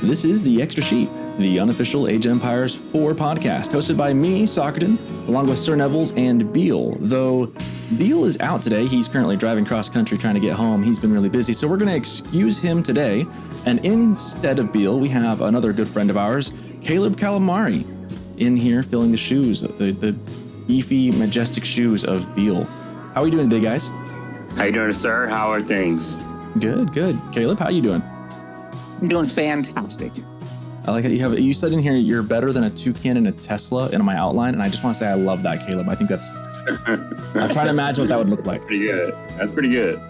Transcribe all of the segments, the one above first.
This is The Extra Sheep, the unofficial Age of Empires 4 podcast, hosted by me, Socerton, along with Sir Nevels and Beale. Though Beale is out today, he's currently driving cross country trying to get home. He's been really busy, so we're going to excuse him today. And instead of Beale, we have another good friend of ours, Calerb Calamari, in here filling the shoes, the beefy, majestic shoes of Beale. How are you doing today, guys? How you doing, sir? How are things? Good. Calerb, how are you doing? I'm doing fantastic. I like it. You said in here you're better than a toucan and a Tesla in my outline, and I just want to say I love that, Calerb. I think that's. I'm trying to imagine what that would look like. Pretty good. That's pretty good.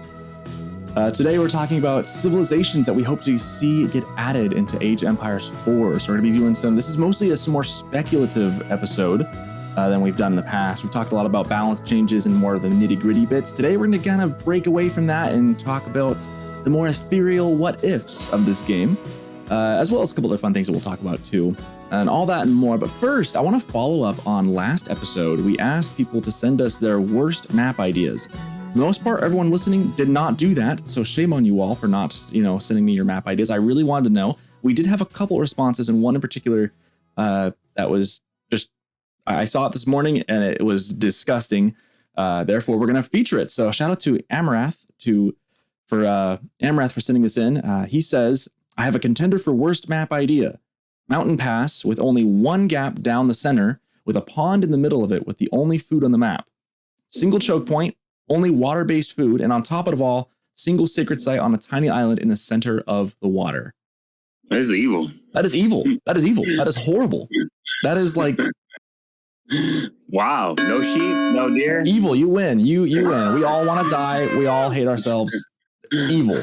Today we're talking about civilizations that we hope to see get added into Age of Empires 4. So we're going to be doing some. This is mostly a more speculative episode than we've done in the past. We've talked a lot about balance changes and more of the nitty-gritty bits. Today we're going to kind of break away from that and talk about the more ethereal what-ifs of this game, as well as a couple of fun things that we'll talk about too, and all that and more. But first, I want to follow up on last episode. We asked people to send us their worst map ideas. For the most part, everyone listening did not do that, so shame on you all for not, sending me your map ideas. I really wanted to know. We did have a couple responses, and one in particular that was just, I saw it this morning, and it was disgusting. Therefore, we're going to feature it. So shout out to Amarath for sending this in. He says, I have a contender for worst map idea. Mountain pass with only one gap down the center with a pond in the middle of it with the only food on the map. Single choke point, only water-based food, and on top of it all, single sacred site on a tiny island in the center of the water. That is evil. That is evil. That is horrible. That is like... Wow. No sheep, no deer. Evil, you win. You win. We all want to die. We all hate ourselves. Evil.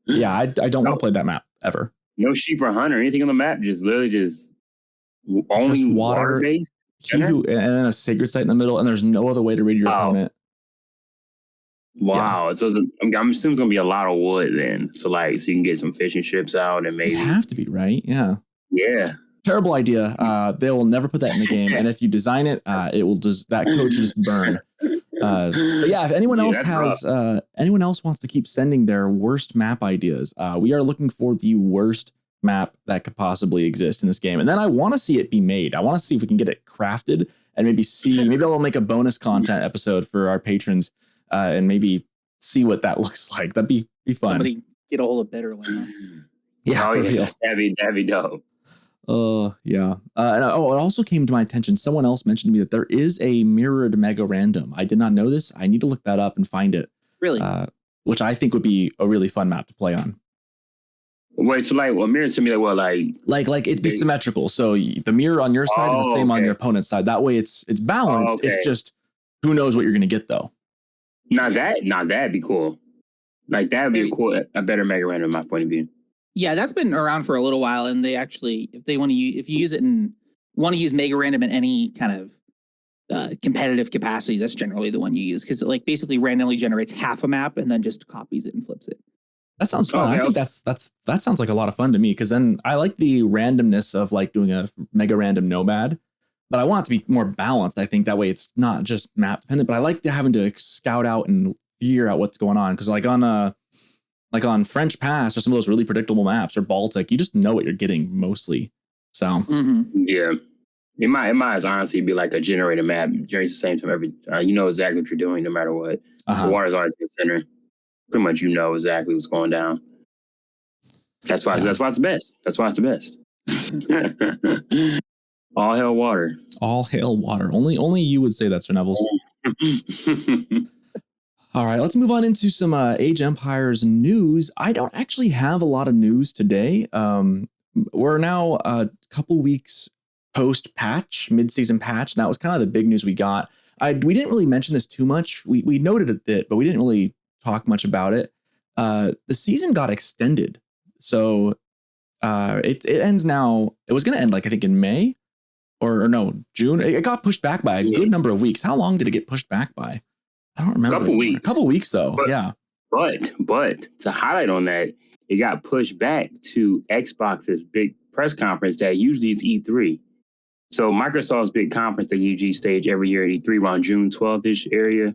Yeah, I don't want to play that map ever. No sheep or hunt or anything on the map. Just literally only just water based. And then a sacred site in the middle, and there's no other way to read your opponent. Wow. Yeah. So I'm assuming it's gonna be a lot of wood then. So you can get some fishing ships out and maybe you have to be, right? Yeah. Yeah. Terrible idea. They will never put that in the game, and if you design it, it will just that code should just burn. But yeah, if anyone else anyone else wants to keep sending their worst map ideas, we are looking for the worst map that could possibly exist in this game, and then I want to see it be made. I want to see if we can get it crafted, and maybe I'll make a bonus content episode for our patrons, and maybe see what that looks like. That'd be fun. Somebody get a hold of Betterland. Yeah, that'd be dope. Yeah. And it also came to my attention. Someone else mentioned to me that there is a mirrored mega random. I did not know this. I need to look that up and find it. Really? Which I think would be a really fun map to play on. Wait, so mirror to me like it'd be symmetrical. So the mirror on your side is the same on your opponent's side. That way it's balanced. Okay. It's just who knows what you're gonna get though. That'd be cool. That'd be a better mega random in my point of view. Yeah, that's been around for a little while, and they actually, if you use it and want to use Mega Random in any kind of competitive capacity, that's generally the one you use because it basically randomly generates half a map and then just copies it and flips it. That sounds fun. I think that sounds like a lot of fun to me because then I like the randomness of doing a Mega Random Nomad, but I want it to be more balanced. I think that way it's not just map dependent, but I like having to scout out and figure out what's going on because on French Pass or some of those really predictable maps or Baltic, you just know what you're getting mostly. So yeah, it might honestly be like a generated map, generates the same time every. You know exactly what you're doing no matter what. The water's always in the center. Pretty much, you know exactly what's going down. That's why it's the best. That's why it's the best. All hail water. All hail water. Only you would say that, Sir Nevels. All right, let's move on into some Age Empires news. I don't actually have a lot of news today. We're now a couple weeks post-patch, mid-season patch. That was kind of the big news we got. We didn't really mention this too much. We noted a bit, but we didn't really talk much about it. The season got extended. So it ends now. It was going to end I think in May or no, June. It got pushed back by a good number of weeks. How long did it get pushed back by? I don't remember. A couple weeks though. Yeah. But to highlight on that, it got pushed back to Xbox's big press conference that usually is E3. So Microsoft's big conference they usually stage every year at E3 around June 12th-ish area.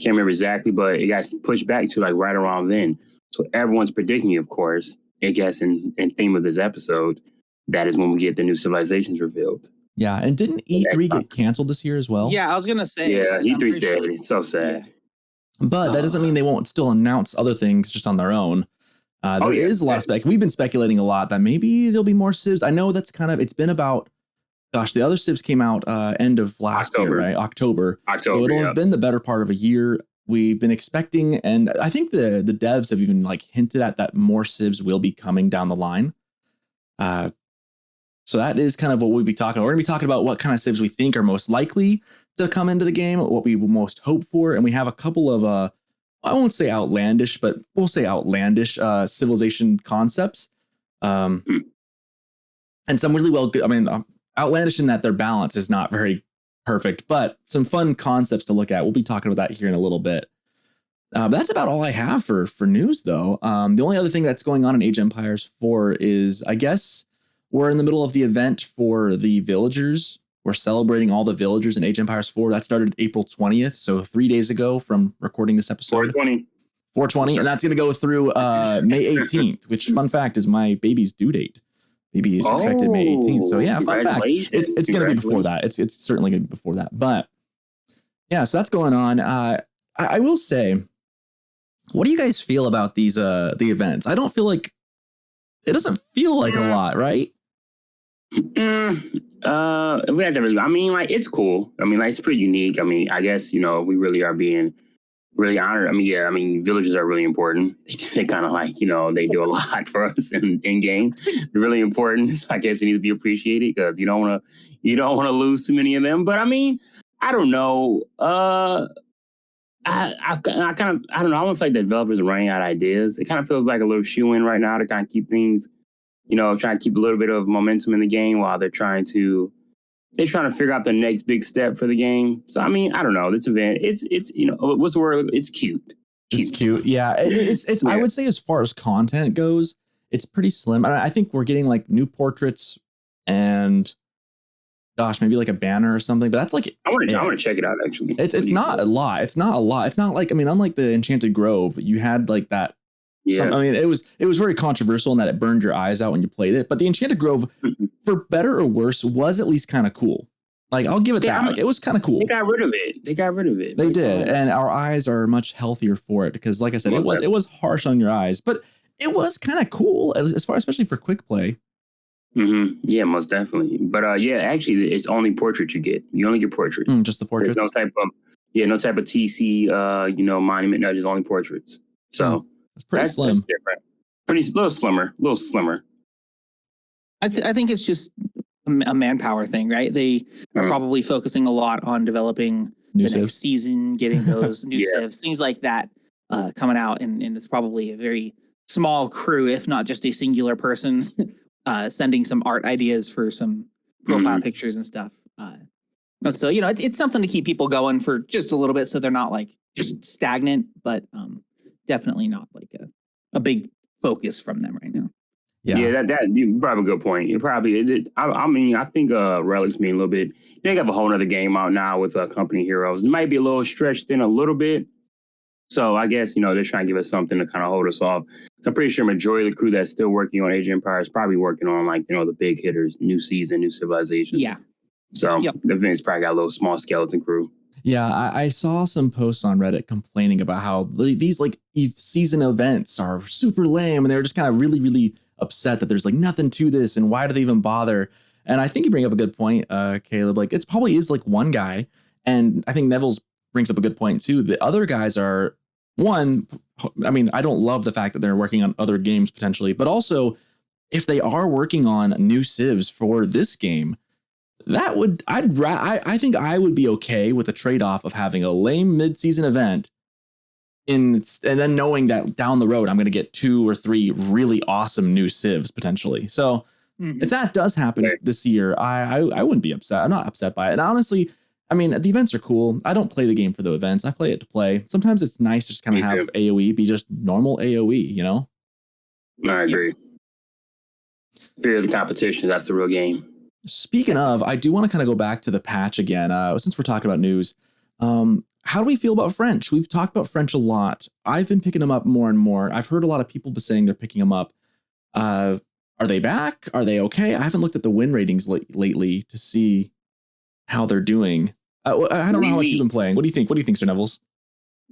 Can't remember exactly, but it got pushed back to right around then. So everyone's predicting, of course, I guess in theme of this episode, that is when we get the new civilizations revealed. Yeah, and didn't E3 get canceled this year as well? Yeah, I was gonna say. Yeah, E3's dead. It's so sad. Yeah. But that doesn't mean they won't still announce other things just on their own. There is a lot of spec. We've been speculating a lot that maybe there'll be more civs. I know that's it's been about, the other civs came out end of last year, right? October. So it'll have been the better part of a year. We've been expecting, and I think the devs have even like hinted at that more civs will be coming down the line. So that is kind of what we'll be talking about. We're going to be talking about what kind of civs we think are most likely to come into the game, what we will most hope for. And we have a couple of, I won't say outlandish, but we'll say outlandish civilization concepts. And some really outlandish in that their balance is not very perfect, but some fun concepts to look at. We'll be talking about that here in a little bit. But that's about all I have for news, though. The only other thing that's going on in Age of Empires 4 is, I guess, we're in the middle of the event for the villagers. We're celebrating all the villagers in Age of Empires 4. That started April 20th, so 3 days ago from recording this episode. 420, and that's going to go through May 18th, which, fun fact, is my baby's due date. Baby is expected May 18th. So yeah, fun fact. It's going to be before that. It's certainly going to be before that. But yeah, so that's going on. I will say, what do you guys feel about these the events? I don't feel like it doesn't feel like a lot, right? We have to really. I mean, like, it's cool. I mean, like, it's pretty unique. I mean, I guess, we really are being really honored. I mean, villages are really important. They kind of like, they do a lot for us in game. They're really important. So I guess it needs to be appreciated because you don't want to lose too many of them. But I mean, I don't know. I don't know. I don't feel like the developers are running out of ideas. It kind of feels like a little shoe-in right now to kind of keep things, trying to keep a little bit of momentum in the game while they're trying to figure out the next big step for the game. So, I mean, I don't know. This event, it's what's the word? It's cute. It's cute. Yeah. It's yeah. I would say as far as content goes, it's pretty slim. I think we're getting like new portraits and maybe like a banner or something, but that's like, I want to check it out. Actually, it's not a lot. It's not a lot. It's not like, unlike the Enchanted Grove, you had like that. Yeah. It was very controversial in that it burned your eyes out when you played it. But the Enchanted Grove, for better or worse, was at least kind of cool. Like, I'll give it that. Like, it was kind of cool. They got rid of it. They did, and our eyes are much healthier for it because, like I said, it was harsh on your eyes, but it was kind of cool especially for quick play. Mm-hmm. Yeah, most definitely. But actually, it's only portraits you get. You only get portraits. Just the portraits. There's no type of TC, monument. No, just only portraits. So. It's pretty slim. That's different. A little slimmer. I think it's just a manpower thing, right? They are probably focusing a lot on developing the next season, getting those new civs, things like that coming out. And it's probably a very small crew, if not just a singular person, sending some art ideas for some profile pictures and stuff. So, it's something to keep people going for just a little bit so they're not like just stagnant, but definitely not like a big focus from them right now. Yeah, that you probably a good point. You probably, I think Relics mean a little bit. They have a whole other game out now with Company Heroes. It might be a little stretched in a little bit. So I guess, they're trying to give us something to kind of hold us off. I'm pretty sure majority of the crew that's still working on Age of Empires is probably working on the big hitters, new season, new civilizations. Yeah. So the event's probably got a little small skeleton crew. Yeah, I saw some posts on Reddit complaining about how these like season events are super lame, and they're just kind of really, really upset that there's like nothing to this, and why do they even bother? And I think you bring up a good point, Caleb. Like, it probably is like one guy, and I think Nevels brings up a good point too. The other guys are one. I don't love the fact that they're working on other games potentially, but also if they are working on new civs for this game. I think I would be okay with the trade-off of having a lame mid-season event and then knowing that down the road I'm going to get 2 or 3 really awesome new civs potentially. So if that does happen this year, I wouldn't be upset. I'm not upset by it. And honestly, the events are cool. I don't play the game for the events. I play it to play. Sometimes it's nice to just kind of have AoE be just normal AoE, I agree. Period of competition. That's the real game. Speaking of, I do want to kind of go back to the patch again, since we're talking about news. How do we feel about French? We've talked about French a lot. I've been picking them up more and more. I've heard a lot of people saying they're picking them up. Are they back? Are they okay? I haven't looked at the win ratings lately to see how they're doing. I don't know how much you've been playing. What do you think? What do you think, Sir Nevels?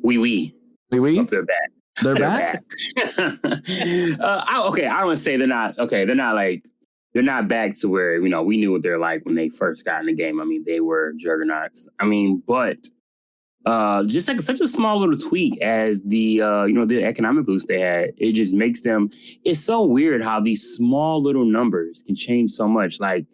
Oui. They're back. They're back? Okay, I don't want to say they're not. Okay, they're not back to where, we knew what they're like when they first got in the game. I mean, they were juggernauts. I mean, but just like such a small little tweak as the economic boost they had, it just makes them. It's so weird how these small little numbers can change so much. But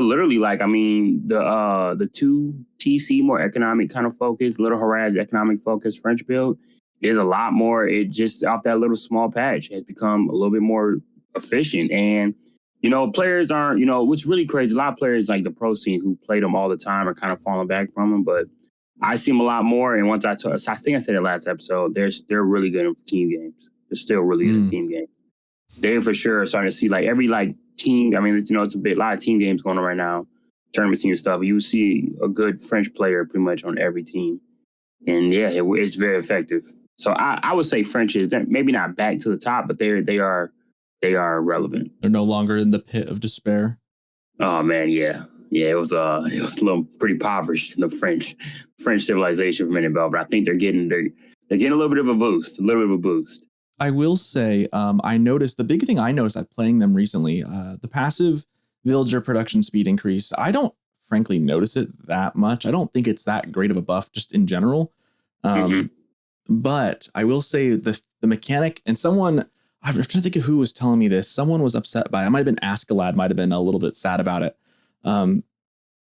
literally, the 2 TC more economic kind of focus, Little Horaz economic focus French build is a lot more. It just off that little small patch has become a little bit more efficient. And players aren't. What's really crazy. A lot of players like the pro scene who play them all the time are kind of falling back from them, but I see them a lot more. And once I think I said it last episode, they're really good in team games. They're still really good in team games. They're for sure starting to see every team. I mean, it's a lot of team games going on right now, tournament team stuff. You see a good French player pretty much on every team, and yeah, it's very effective. So I would say French is maybe not back to the top, but they are relevant. They're no longer in the pit of despair. Oh man, yeah. Yeah, it was a little pretty impoverished in the French civilization for a minute, but I think they're getting a little bit of a boost. I will say, I noticed the big thing I noticed at playing them recently, the passive villager production speed increase. I don't frankly notice it that much. I don't think it's that great of a buff just in general. But I will say the mechanic, and I'm trying to think of who was telling me this. Someone was upset by it. It might have been Ascalad, might have been a little bit sad about it.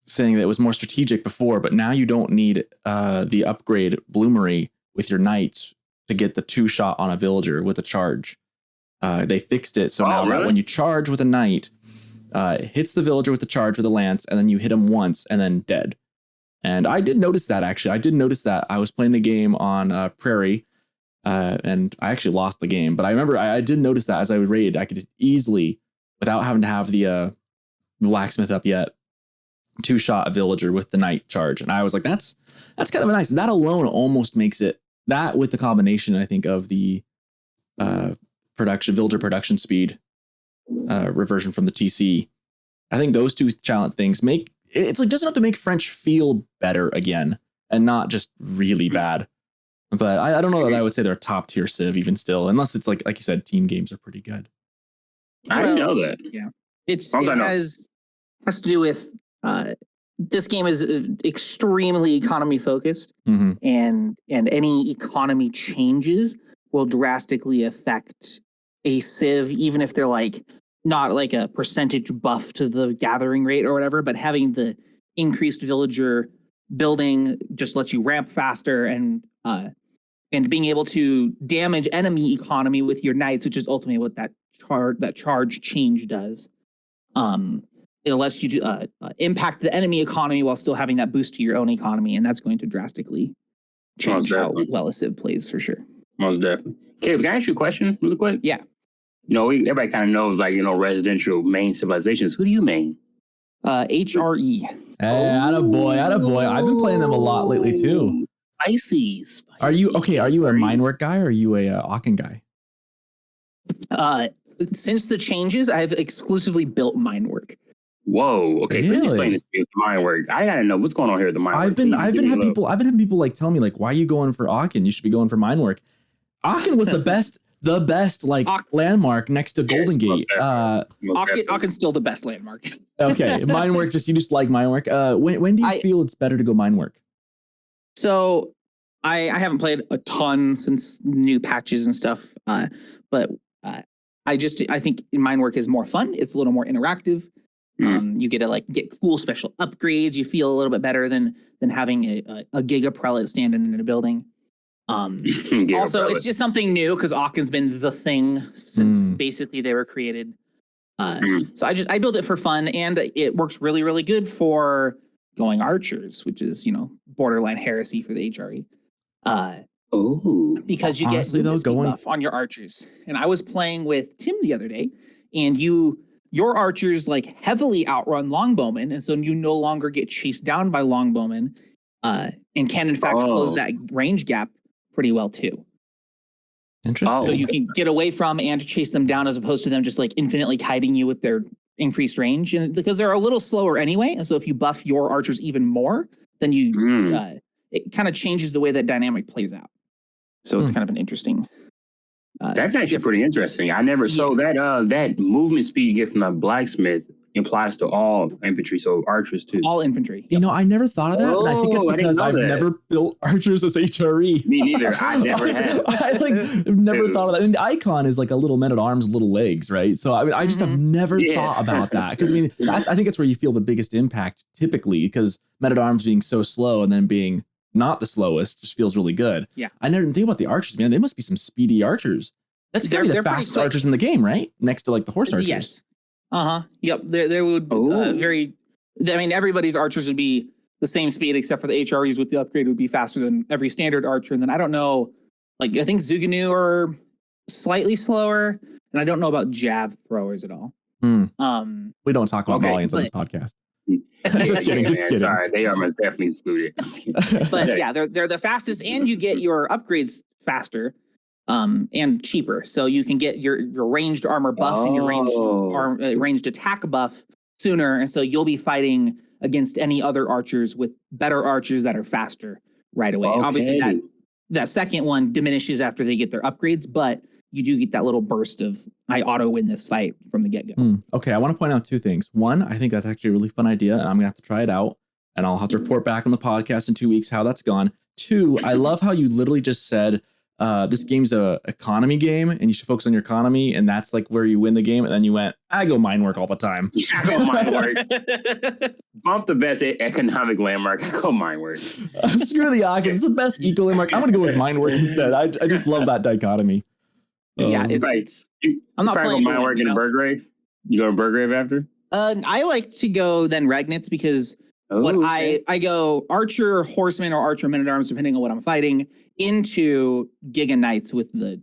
Saying that it was more strategic before, but now you don't need the upgrade Bloomery with your knights to get the 2-shot on a villager with a charge. They fixed it so now that when you charge with a knight, it hits the villager with the charge with a lance, and then you hit him once and then dead. And I did notice that, actually. I was playing the game on Prairie, and I actually lost the game. But I remember I did notice that as I would raid, I could easily, without having to have the blacksmith up yet, 2-shot a villager with the knight charge. And I was like, that's kind of nice. That alone almost makes it, that with the combination, I think, of the villager production speed reversion from the TC. I think those two challenge things make it's doesn't have to make French feel better again and not just really bad. But I don't know that I would say they're a top tier civ even still, unless it's like you said, team games are pretty good. I didn't know that. Yeah, it has to do with this game is extremely economy focused, and any economy changes will drastically affect a civ, even if they're not a percentage buff to the gathering rate or whatever, but having the increased villager building just lets you ramp faster and being able to damage enemy economy with your knights, which is ultimately what that charge change does. It lets you impact the enemy economy while still having that boost to your own economy, and that's going to drastically change how well a civ plays for sure. Most definitely. Okay, can I ask you a question really quick? Yeah. Everybody kind of knows, residential main civilizations. Who do you main? HRE. Hey, attaboy. I've been playing them a lot lately too. Spicy. Are you a minework guy or are you a Aachen guy? Since the changes, I've exclusively built minework. Whoa. Okay. Really? Please explain this to me with the minework. I gotta know what's going on here with the minework. I've been having people tell me why are you going for Aachen? You should be going for minework. Aachen was the best landmark next to Golden Gate. Aachen's still the best landmark. Okay, minework. You just like minework. When do you feel it's better to go minework? So I haven't played a ton since new patches and stuff, but I think minework is more fun. It's a little more interactive. You get to get cool special upgrades. You feel a little bit better than having a giga prelate standing in a building. Also, it's just something new because Aachen's been the thing since basically they were created. So I built it for fun, and it works really, really good for going archers, which is borderline heresy for the HRE. Because you get buff on your archers. And I was playing with Tim the other day, and your archers heavily outrun longbowmen, and so you no longer get chased down by longbowmen, and can in fact close that range gap pretty well too. Interesting. So you can get away from and chase them down as opposed to them just like infinitely kiting you with their increased range. And because they're a little slower anyway. And so if you buff your archers even more, then it kind of changes the way that dynamic plays out. So it's kind of an interesting. That's actually pretty interesting. I never so that movement speed you get from the blacksmith applies to all infantry, so archers too. All infantry. Yep. You know, I never thought of that, and I think it's because I've never built archers as HRE. Me neither. I never have. I never thought of that. And the icon is like a little men-at-arms, little legs, right? So I mean, I just have never thought about that because I mean, I think it's where you feel the biggest impact typically because men-at-arms being so slow and then being not the slowest just feels really good. Yeah, I never think about the archers, man. They must be some speedy archers. That's gotta be the fastest archers in the game, right? Next to like the horse archers. Yes. Yep. There would be I mean, everybody's archers would be the same speed except for the HREs with the upgrade would be faster than every standard archer. And then I don't know, like I think Zuganu are slightly slower, and I don't know about jab throwers at all. We don't talk about Malians on this podcast. Just kidding. Sorry, they are most definitely excluded. But yeah, they're the fastest, and you get your upgrades faster. And cheaper, so you can get your ranged armor buff and your ranged attack buff sooner, and so you'll be fighting against any other archers with better archers that are faster right away. Okay. Obviously, that second one diminishes after they get their upgrades, but you do get that little burst of I auto win this fight from the get go. Okay, I want to point out two things. One, I think that's actually a really fun idea, and I'm gonna have to try it out, and I'll have to report back on the podcast in 2 weeks how that's gone. Two, I love how you literally just said. This game's a economy game and you should focus on your economy and that's like where you win the game. And then you went, I go mine work all the time. I go mine work. Bump the best economic landmark. I go mine work. Screw the Aachen. It's the best eco landmark. I'm going to go with mine work instead. I just love that dichotomy. It's I'm not playing mine work in Burgrave. You go to Burgrave after? I like to go then Regnitz because I go archer, horseman, or archer men-at-arms, depending on what I'm fighting, into Giga Knights with the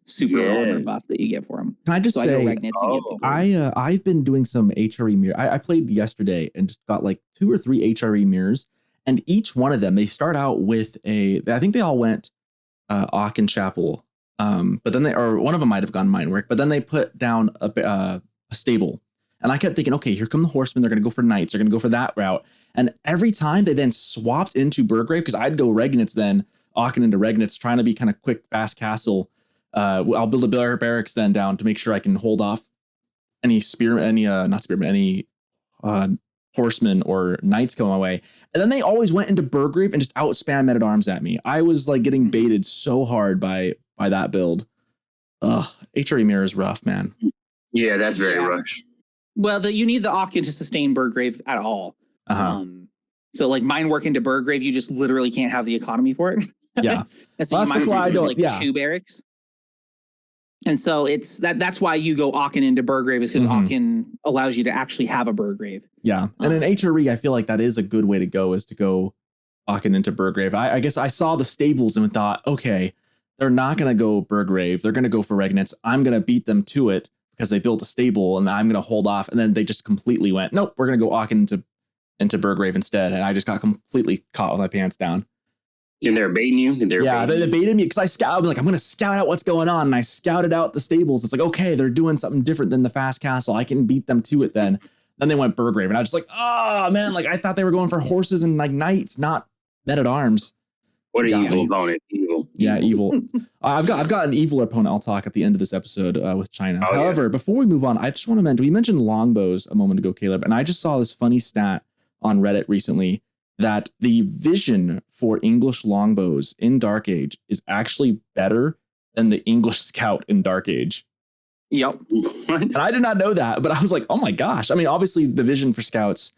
super armor buff that you get for them. Can I just say, I've been doing some HRE mirror. I played yesterday and just got like 2 or 3 HRE mirrors, and each one of them, they start out with I think they all went Aachen Chapel, but then one of them might have gone mine work, but then they put down a stable. And I kept thinking, okay, here come the horsemen. They're going to go for knights. They're going to go for that route. And every time they then swapped into Burgrave, because I'd go Regnitz then, Aachen into Regnitz, trying to be kind of quick, fast castle. I'll build a barracks then down to make sure I can hold off any horsemen or knights coming my way. And then they always went into Burgrave and just outspam men-at-arms at me. I was like getting baited so hard by that build. HRE mirror is rough, man. Yeah, that's very rough. Well, you need the Aachen to sustain Burgrave at all. So like mine work into Burgrave, you just literally can't have the economy for it. Yeah. And so you might as well do like 2 barracks. And so that's why you go Aachen into Burgrave is because Aachen allows you to actually have a Burgrave. Yeah. And in HRE, I feel like that is a good way to go is to go Aachen into Burgrave. I guess I saw the stables and thought, okay, they're not going to go Burgrave. They're going to go for Regnitz. I'm going to beat them to it. Because they built a stable and I'm going to hold off. And then they just completely went, nope, we're going to go Aachen into Burgrave instead. And I just got completely caught with my pants down. And they're baiting you? They baited me because I scouted. Like, I'm going to scout out what's going on. And I scouted out the stables. It's like, okay, they're doing something different than the fast castle. I can beat them to it then. Then they went Burgrave. And I was just like, oh, man, like I thought they were going for horses and like knights, not men-at-arms. What an evil opponent. Evil. Yeah, evil. I've got an evil opponent I'll talk at the end of this episode with China. However, before we move on, I just want to mention, we mentioned longbows a moment ago, Caleb, and I just saw this funny stat on Reddit recently that the vision for English longbows in Dark Age is actually better than the English Scout in Dark Age. Yep. And I did not know that, but I was like, oh my gosh. I mean, obviously the vision for Scouts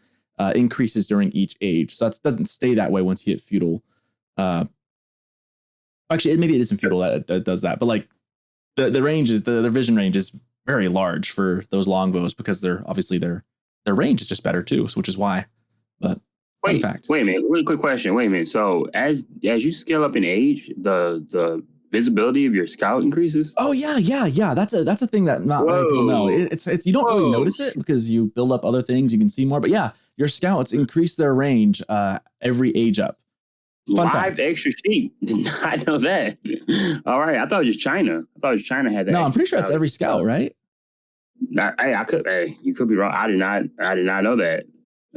increases during each age. So that doesn't stay that way once you hit feudal. Actually, maybe it isn't feudal that does that, but like the range is the vision range is very large for those longbows because they're obviously their range is just better too, which is why. But wait a minute, really quick question. Wait a minute. So as you scale up in age, the visibility of your scout increases? Oh yeah. That's a thing that not many people know. It's you don't really notice it because you build up other things, you can see more. But yeah, your scouts increase their range every age up. Live extra sheep. Did not know that. All right. I thought it was just China. I thought China had that. No, I'm pretty sure that's every scout, right? You could be wrong. I did not know that.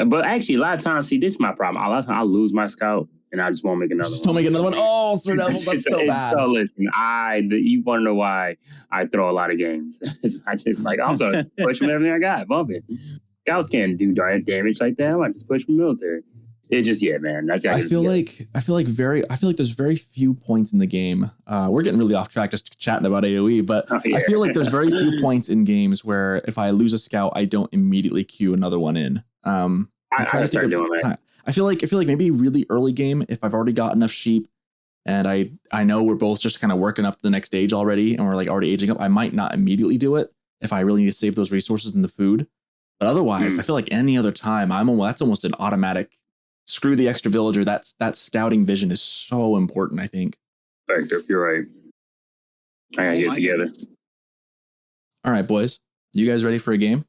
But actually, a lot of times, see, this is my problem. A lot of times I lose my scout and I just won't make another one. Don't make another one. Oh, Sir Nevels, that's so bad. So listen, you want to know why I throw a lot of games. I just like, I'm sorry, push from everything I got, bump it. Scouts can't do damage like that. I might just push from military. It just, man. I feel like there's very few points in the game. We're getting really off track just chatting about AoE, but I feel like there's very few points in games where if I lose a scout, I don't immediately queue another one in. I start doing that. I feel like maybe really early game, if I've already got enough sheep and I know we're both just kind of working up to the next stage already and we're like already aging up, I might not immediately do it if I really need to save those resources in the food. But otherwise, I feel like any other time, that's almost an automatic. Screw the extra villager. That scouting vision is so important, I think. You're right. I gotta get together. All right, boys. You guys ready for a game?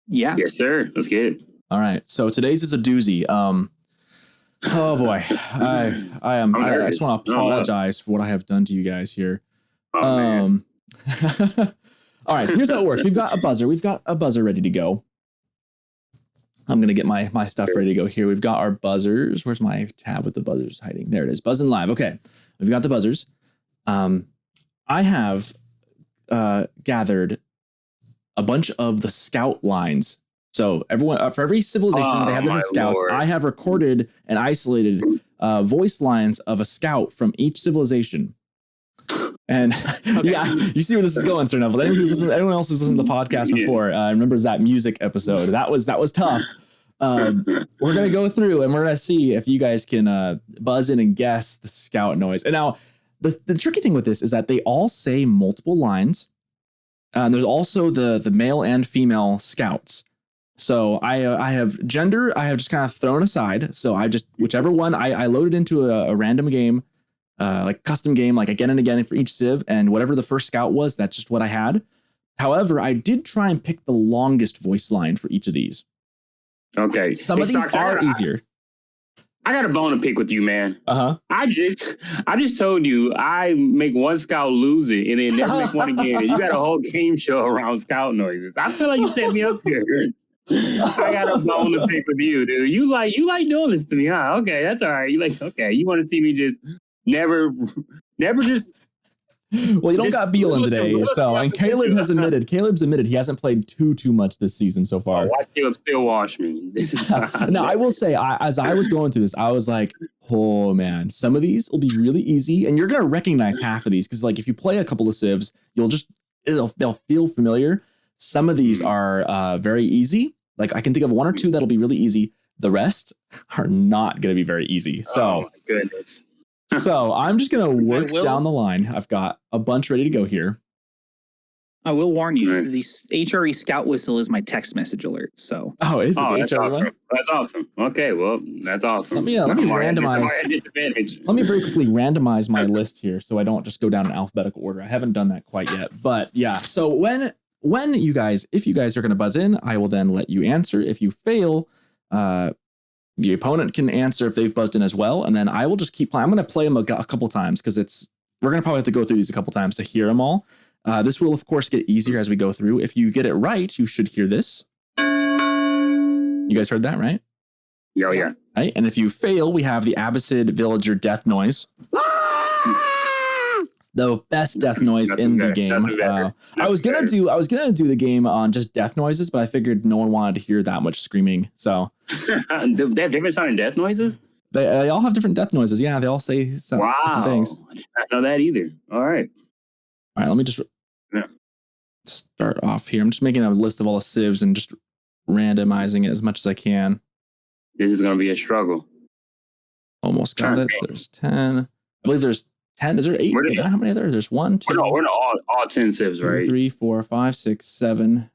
Yeah. Yes, sir. Let's get it. All right. So today's is a doozy. Oh boy. I just want to apologize for what I have done to you guys here. Man. All right. So here's how it works. We've got a buzzer ready to go. I'm going to get my stuff ready to go here. We've got our buzzers. Where's my tab with the buzzers hiding? There it is. Buzzing live. Okay. We've got the buzzers. I have gathered a bunch of the scout lines. So everyone, for every civilization, they have different scouts. Lord. I have recorded and isolated voice lines of a scout from each civilization. And yeah, you see where this is going, Sir Nevels. Anyone else who's listened to the podcast before remembers that music episode. That was tough. We're gonna go through and we're gonna see if you guys can buzz in and guess the scout noise. And now the tricky thing with this is that they all say multiple lines. There's also the male and female scouts. So I have gender. I have just kind of thrown aside. So I just whichever one I loaded into a random game. Like custom game, like again and again for each civ, and whatever the first scout was, that's just what I had. However, I did try and pick the longest voice line for each of these. Okay. Some of these are easier. I got a bone to pick with you, man. I just told you I make one scout lose it and then never make one again. You got a whole game show around scout noises. I feel like you set me up here. I got a bone to pick with you, dude. You like doing this to me, huh? Okay, that's all right. You want to see me just never just. Well, you don't got Beale in today, so and Calerb's admitted he hasn't played too much this season so far. Watch Caleb still wash me. Now I will say, as I was going through this, I was like, oh man, some of these will be really easy, and you're gonna recognize half of these because like if you play a couple of civs, they'll feel familiar. Some of these are very easy. Like I can think of one or two that'll be really easy. The rest are not going to be very easy. So, oh my goodness. So I'm just going to work down the line. I've got a bunch ready to go here. I will warn you, the HRE Scout Whistle is my text message alert. So, is it? That's awesome. That's awesome. Okay, well, that's awesome. Let me randomize. Let me very quickly randomize my list here, so I don't just go down in alphabetical order. I haven't done that quite yet, but yeah. So when you guys, if you guys are going to buzz in, I will then let you answer. If you fail, the opponent can answer if they've buzzed in as well, and then I will just keep playing. I'm going to play them a couple times because we're going to probably have to go through these a couple times to hear them all. This will, of course, get easier as we go through. If you get it right, you should hear this. You guys heard that, right? Yeah. Right? And if you fail, we have the Abbasid villager death noise. The best death noise in the game. I was gonna do the game on just death noises, but I figured no one wanted to hear that much screaming. So they have different sounding death noises. They all have different death noises. Yeah, they all say different things. I did not know that either. All right. Let me just start off here. I'm just making a list of all the civs and just randomizing it as much as I can. This is gonna be a struggle. Almost got it. There's 10. I believe there's 10. Is there 8? How many other? There's 1, 2. We're in all 10 civs, right? 3, 4, 5, 6, 7,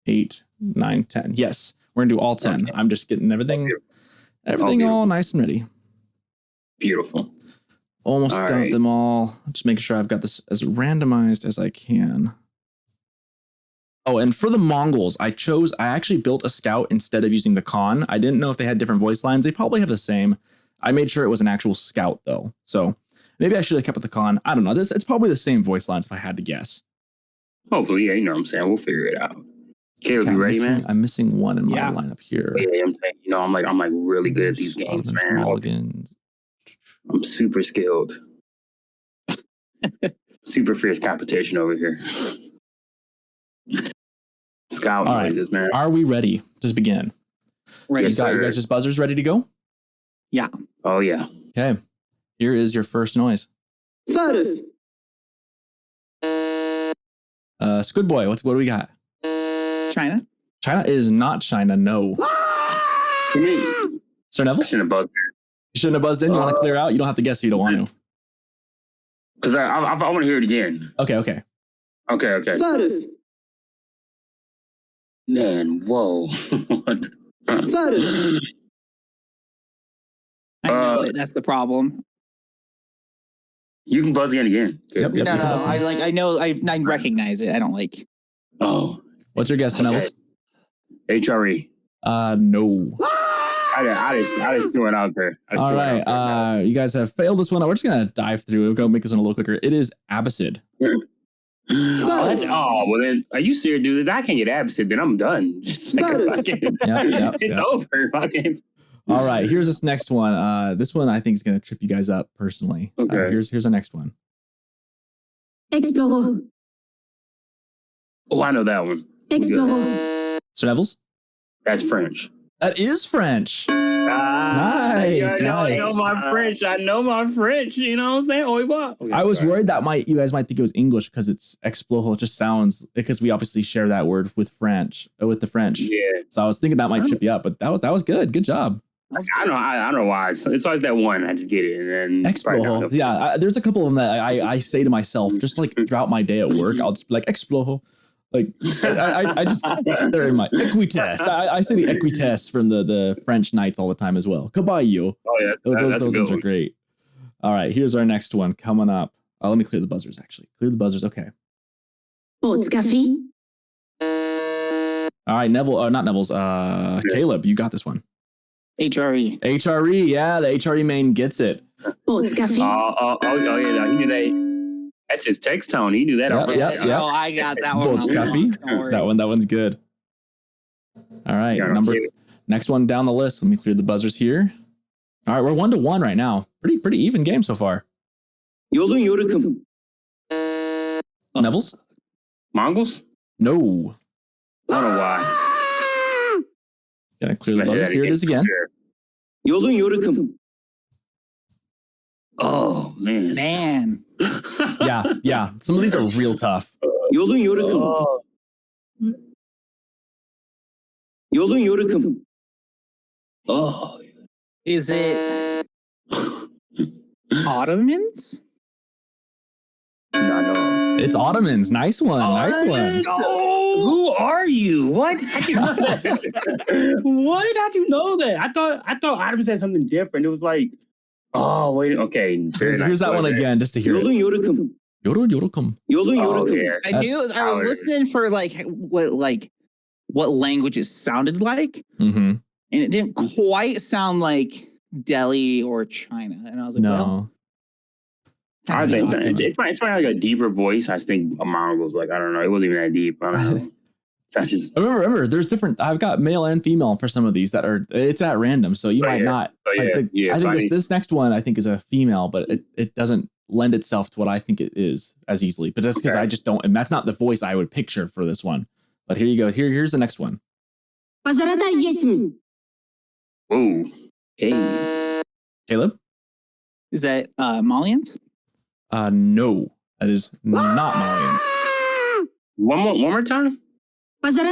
8, 9, 10. Yes, we're gonna do all 10. Okay. I'm just getting everything all nice and ready. Beautiful. Almost got them all. I'm just making sure I've got this as randomized as I can. Oh, and for the Mongols, I actually built a scout instead of using the Khan. I didn't know if they had different voice lines. They probably have the same. I made sure it was an actual scout though. So maybe I should have kept with the con. I don't know. It's probably the same voice lines if I had to guess. Hopefully, yeah, you know what I'm saying. We'll figure it out. Caleb, Okay, you ready, man? I'm missing one in my lineup here. Yeah, I'm saying, I'm like really good at these games, man. Mulligans. I'm super skilled. Super fierce competition over here. Scout noises, man. Are we ready? Just begin. Ready, you guys just buzzers ready to go? Yeah. Oh, yeah. Okay. Here is your first noise. First. Squid Boy, what do we got? China. China is not China, no. Sir Nevels? Shouldn't have buzzed. You shouldn't have buzzed in? You want to clear out? You don't have to guess if you don't want to. Because I want to hear it again. Okay. First. Man, whoa. What? First. I know it. That's the problem. You can buzz in again. Yep. No. I know. I recognize it. I don't like. Oh. What's your guess, Sir Nevels? HRE. No. I just threw it out there. All right. You guys have failed this one. We're just going to dive through. We'll go make this one a little quicker. It is Abbasid. Well then, are you serious, dude? If I can't get Abbasid, then I'm done. Just it's over. All right. Here's this next one. This one I think is going to trip you guys up personally. Okay. Here's our next one. Explore. Oh, I know that one. Explore. Sir Nevels? That's French. That is French. Nice. I know my French. You know what I'm saying? Okay, I was worried that you guys might think it was English because it's exploho. It just sounds, because we obviously share that word with the French. Yeah. So I was thinking that might trip you up, but that was good. Good job. I don't know why. It's always that one. I just get it, and then exploho. Yeah, there's a couple of them that I say to myself just like throughout my day at work. I'll just be like exploho. Like I just they're in my equites. I say the equites from the French Knights all the time as well. Caballo. Oh yeah, those ones are great. All right, here's our next one coming up. Let me clear the buzzers. Actually, clear the buzzers. Okay. Haute café. All right, not Nevels. Caleb, you got this one. HRE. HRE, yeah, the HRE main gets it. Haute café. Oh yeah, he knew that. That's his text tone. He knew that already. Yeah. Oh, I got that one. That one's good. All right, next one down the list. Let me clear the buzzers here. All right, we're 1-1 right now. Pretty even game so far. Yorkum. Nevels? Mongols? No. I don't know why. Gotta clear the buzzers. Here it is again. Yorkum. Oh man. Yeah. Some of these are real tough. Yorkum. Yorkum. Oh. Is it Ottomans? No. It's Ottomans. Nice one. Nice one. Who are you? What? How'd you know that? What? How'd you know that? I thought Ottomans had something different. It was like, oh wait, okay. Here's that one again, just to hear it. Yorkum. Yorkum. I was listening for what languages sounded like, and it didn't quite sound like Delhi or China. And I was like, no. I think it's probably like a deeper voice. I think a Mongols, like, I don't know. It wasn't even that deep. I don't know. Remember, there's different. I've got male and female for some of these it's at random. So you might not. I think this next one I think is a female, but it doesn't lend itself to what I think it is as easily. But that's because I just don't. And that's not the voice I would picture for this one. But here you go. Here's the next one. Ooh. Hey. Caleb? Is that Malians? No, that is not Malians. One more time. Sir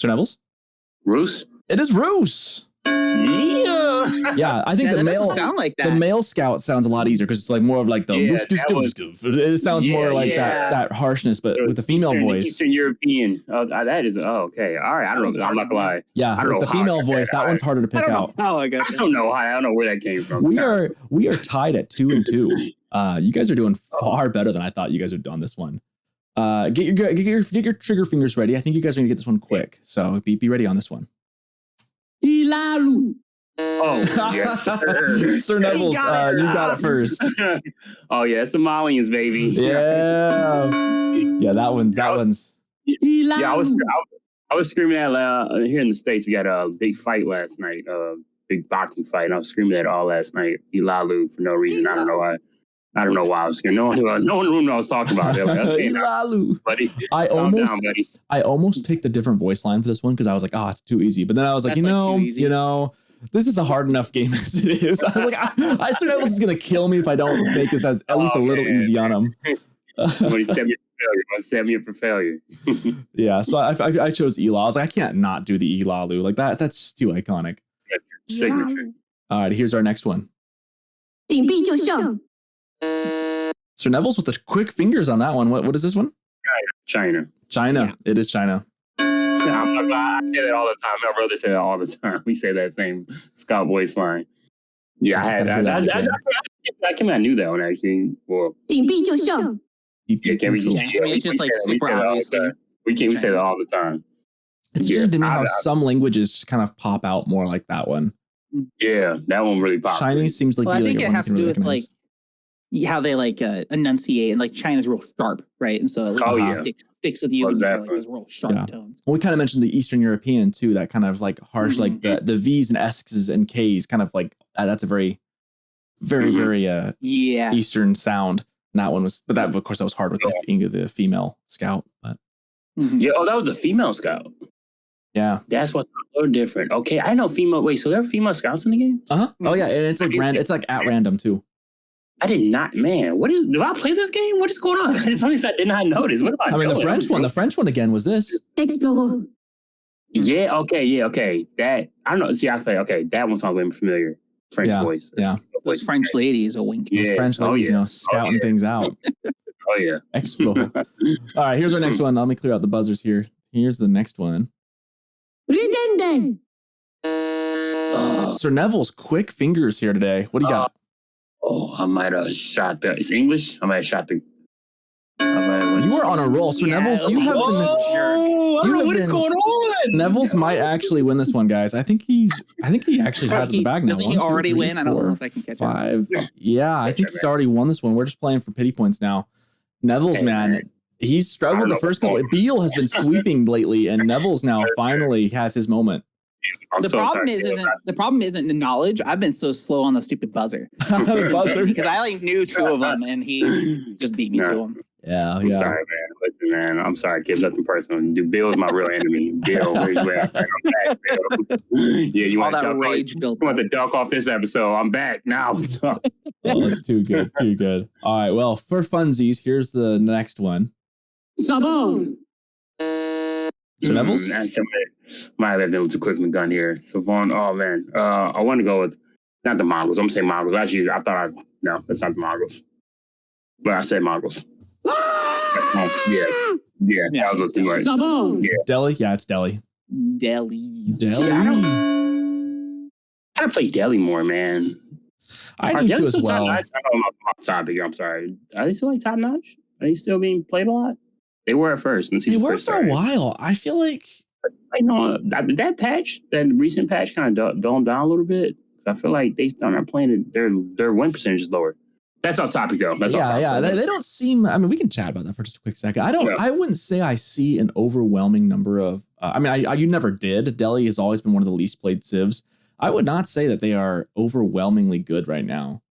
Nevels? Rus? It is Rus. Yeah, I think the male sound like that. The male scout sounds a lot easier because it's like more of like the it sounds more like that harshness, but with the female voice. Eastern European. That is okay. All right, I don't know. I'm not gonna lie. Yeah, with the female voice, that one's harder to pick out. I don't know. I don't know where that came from. We are tied at 2-2. You guys are doing far better than I thought you guys would do on this one. Get your trigger fingers ready. I think you guys are gonna get this one quick. So be ready on this one. Ilalu. Oh, yes, sir. Sir Nevels, you got it first. Oh, yeah, it's the Malians, baby. Yeah. Yeah, that one's. Yeah, I was screaming at here in the States. We got a big fight last night, big boxing fight. And I was screaming at it all last night. Ilalu for no reason. I don't know why. I was screaming. No one knew what I was talking about. Like, okay, Ilalu. buddy. I almost picked a different voice line for this one because I was like, oh, it's too easy. But then I was like, this is a hard enough game as it is. I was like, Sir Nevels is gonna kill me if I don't make this as at least a little easy on him. When he set me up for failure. Yeah, so I chose Ela. I was like, I can't not do the Ilalu. Like that's too iconic. Signature. All right, here's our next one. 紧闭就秀， Sir Nevels with the quick fingers on that one. What is this one? China. China. Yeah. It is China. I say that all the time. My brother say that all the time. We say that same Scout voice line. Yeah, I had that. I knew that one actually. Well, 紧闭就秀， It's just like super obvious. We say that all the time. It's weird to me how some languages just kind of pop out more like that one. Yeah, that one really pops. Chinese seems like. Well, I think like it has to do with like how they like enunciate, and like China's real sharp, right? And so it sticks with you. Like those real sharp tones. Well, we kind of mentioned the Eastern European too. That kind of like harsh, like the V's and S's and K's, kind of like that's a very Eastern sound. And that one was, but that of course that was hard with the female scout. But yeah, that was a female scout. Yeah, that's what's a little different. Okay, I know female. Wait, so there are female scouts in the game? Oh yeah, and it's like it's like at random too. I did not, man. Do I play this game? What is going on? It's only I did not notice. What about? I mean, the French one again was this. Explore. Yeah. Okay. That I don't know. See, I play. Okay, that one sounds really familiar. French voice. Yeah. Those French ladies, a wink. Those French ladies, scouting things out. Oh yeah. Explore. All right, here's our next one. Let me clear out the buzzers here. Here's the next one. Redundant. Sir Nevels, quick fingers here today. What do you got? I might have shot the. It's English. I might have shot the. You are on a roll, Sir Nevels. You have been. I don't know what is going on. Nevels might actually win this one, guys. I think he actually has it in the bag now. Doesn't he already win? I don't know if I can catch up. Yeah, I think he's already won this one. We're just playing for pity points now. Nevels, man, he's struggled the first couple. Beale has been sweeping lately, and Nevels now finally has his moment. The problem isn't the knowledge. I've been so slow on the stupid buzzer. Because I like knew two of them, and he just beat me to them. Yeah, I'm sorry, man. Listen, man. I'm sorry, kid. Nothing personal. Dude, Bill's my real enemy. Bill, where you at? I'm back, Bill. Yeah, you want that rage built. You want to duck off this episode? I'm back now. What's up? Oh, that's too good. Too good. All right. Well, for funsies, here's the next one. Sabon. Sir Nevels? Might have been too quick with the gun here. So Vaughn, oh man. I want to go with not the Mongols. I'm saying Mongols. Actually, no, that's not the Mongols. But I said Mongols. Yeah. That was too much. Sabon. Yeah. Delhi? Yeah, it's Delhi. Delhi. I gotta play Delhi more, man. I need to as well. I don't know about topic. I'm sorry. Are they still like top notch? Are they still being played a lot? They were at first. They were for a while. I feel like I know that recent patch kind of dulled down a little bit. I feel like they started playing it. Their win percentage is lower. That's off topic though. They don't seem. I mean, we can chat about that for just a quick second. I wouldn't say I see an overwhelming number of. You never did. Delhi has always been one of the least played civs. I would not say that they are overwhelmingly good right now.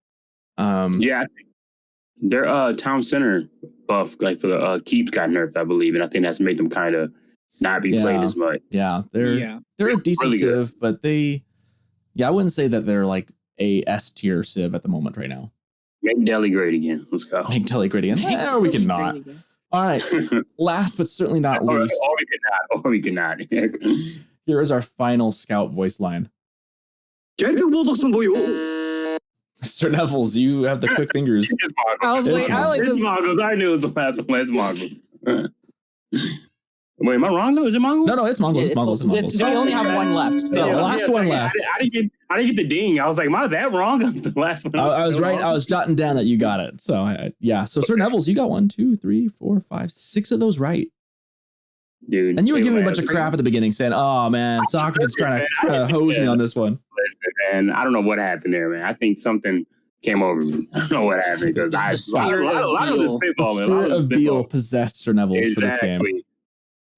I think their town center buff, like for the keeps, got nerfed, I believe, and I think that's made them kind of not be played as much. Yeah, they're a decent really civ, but I wouldn't say that they're like a S tier civ at the moment right now. Make Delhi great again. Let's go. Make Delhi great again. Or we can not. All right. Last but certainly not least. Or we cannot. Here is our final scout voice line. Sir Nevels, you have the quick fingers. It's Mongols. I knew it was the last one. It's Mongols. Wait, am I wrong though? Is it Mongols? No, it's Mongols. It's Mongols. It's Mongols. We only have one left. So Yeah, last one left. I didn't get the ding. I was like, am I that wrong? The last one. I was right. I was jotting down that you got it. So yeah. So Sir Nevels, you got 1, 2, 3, 4, 5, 6 of those right. Dude. And you were giving me a bunch of crap at the beginning saying, oh man, Socrates trying to hose me on this one. Listen, man, I don't know what happened there, man. I think something came over me. I don't know what happened because a lot of this spitball, the spirit of Beale possessed Sir Nevels for this game.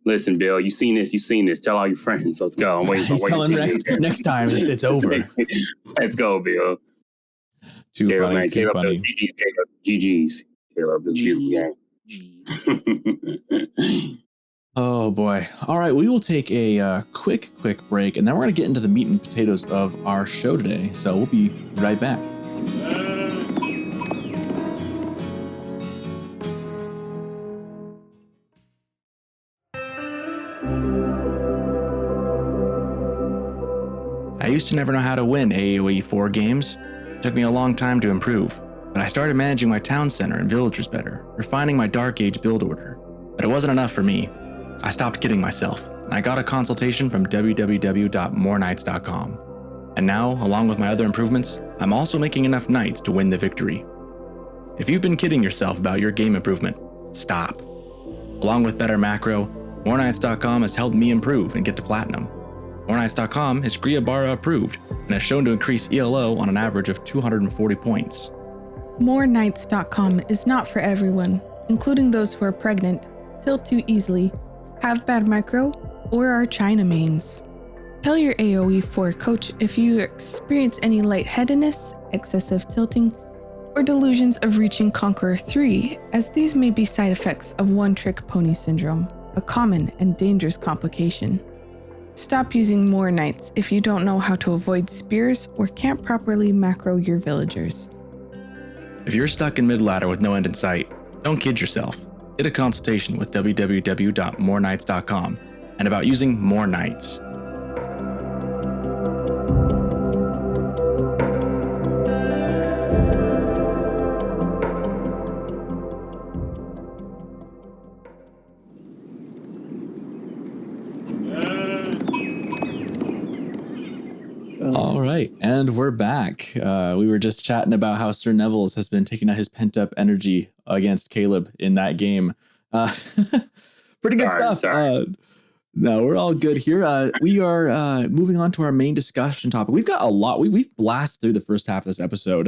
Listen, Bill, you seen this. Tell all your friends. Let's go. I'm waiting. He's telling next time it's over. Let's go, Bill. Too Caleb, funny. Man, too funny. GG's. Caleb, the GG. Oh boy. All right, we will take a quick break, and then we're going to get into the meat and potatoes of our show today. So we'll be right back. I used to never know how to win AoE 4 games. It took me a long time to improve, but I started managing my town center and villagers better, refining my Dark Age build order. But it wasn't enough for me. I stopped kidding myself, and I got a consultation from www.moreknights.com. And now, along with my other improvements, I'm also making enough knights to win the victory. If you've been kidding yourself about your game improvement, stop. Along with better macro, moreknights.com has helped me improve and get to platinum. moreknights.com is Griabara approved and has shown to increase ELO on an average of 240 points. moreknights.com is not for everyone, including those who are pregnant, tilt too easily, have bad micro, or are China mains. Tell your AoE 4 coach if you experience any lightheadedness, excessive tilting, or delusions of reaching Conqueror 3, as these may be side effects of one-trick pony syndrome, a common and dangerous complication. Stop using more knights if you don't know how to avoid spears or can't properly macro your villagers. If you're stuck in mid-ladder with no end in sight, don't kid yourself. Get a consultation with www.moreknights.com and about using more knights. All right, and we're back. We were just chatting about how Sir Nevels has been taking out his pent-up energy against Caleb in that game. Pretty good stuff. No, we're all good here. We are moving on to our main discussion topic. We've got a lot. We've blasted through the first half of this episode.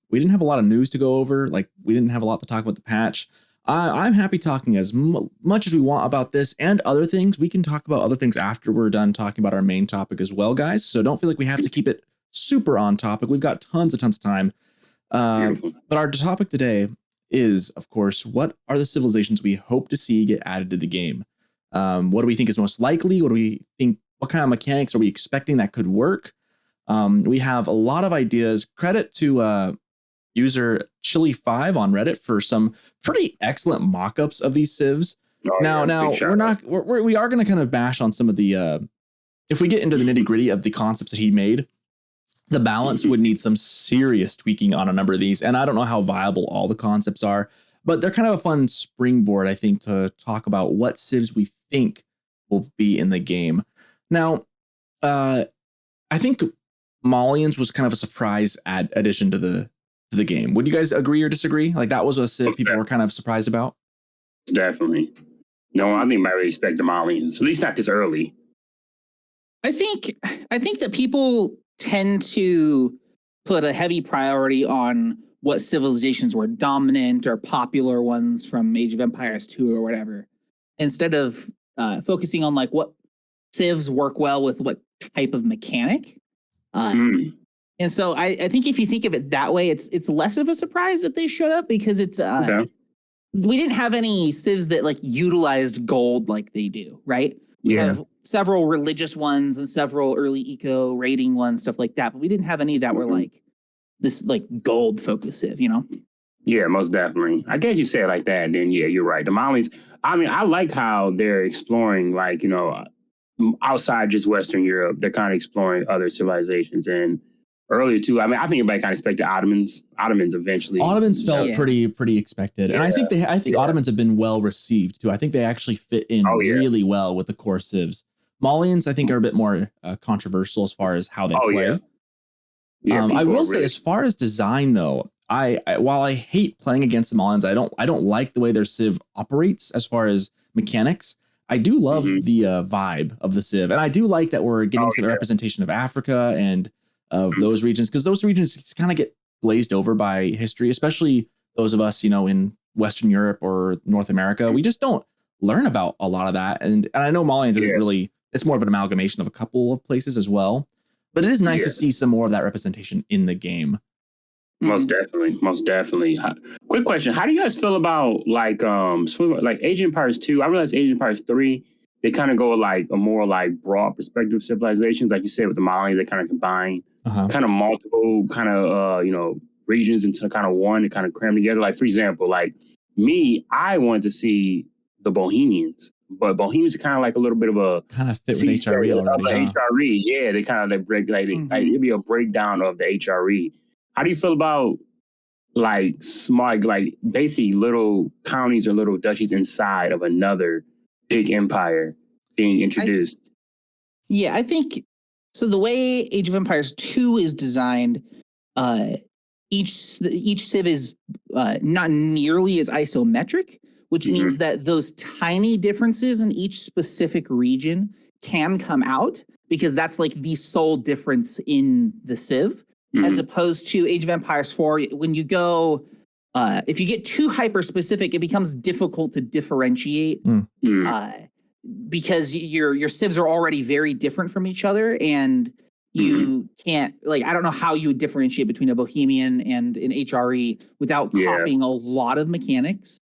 We didn't have a lot of news to go over. Like, we didn't have a lot to talk about the patch. I'm happy talking as much as we want about this and other things. We can talk about other things after we're done talking about our main topic as well, guys. So don't feel like we have to keep it super on topic. We've got tons of time. But our topic today is, of course, what are the civilizations we hope to see get added to the game? What do we think is most likely? What do we think? What kind of mechanics are we expecting that could work? We have a lot of ideas. Credit to user Chili5 on Reddit for some pretty excellent mock-ups of these civs. We are going to kind of bash on some of the if we get into the nitty-gritty of the concepts that he made, the balance would need some serious tweaking on a number of these, and I don't know how viable all the concepts are, but they're kind of a fun springboard, I think, to talk about what civs we think will be in the game. Now, I think Malians was kind of a surprise addition to the game. Would you guys agree or disagree? Like, that was a civ people were kind of surprised about? Definitely. No, I think I might expect the Malians, at least not this early. I think that people tend to put a heavy priority on what civilizations were dominant or popular ones from Age of Empires 2 or whatever, instead of focusing on like what civs work well with what type of mechanic. And so I think if you think of it that way, it's less of a surprise that they showed up, because it's we didn't have any civs that like utilized gold like they do, right? We have several religious ones and several early eco raiding ones, stuff like that, but we didn't have any that were like this like gold focus civ, you know? Yeah, most definitely. I guess you say it like that, then yeah, you're right. The Malians, I mean, I like how they're exploring, like, you know, outside just Western Europe, they're kind of exploring other civilizations. And earlier too. I mean, I think everybody kind of expected Ottomans. Ottomans eventually. Ottomans felt pretty expected, and I think Ottomans have been well received too. I think they actually fit in really well with the core civs. Malians, I think, are a bit more controversial as far as how they play. I will say, as far as design though, I while I hate playing against the Malians, I don't like the way their civ operates as far as mechanics. I do love the vibe of the civ, and I do like that we're getting some representation of Africa and of those regions, because those regions kind of get glazed over by history, especially those of us, in Western Europe or North America. We just don't learn about a lot of that, and I know Malians isn't really. It's more of an amalgamation of a couple of places as well, but it is nice to see some more of that representation in the game. Most definitely. Quick question: how do you guys feel about like Age of Empires 2? I realize Age of Empires 3, they kind of go like a more like broad perspective of civilizations, like you said with the Malians. They kind of combine kind of multiple kind of regions into kind of one to kind of cram together. Like for example, like me, I wanted to see the Bohemians. But Bohemians are kind of like a little bit of a kind of fit with HRE already. HRE, yeah, they kind of like break it'd be a breakdown of the HRE. How do you feel about like small, like basically little counties or little duchies inside of another big empire being introduced? I think so. The way Age of Empires 2 is designed, each civ is not nearly as isometric, which means that those tiny differences in each specific region can come out, because that's like the sole difference in the civ, as opposed to Age of Empires 4. When you go, if you get too hyper specific, it becomes difficult to differentiate because your civs are already very different from each other, and you can't, like, I don't know how you would differentiate between a Bohemian and an HRE without copying a lot of mechanics.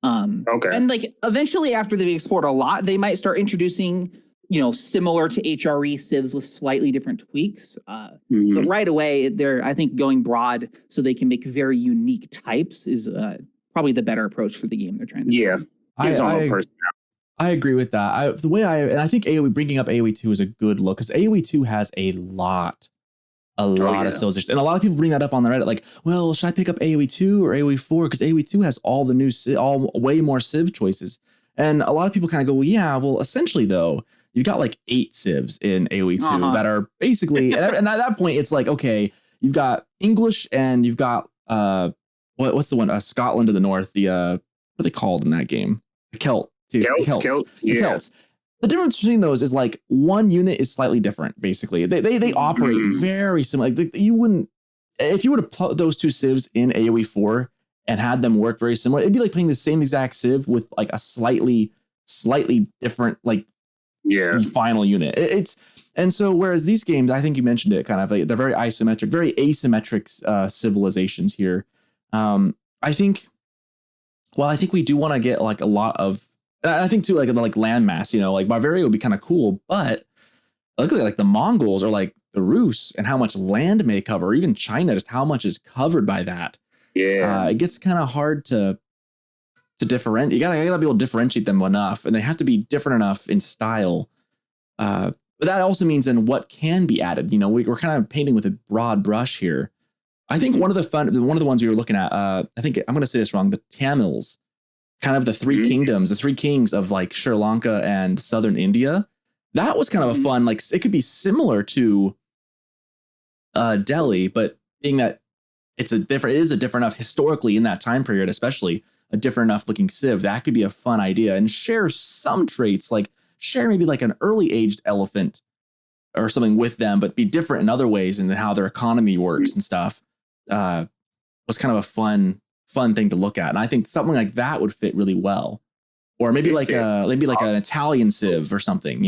And like eventually, after they've explored a lot, they might start introducing, similar to HRE civs with slightly different tweaks. But right away, they're, I think, going broad so they can make very unique types is probably the better approach for the game they're trying to do. I agree with that. I think AoE, bringing up AoE 2 is a good look, because AoE 2 has a lot of civilizations. And a lot of people bring that up on the Reddit, like, well, should I pick up AoE 2 or AoE 4? Because AoE 2 has all the new, way more civ choices. And a lot of people kind of go, well, essentially, though, you've got like 8 civs in AoE 2 that are basically, and at that point, it's like, okay, you've got English and you've got, what's the one? Scotland to the north, what are they called in that game? The Celts. The difference between those is like one unit is slightly different. Basically, they operate very similar. Like, you wouldn't, if you were to put those two civs in AoE 4 and had them work very similar, it'd be like playing the same exact civ with like a slightly different final unit. And so whereas these games, I think you mentioned it, kind of like they're very isometric, very asymmetric civilizations here. I think we do want to get like a lot of. I think too, like landmass, like Bavaria would be kind of cool, but look at like the Mongols or like the Rus and how much land may cover, or even China, just how much is covered by that. It gets kind of hard to differentiate. You gotta be able to differentiate them enough, and they have to be different enough in style. But that also means then what can be added. We're kind of painting with a broad brush here. I think one of the ones we were looking at, I think I'm going to say this wrong, the Tamils. Kind of the three kingdoms, the three kings of like Sri Lanka and southern India. That was kind of a fun, like it could be similar to Delhi, but being that it is a different enough historically in that time period, especially a different enough looking civ, that could be a fun idea, and share some traits, like share maybe like an early aged elephant or something with them, but be different in other ways and how their economy works and stuff. Was kind of a fun thing to look at, and I think something like that would fit really well, or maybe like an Italian civ or something,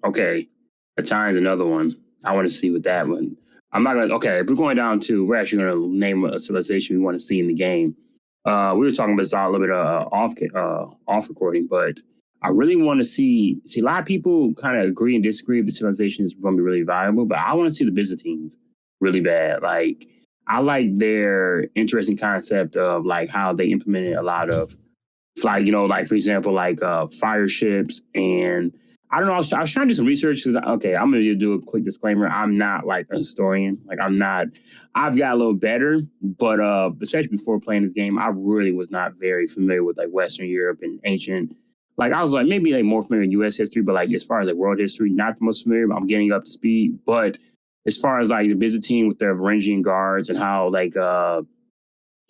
Okay, Italian's another one. I want to see with that one. I'm not gonna. Okay, if we're actually gonna name a civilization we want to see in the game. We were talking about this a little bit off recording, but I really want to see. A lot of people kind of agree and disagree if the civilization is going to be really viable, but I want to see the Byzantines really bad. Like, I like their interesting concept of like how they implemented a lot of like for example, like fire ships, and I don't know. I was trying to do some research because, okay, I'm going to do a quick disclaimer. I'm not like a historian. Like I'm not, I've got a little better, but especially before playing this game, I really was not very familiar with like Western Europe and ancient. Like I was like maybe like more familiar with U.S. history, but like as far as like world history, not the most familiar. But I'm getting up to speed. But as far as like the Byzantine with their Varangian guards and how like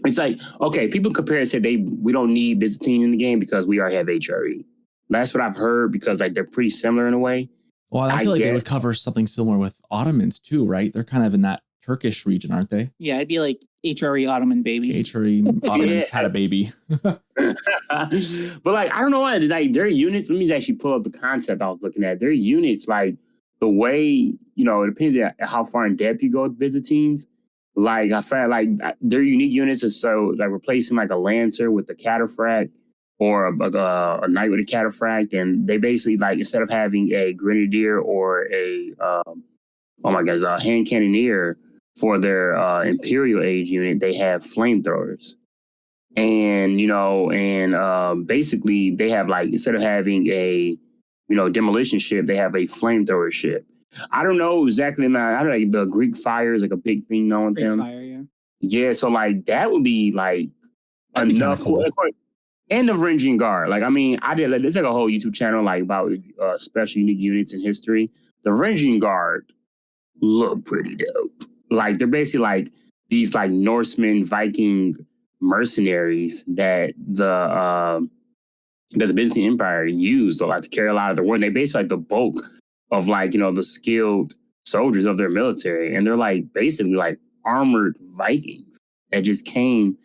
it's like, okay, people compare and say we don't need Byzantine in the game because we already have HRE. That's what I've heard because like they're pretty similar in a way. Well, I feel like they would cover something similar with Ottomans too, right? They're kind of in that Turkish region, aren't they? Yeah, it'd be like HRE Ottoman baby. HRE Ottomans had a baby. But like, I don't know why. Like their units, let me actually pull up the concept I was looking at. Their units, like the way, it depends on how far in depth you go with Byzantines. Like I felt like their unique units are so like replacing like a lancer with the cataphract or a knight with a cataphract, and they basically like instead of having a grenadier or a hand cannoneer for their imperial age unit, they have flamethrowers, and basically they have like instead of having a demolition ship, they have a flamethrower ship. I don't know exactly. I don't know, like the Greek fire is like a big thing known to them. Fire, yeah. Yeah, so like that would be like enough. Cool. And the Varangian Guard. Like, I mean, there's like a whole YouTube channel like about special unique units in history. The Varangian Guard look pretty dope. Like they're basically like these like Norsemen, Viking mercenaries that the Byzantine Empire used to like to carry a lot of the war. And they basically like the bulk of like, the skilled soldiers of their military. And they're like basically like armored Vikings that just came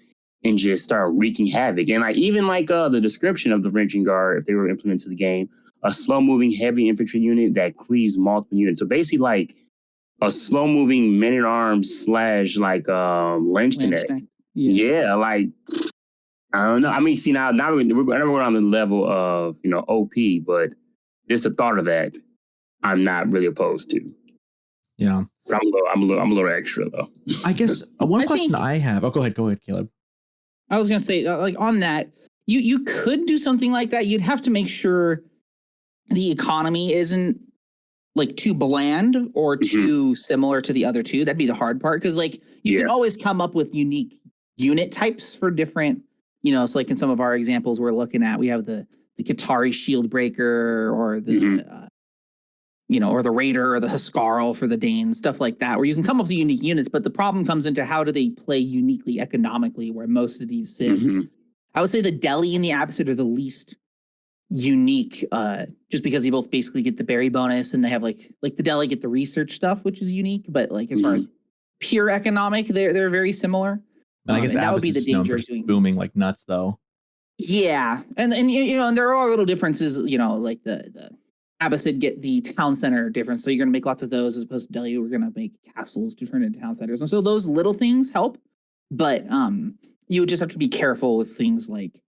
and just started wreaking havoc. And like even like the description of the Varangian Guard, if they were implemented to the game, a slow-moving heavy infantry unit that cleaves multiple units. So basically like a slow-moving men-at-arms / like Lynchneck. Yeah, like I don't know. I mean, see now we're on the level of OP, but just the thought of that, I'm not really opposed to. Yeah, I'm a little extra though. I guess one question I have. Oh, go ahead, Caleb. I was going to say, like on that, you could do something like that. You'd have to make sure the economy isn't like too bland or too similar to the other two. That'd be the hard part because like you can always come up with unique unit types for different. So like in some of our examples we're looking at, we have the Qatari shield breaker or the or the Raider or the Huskarl for the Danes, stuff like that, where you can come up with unique units. But the problem comes into how do they play uniquely economically, where most of these civs, I would say the Delhi and the Abbasid are the least unique, just because they both basically get the berry bonus and they have like the Delhi get the research stuff, which is unique. But like as far as pure economic, they're very similar. And I guess that would be the danger of doing booming like nuts, though. Yeah, and and there are little differences. Like the Abbasid get the town center difference, so you're going to make lots of those as opposed to Delhi. We're going to make castles to turn into town centers, and so those little things help. But you would just have to be careful with things like,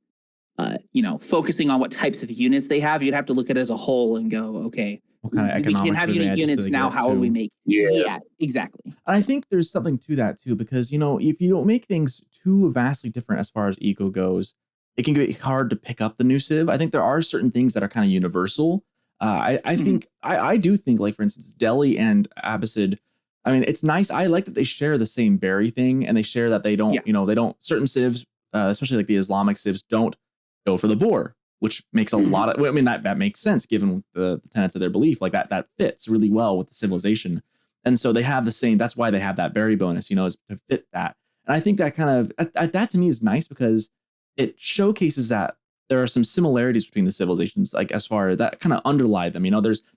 focusing on what types of units they have. You'd have to look at it as a whole and go, okay, what kind of economic we can have unique units now. How would we make? Yeah, exactly. And I think there's something to that too, because if you don't make things too vastly different as far as eco goes, it can get hard to pick up the new civ. I think there are certain things that are kind of universal. I think I do think, like for instance, Delhi and Abbasid. I mean, it's nice. I like that they share the same berry thing, and they share that they don't, they don't. Certain civs, especially like the Islamic civs, don't go for the boar, which makes a lot of. I mean, that makes sense given the tenets of their belief. Like that fits really well with the civilization, and so they have the same. That's why they have that berry bonus, is to fit that. And I think that kind of that to me is nice because it showcases that there are some similarities between the civilizations, like as far as that kind of underlie them.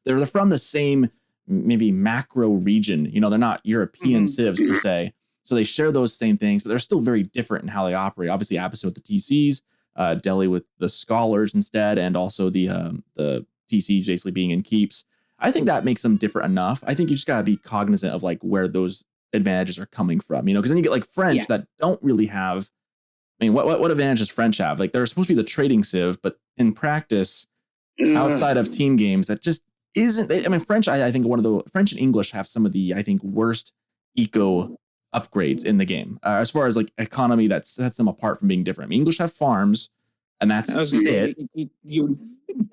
They're from the same maybe macro region. They're not European civs per se, so they share those same things, but they're still very different in how they operate. Obviously, Abbasid with the TCs, Delhi with the scholars instead, and also the TCs basically being in keeps. I think that makes them different enough. I think you just gotta be cognizant of like where those advantages are coming from. Because then you get like French that don't really have. I mean, what advantages French have? Like they're supposed to be the trading civ, but in practice, outside of team games, that just isn't. I mean, French. I think French and English have some of the worst eco upgrades in the game as far as like economy that sets them apart from being different. I mean, English have farms, and that's I was gonna say, it. you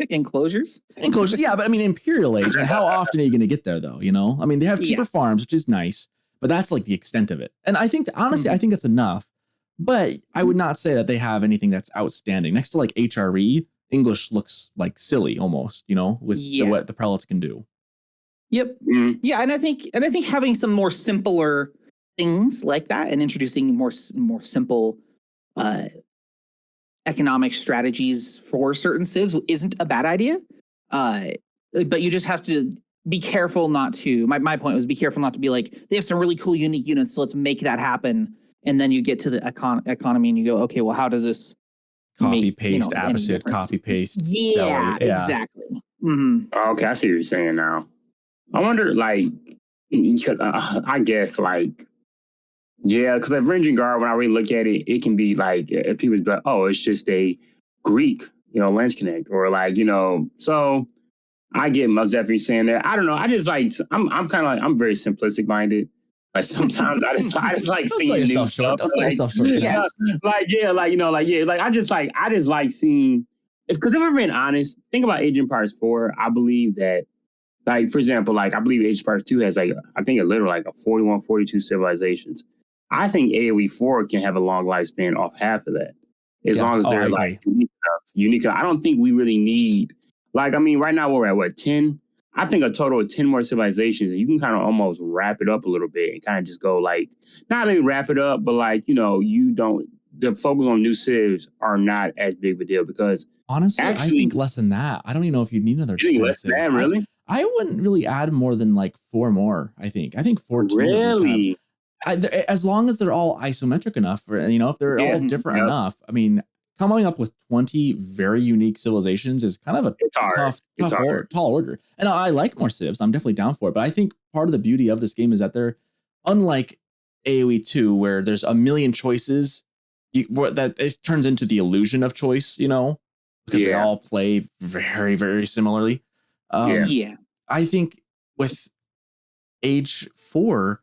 enclosures. Enclosures, yeah, but I mean Imperial Age. How often are you going to get there, though? You know, I mean, they have cheaper farms, which is nice, but that's like the extent of it. And I think, honestly, I think that's enough. But I would not say that they have anything that's outstanding. Next to like HRE, English looks like silly almost, you know, with what the prelates can do. Yep. Yeah, and I think having some more simpler things like that and introducing more simple economic strategies for certain civs isn't a bad idea. But you just have to be careful not to. My point was be careful not to be like, they have some really cool unique units, so let's make that happen. And then you get to the economy and you go, okay, well, how does this copy paste opposite copy paste? Yeah, exactly. Okay, I see what you're saying now. I wonder, like, I guess, like, because Avenging Guard, when I really look at it, it can be like, people be like, oh, it's just a Greek, lens connect, or like, so I get Mazeppi saying that. I don't know. I just like, I'm kind of like, I'm very simplistic minded. Like sometimes I just like seeing new stuff. I just like seeing, because if I'm being honest, think about Age of Empires 4. I believe that, like, for example, like, I believe Age of Empires 2 has, like, I think a literal, like, a 41, 42 civilizations. I think AoE 4 can have a long lifespan off half of that. As long as they're, like, unique enough. I don't think we really need, like, I mean, right now we're at, 10? I think a total of 10 more civilizations, and you can kind of almost wrap it up a little bit and kind of just go, like, not really wrap it up, but, like, the focus on new civs are not as big of a deal, because honestly, I think less than that. I don't even know if you need another 10 less than that, really? I wouldn't really add more than like 4 more. I think 14. Really? As long as they're all isometric enough, if they're all different enough. I mean, coming up with 20 very unique civilizations is kind of a tall order. And I like more civs. I'm definitely down for it. But I think part of the beauty of this game is that they're, unlike AoE 2, where there's a million choices, that it turns into the illusion of choice, because they all play very, very similarly. I think with Age 4,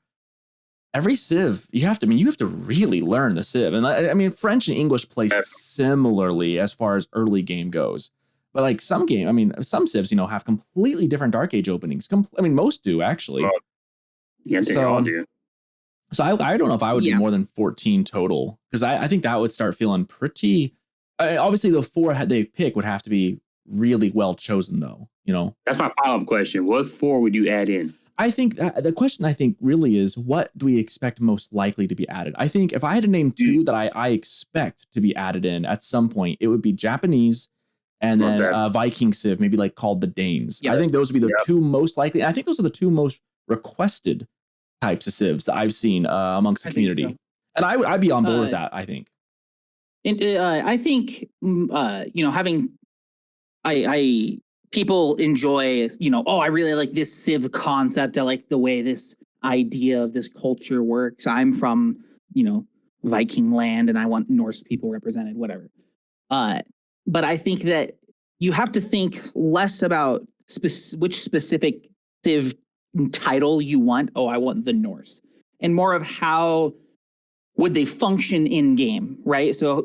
every civ you have to really learn the civ, and I mean French and English play similarly as far as early game goes, but like some civs have completely different Dark Age openings. Most do actually. They all do. So I don't know if I would do more than 14 total, because I think that would start feeling pretty. Obviously, the 4 they pick would have to be really well chosen, though. That's my follow-up question. What 4 would you add in? I think the question really is, what do we expect most likely to be added? I think if I had to name 2 that I expect to be added in at some point, it would be Japanese and then Viking civ, maybe like called the Danes. I think those would be the 2 most likely. And I think those are the 2 most requested types of civs that I've seen amongst the community. So. And I'd be on board with that, I think. And I think, having people enjoy, I really like this civ concept. I like the way this idea of this culture works. I'm from, Viking land and I want Norse people represented, whatever. But I think that you have to think less about which specific civ title you want. Oh, I want the Norse, and more of how would they function in game, right? So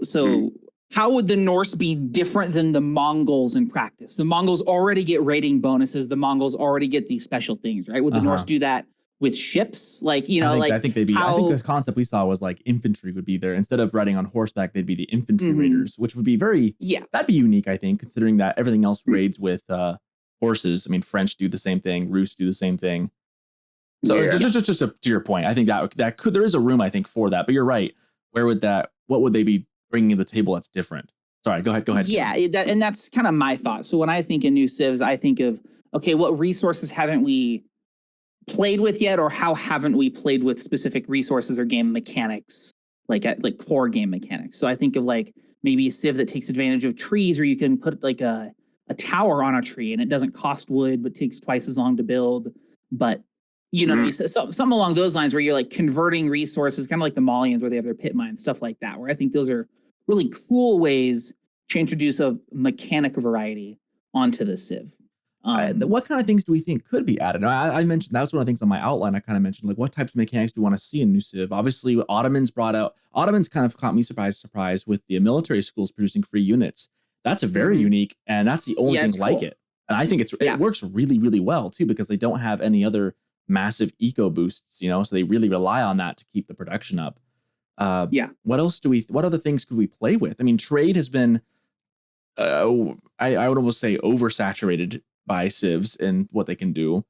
how would the Norse be different than the Mongols in practice? The Mongols already get rating bonuses. The Mongols already get these special things, right? Would the Norse do that with ships? I think they'd be. I think the concept we saw was like infantry would be there instead of riding on horseback. They'd be the infantry raiders, which would be very. Yeah, that'd be unique. I think, considering that everything else raids with horses. I mean, French do the same thing. Rus do the same thing. So just to your point, I think that could, there is a room, I think, for that. But you're right. What would they be bringing to the table that's different? Sorry, go ahead. Yeah, and that's kind of my thought. So when I think of new civs, I think of, okay, what resources haven't we played with yet, or how haven't we played with specific resources or game mechanics, like core game mechanics? So I think of like maybe a civ that takes advantage of trees, where you can put like a tower on a tree and it doesn't cost wood but takes twice as long to build, but something along those lines, where you're like converting resources, kind of like the Malians where they have their pit mines, stuff like that, where I think those are really cool ways to introduce a mechanic variety onto the civ. What kind of things do we think could be added? I mentioned that's one of the things on my outline. I kind of mentioned like what types of mechanics do we want to see in new Civ? Obviously, what Ottoman's brought out. Ottoman's kind of caught me surprise with the military schools producing free units. That's a very unique, and that's the only thing like it. And I think it works really, really well too because they don't have any other massive eco boosts, so they really rely on that to keep the production up. What else what other things could we play with? I mean, trade has been, I would almost say oversaturated by civs and what they can do.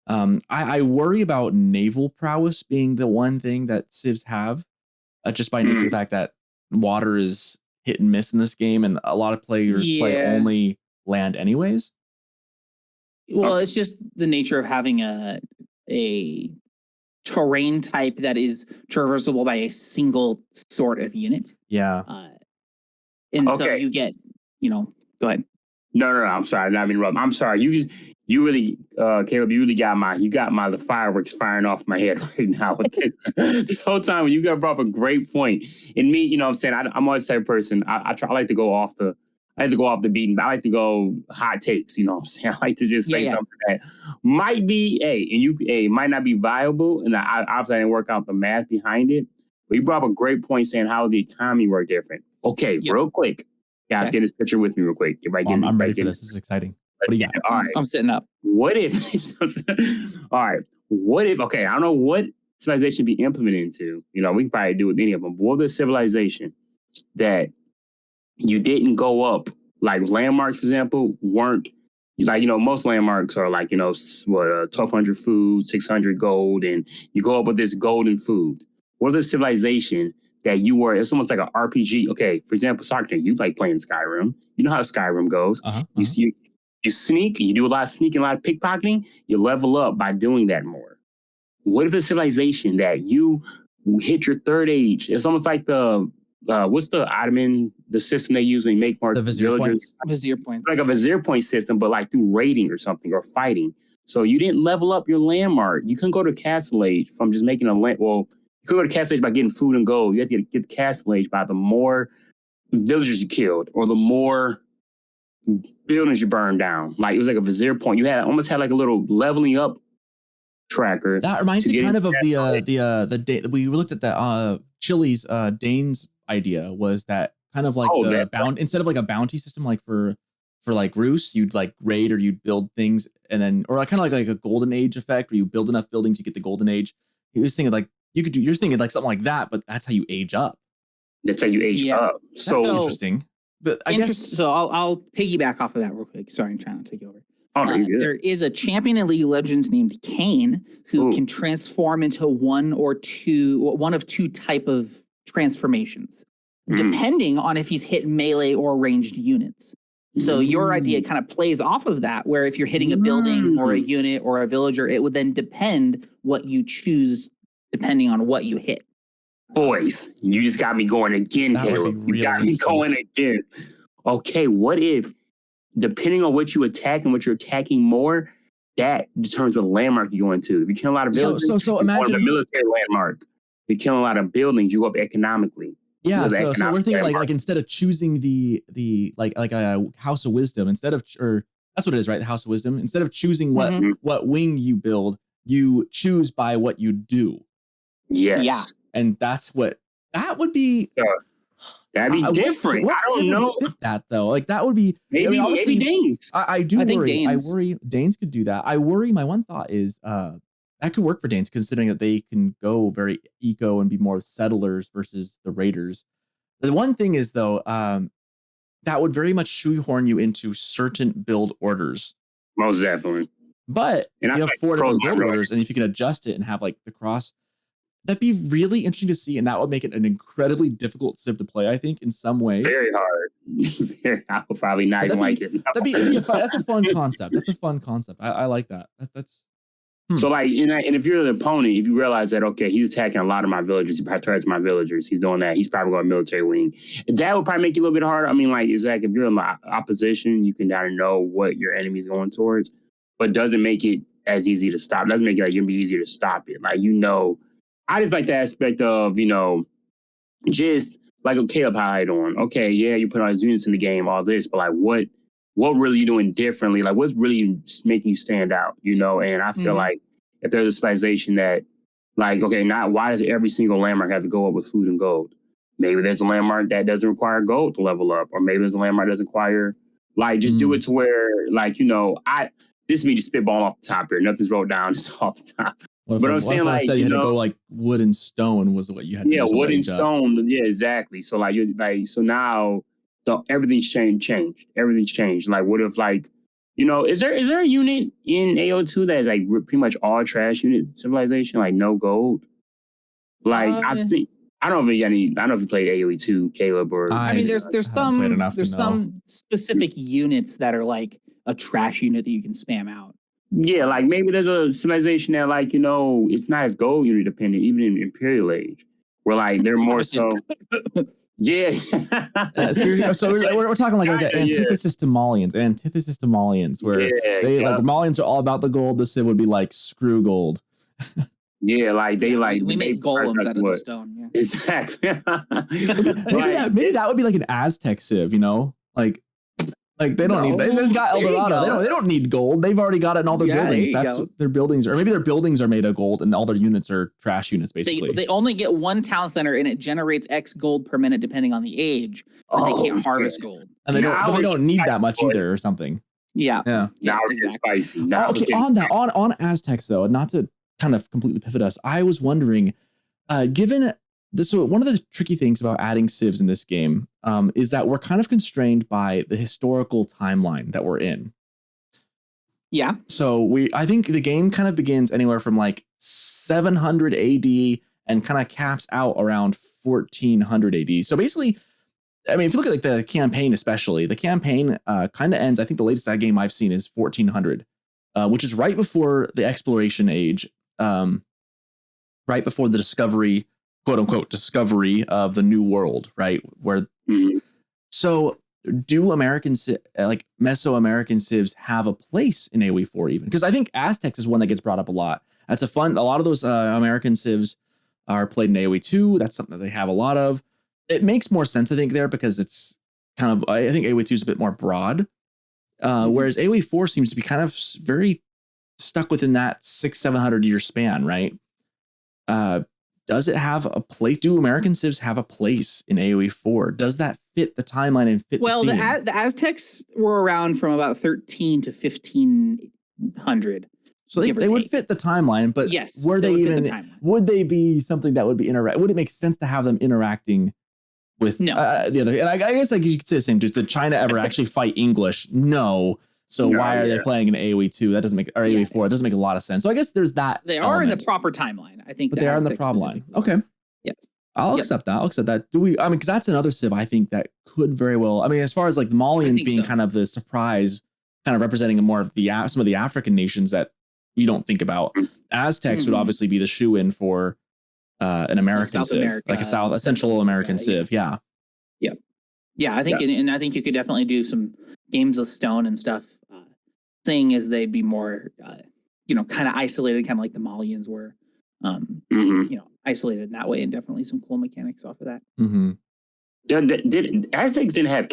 I worry about naval prowess being the one thing that civs have, just by nature of the fact that water is hit and miss in this game, and a lot of players play only land anyways. Well, it's just the nature of having a terrain type that is traversable by a single sort of unit. Yeah. So you get, go ahead. No, I'm sorry. Not interrupt. I'm sorry. You really, Caleb, you really got the fireworks firing off my head right now. This whole time you got brought up a great point. And me, I'm saying I'm always the type of person. I like to go off the beaten. I like to go hot takes. You know what I'm saying? I like to just say something that might be might not be viable. And I obviously didn't work out the math behind it. But you brought up a great point saying how the economy worked different. Okay, real quick. Guys, get this picture with me real quick. I'm ready for this. This is exciting. What do you got? All right. I'm sitting up. What if... all right. What if... Okay, I don't know what civilization be implemented into. We can probably do with any of them. But what if civilization that you didn't go up, like landmarks, for example, weren't... Like, most landmarks are like, 1,200 food, 600 gold, and you go up with this golden food. What if the civilization... that you were, it's almost like an RPG. Okay, for example, Socerton, you like playing Skyrim. You know how Skyrim goes. You sneak, you do a lot of sneaking, a lot of pickpocketing, you level up by doing that more. What if a civilization that you hit your third age, it's almost like what's the Ottoman, the system they use when you make more the Vizier villagers? Points. Vizier Points. Like a Vizier Point system, but like through raiding or something, or fighting. So you didn't level up your landmark. You couldn't go to Castle Age from just making you could go to Castle Age by getting food and gold. You have to get the Castle Age by the more villagers you killed or the more buildings you burned down. Like it was like a Vizier Point. You almost had like a little leveling up tracker. That reminds me kind of the we looked at that Chile's Dane's idea was that kind of like instead of like a bounty system like for like Roos, you'd like raid or you'd build things and then or kind of like a golden age effect where you build enough buildings you get the golden age. He was thinking like you're thinking like something like that, but that's how you age up. That's how you age up. So interesting. But I guess so. I'll piggyback off of that real quick. Sorry, I'm trying to take over. There is a champion in League of Legends named Kayn who can transform into one of two type of transformations, depending on if he's hit melee or ranged units. So your idea kind of plays off of that, where if you're hitting a building or a unit or a villager, it would then depend what you choose depending on what you hit. Boys, you just got me going again, Caleb. You got me going again. Okay, what if, depending on what you attack and what you're attacking more, that determines what landmark you go into. If you kill a lot of buildings, so imagine a military landmark. If you kill a lot of buildings, you go up economically. Yeah, so we're thinking like instead of choosing the like a House of Wisdom, that's what it is, right? The House of Wisdom. Instead of choosing what wing you build, you choose by what you do. Yes. Yeah. And that would be. That'd be different. I don't know that though. Like that would be maybe Danes. I worry Danes could do that. I worry. My one thought is that could work for Danes, considering that they can go very eco and be more settlers versus the raiders. The one thing is though, that would very much shoehorn you into certain build orders. Most definitely. But if you have 4 different build orders, and if you can adjust it and have like the cross. That'd be really interesting to see, and that would make it an incredibly difficult civ to play, I think, in some ways. Very hard. I would probably not even like it. That's a fun concept. That's a fun concept. I like that. That's So, like, and if you're the opponent, if you realize that, okay, he's attacking a lot of my villagers, he prioritizes my villagers, he's doing that, he's probably going military wing. That would probably make it a little bit harder. I mean, like, it's like if you're in my opposition, you can kind of know what your enemy's going towards, but doesn't make it as easy to stop. Doesn't make it like you're gonna be easier to stop it. Like, I just like the aspect of, just like, Caleb, how I doing? Okay, yeah, you put all these units in the game, all this, but like, what what really you doing differently? Like, what's really making you stand out, you know? And I feel like if there's a civilization that, like, okay, not why does every single landmark have to go up with food and gold? Maybe there's a landmark that doesn't require gold to level up, or maybe there's a landmark that doesn't require, like, just do it to where, like, you know, this is me just spitballing off the top here. Nothing's wrote down. It's off the top. But I'm saying, like, you had to go like wood and stone was what you had to do. Yeah, wood and stone. Yeah, exactly. So like so now everything's changed. Everything's changed. Like, what if, like, you know, is there a unit in AO2 that is like pretty much all trash unit civilization, like no gold? Like, I don't know if you played AoE2, Caleb, or I mean, there's some specific units that are like a trash unit that you can spam out. Yeah, like maybe there's a civilization that, like, you know, it's not as gold unit dependent, even in Imperial Age, where like they're more so. Yeah. So we're talking like antithesis to Malians, where like Malians are all about the gold. The Civ would be like, screw gold. Yeah, like we make golems out of the stone. Yeah. Exactly. maybe that would be like an Aztec Civ, you know, like they don't need. They've got El Dorado. They don't need gold. They've already got it in all their buildings. That's what their buildings are. Or maybe their buildings are made of gold, and all their units are trash units. Basically, they only get one town center, and it generates X gold per minute depending on the age. But they can't harvest gold, and they don't need that much either, or something. Yeah. Now it's spicy. Okay, on Aztecs though, not to kind of completely pivot us, I was wondering, given this, so one of the tricky things about adding civs in this game is that we're kind of constrained by the historical timeline that we're in. Yeah. So I think the game kind of begins anywhere from like 700 AD and kind of caps out around 1400 AD. So basically, I mean, if you look at like the campaign, especially the campaign kind of ends. I think the latest game I've seen is 1400, which is right before the exploration age, right before the discovery, quote unquote, discovery of the new world, right? So do like Mesoamerican civs have a place in AoE 4 even? Because I think Aztecs is one that gets brought up a lot. A lot of those American civs are played in AoE 2. That's something that they have a lot of. It makes more sense, I think, there, because it's kind of, I think AoE 2 is a bit more broad. Whereas AoE 4 seems to be kind of very stuck within that 600-700 year span, right? Does it have a place? Do American civs have a place in AoE 4? Does that fit the timeline and fit the theme? The Aztecs were around from about 13 to 1500. So they would fit the timeline, but yes, would they be something that would be would it make sense to have them interacting with the other? And I guess like you could say the same. Did China ever actually fight English? No. So why are they playing in AoE 2? That doesn't make, or AoE 4. It doesn't make a lot of sense. So I guess there's that. They are in the proper timeline, I think. But they are in the proper line. Okay. Yes. I'll accept that. Because that's another civ I think that could very well. I mean, as far as like the Malians being kind of the surprise, kind of representing more of some of the African nations that we don't think about. Aztecs would obviously be the shoe-in for an American civ, like a Central American civ. Yeah. Yep. Yeah, I think, and I think you could definitely do some games of stone and stuff. Seeing as they'd be more, kind of isolated, kind of like the Malians were, isolated in that way, and definitely some cool mechanics off of that. Aztecs didn't have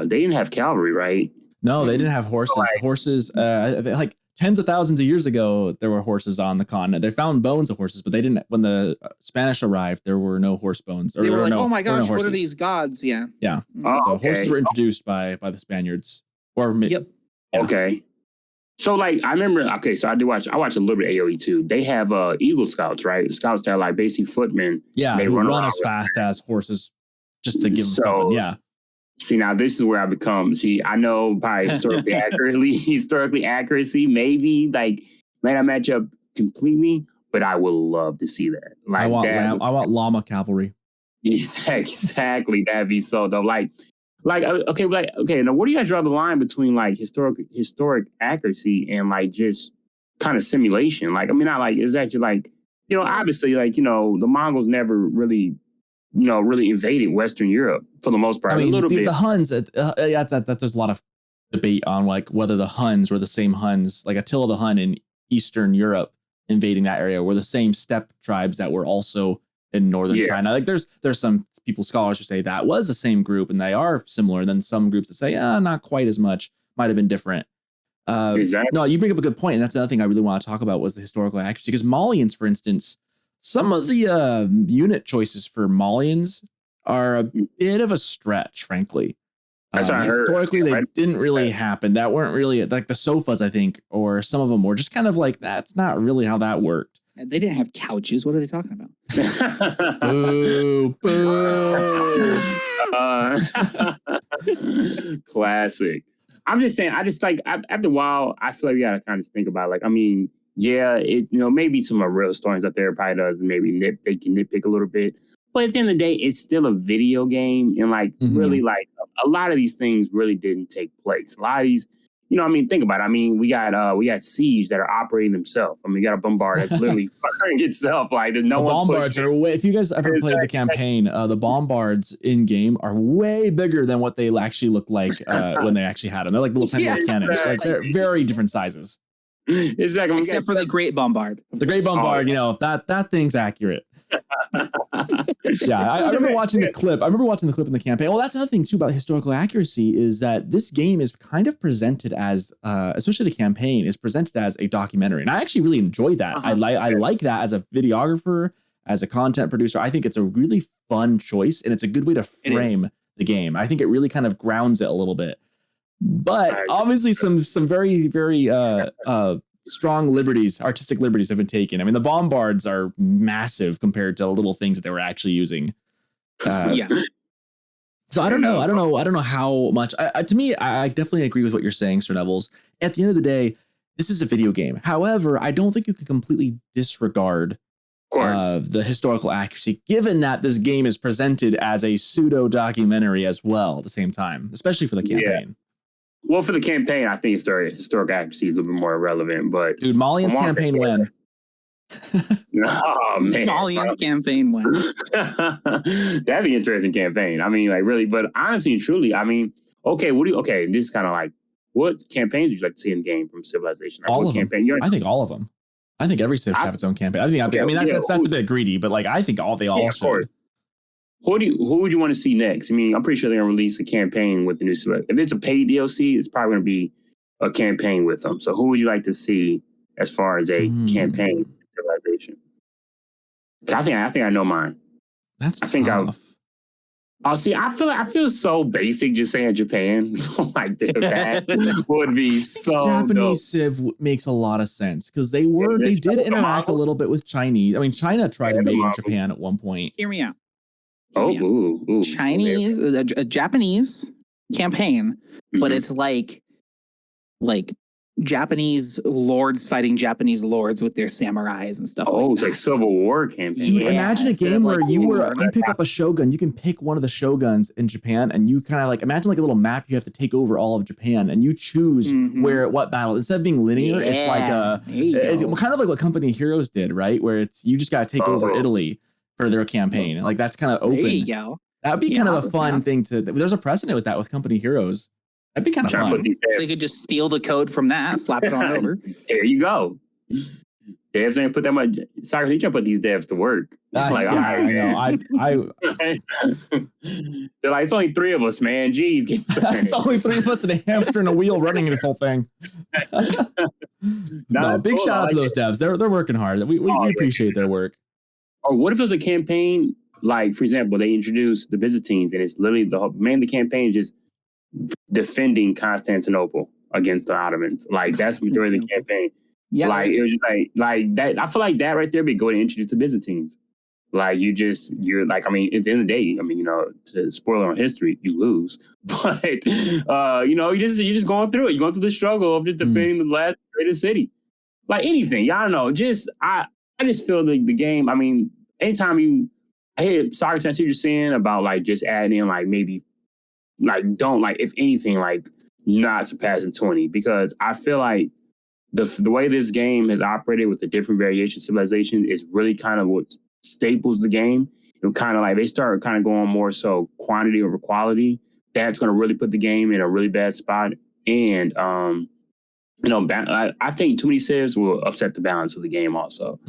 they didn't have cavalry, right? No, they didn't have horses. Like tens of thousands of years ago, there were horses on the continent. They found bones of horses, but they didn't. When the Spanish arrived, there were no horse bones. They were like, "Oh my gosh, what are these gods?" Yeah. So horses were introduced by the Spaniards. Okay. So like I remember. Okay, so I watch a little bit of AoE 2. They have Eagle Scouts, right? Scouts that are like basically footmen. Yeah, they run as fast as horses, just to give them something. Yeah. See, now this is where I become. See, I know by historically accuracy, maybe like may not match up completely, but I would love to see that. Like I want llama cavalry. Exactly, that'd be so dope. Okay. Now, where do you guys draw the line between like historic accuracy and like just kind of simulation? Like, I mean, not like it's actually like obviously like the Mongols never really invaded Western Europe for the most part. I mean, a little bit. The Huns, there's a lot of debate on like whether the Huns were the same Huns, like Attila the Hun in Eastern Europe invading that area, were the same steppe tribes that were also in northern China. Like there's some scholars who say that was the same group and they are similar. And then some groups that say, not quite as much. might have been different. Exactly. No, you bring up a good point, and that's another thing I really want to talk about was the historical accuracy. Because Malians, for instance, some of the unit choices for Malians are a bit of a stretch, frankly. That's what I heard. Historically, they didn't really happen. That weren't really like the sofas, I think, or some of them were just kind of like that's not really how that worked. They didn't have couches. What are they talking about? Boo, boo. Classic. I'm just saying, I just like after a while, I feel like we gotta kind of think about like, I mean, yeah, maybe some real historians out there probably does maybe they can nitpick a little bit. But at the end of the day, it's still a video game. And like really like a lot of these things really didn't take place. A lot of these, I mean, think about it. I mean, we got Siege that are operating themselves. I mean, we got a Bombard that's literally firing itself. Like there's no the one Bombards are way, if you guys ever played the campaign, the Bombards in game are way bigger than what they actually look like when they actually had them. They're like little tiny little cannons. Like they're very different sizes. Exactly. Except for the Great Bombard. The Great Bombard, that thing's accurate. Yeah, I remember watching the clip. I remember watching the clip in the campaign. Well, that's another thing too about historical accuracy is that this game is kind of presented as, especially the campaign, is presented as a documentary, and I actually really enjoy that. I like that as a videographer, as a content producer. I think it's a really fun choice, and it's a good way to frame the game. I think it really kind of grounds it a little bit, but obviously some very very strong artistic liberties have been taken. I mean, the Bombards are massive compared to the little things that they were actually using. So I don't know how much. To me, I definitely agree with what you're saying, Sir Nevels. At the end of the day, this is a video game. However, I don't think you can completely disregard the historical accuracy, given that this game is presented as a pseudo documentary as well at the same time, especially for the campaign. Yeah. Well, for the campaign, I think historical accuracy is a little bit more relevant. But dude, Malian's campaign win. Oh man, Malian's campaign win. That'd be an interesting campaign. I mean, like really, but honestly and truly, I mean, okay, this is kind of like, what campaigns would you like to see in game from Civilization? Like, all what of campaign? them. I think all of them. I think every Civ should have its own campaign. That's a bit greedy, but like I think they all should. Who would you want to see next? I mean, I'm pretty sure they're going to release a campaign with the new Civilization. If it's a paid DLC, it's probably going to be a campaign with them. So who would you like to see as far as a campaign Civilization? I think I know mine. That's I think tough. I'll see. I feel so basic just saying Japan. Like that would be so Japanese Civ makes a lot of sense because they did interact a little bit with Chinese. I mean, China tried invading Japan at one point. Hear me out. Ooh. Chinese, a Japanese campaign, but it's like Japanese lords fighting Japanese lords with their samurais and stuff. Oh, it's like Civil War campaign. Dude, imagine a game where you pick up a shogun. You can pick one of the shoguns in Japan, and you kind of like imagine like a little map. You have to take over all of Japan, and you choose what battle. Instead of being linear, it's like it's kind of like what Company of Heroes did, right? Where it's you just got to take over Italy for their campaign. Like that's kind of open. There you go. That would be kind of a fun thing to. There's a precedent with that with Company of Heroes. That'd be kind of fun. They could just steal the code from that, slap it on over. There you go. Devs ain't put that much. Soccer, you trying to put these devs to work. Like, all right, I know. They're like, it's only 3 of us, man. Jeez, it's only 3 of us and a hamster and a wheel running this whole thing. No, big shout out to those devs. They're working hard. We appreciate their work. Or what if there's a campaign like, for example, they introduce the Byzantines and it's literally the campaign is just defending Constantinople against the Ottomans. Like that's the majority of the campaign. Yeah, like it was just like that. I feel like that right there be go to introduce the Byzantines. Like you're like, I mean, at the end of the day, I mean, to spoiler on history, you lose. But you're just going through it. You're going through the struggle of just defending the last greatest city. Like anything, y'all know. I just feel like the game. I mean, anytime I hear Socerton you're saying about like just adding in like maybe like don't like if anything like not surpassing 20 because I feel like the way this game has operated with the different variation of civilization is really kind of what staples the game. Kind of like they start kind of going more so quantity over quality. That's going to really put the game in a really bad spot. And I think too many civs will upset the balance of the game also.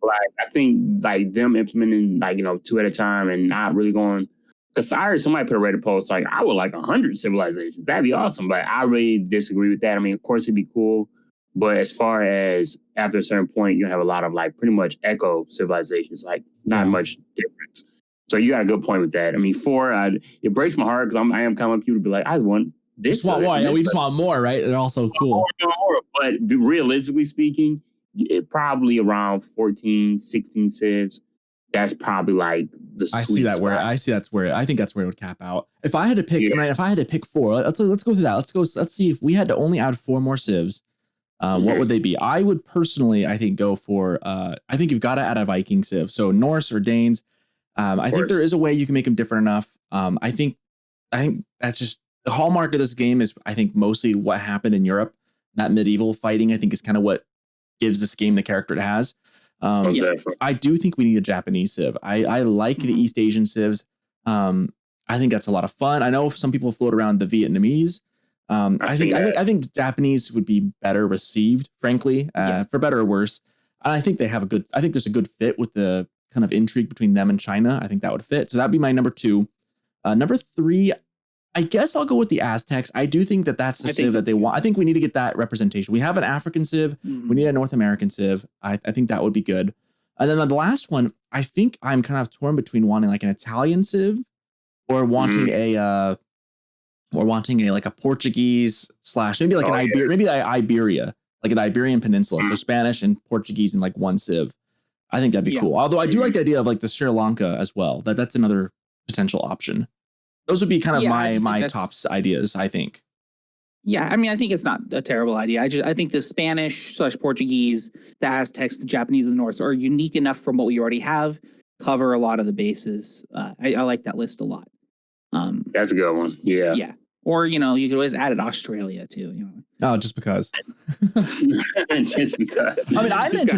Like I think like them implementing like 2 at a time and not really going. because I heard somebody put a Reddit post like, I would like 100 civilizations. That'd be awesome. But I really disagree with that. I mean, of course, it'd be cool. But as far as after a certain point, you have a lot of like pretty much echo civilizations, like not much difference. So you got a good point with that. I mean, 4, it breaks my heart because I am kind of people to be like, I want this. Just want more. Yeah, we just want more, right? They're all so cool. More. But realistically speaking, it probably around 14, 16 civs. That's probably like the sweet spot. I think that's where it would cap out. If I had to pick, if I had to pick 4, let's go through that. Let's see if we had to only add 4 more civs. What would they be? I would personally, I think, go for. I think you've got to add a Viking civ. So Norse or Danes. I think there is a way you can make them different enough. I think that's just the hallmark of this game is I think mostly what happened in Europe. That medieval fighting, I think, is kind of what gives this game the character it has. I do think we need a Japanese civ. I like the East Asian civs. I think that's a lot of fun. I know some people float around the Vietnamese. I think Japanese would be better received, frankly, for better or worse. And I think there's a good fit with the kind of intrigue between them and China. I think that would fit. So that'd be my number 2. Number 3, I guess I'll go with the Aztecs. I do think that's the civ that they want. I think we need to get that representation. We have an African civ. We need a North American civ. I think that would be good. And then the last one, I think I'm kind of torn between wanting like an Italian civ or wanting a Portuguese / maybe like Iberia, like an Iberian Peninsula. So Spanish and Portuguese in like one civ. I think that'd be cool. Although I do like the idea of like the Sri Lanka as well. That's another potential option. Those would be kind of my top ideas, I think. Yeah, I mean, I think it's not a terrible idea. I think the Spanish / Portuguese, the Aztecs, the Japanese, and the Norse are unique enough from what we already have, cover a lot of the bases. I like that list a lot. That's a good one. Yeah. Yeah. Or, you could always add it Australia too, Oh, just because. Just because. I mean,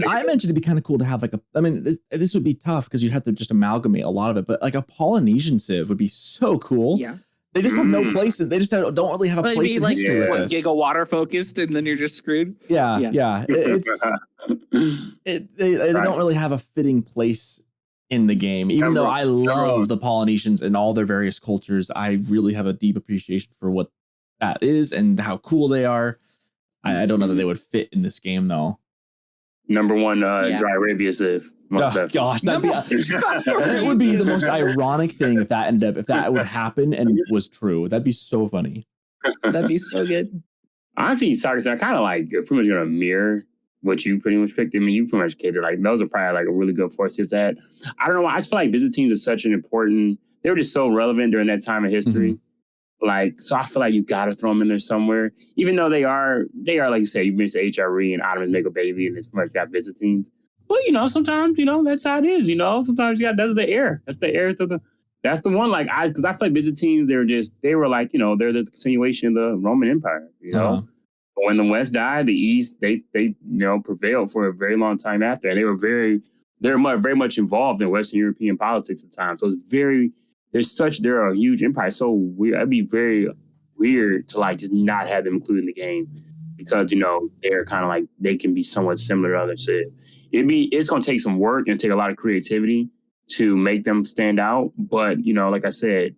I mentioned it'd be kind of cool to have like this would be tough because you'd have to just amalgamate a lot of it, but like a Polynesian civ would be so cool. Yeah. They just have no place they just don't really have a place in history with this. Giga water focused and then you're just screwed. Yeah. They don't really have a fitting place in the game, even though I love the Polynesians and all their various cultures. I really have a deep appreciation for what that is and how cool they are. I don't know that they would fit in this game though. Number 1, Dry Arabia civ. Oh, gosh, it would be the most ironic thing if that would happen and was true. That'd be so funny. That'd be so good. Honestly, Socerton, I kind of like pretty much gonna mirror what you pretty much picked. I mean, you pretty much catered like those are probably like a really good forces that I don't know. I just feel like Byzantines are such an important. They were just so relevant during that time of history. Like, so I feel like you got to throw them in there somewhere, even though they are like you said, you mentioned HRE and Ottomans make a baby and it's pretty much got Byzantines. But, sometimes, that's how it is, sometimes that's the heir. That's the heir to that's the one. Like, because I feel like Byzantines, they were like, they're the continuation of the Roman Empire, But when the West died, the East, they prevailed for a very long time after. And they were very much involved in Western European politics at the time. So it's they're a huge empire. So weird. It'd be very weird to like just not have them included in the game because, they're kind of like, they can be somewhat similar to others. It's going to take some work and take a lot of creativity to make them stand out. But, like I said,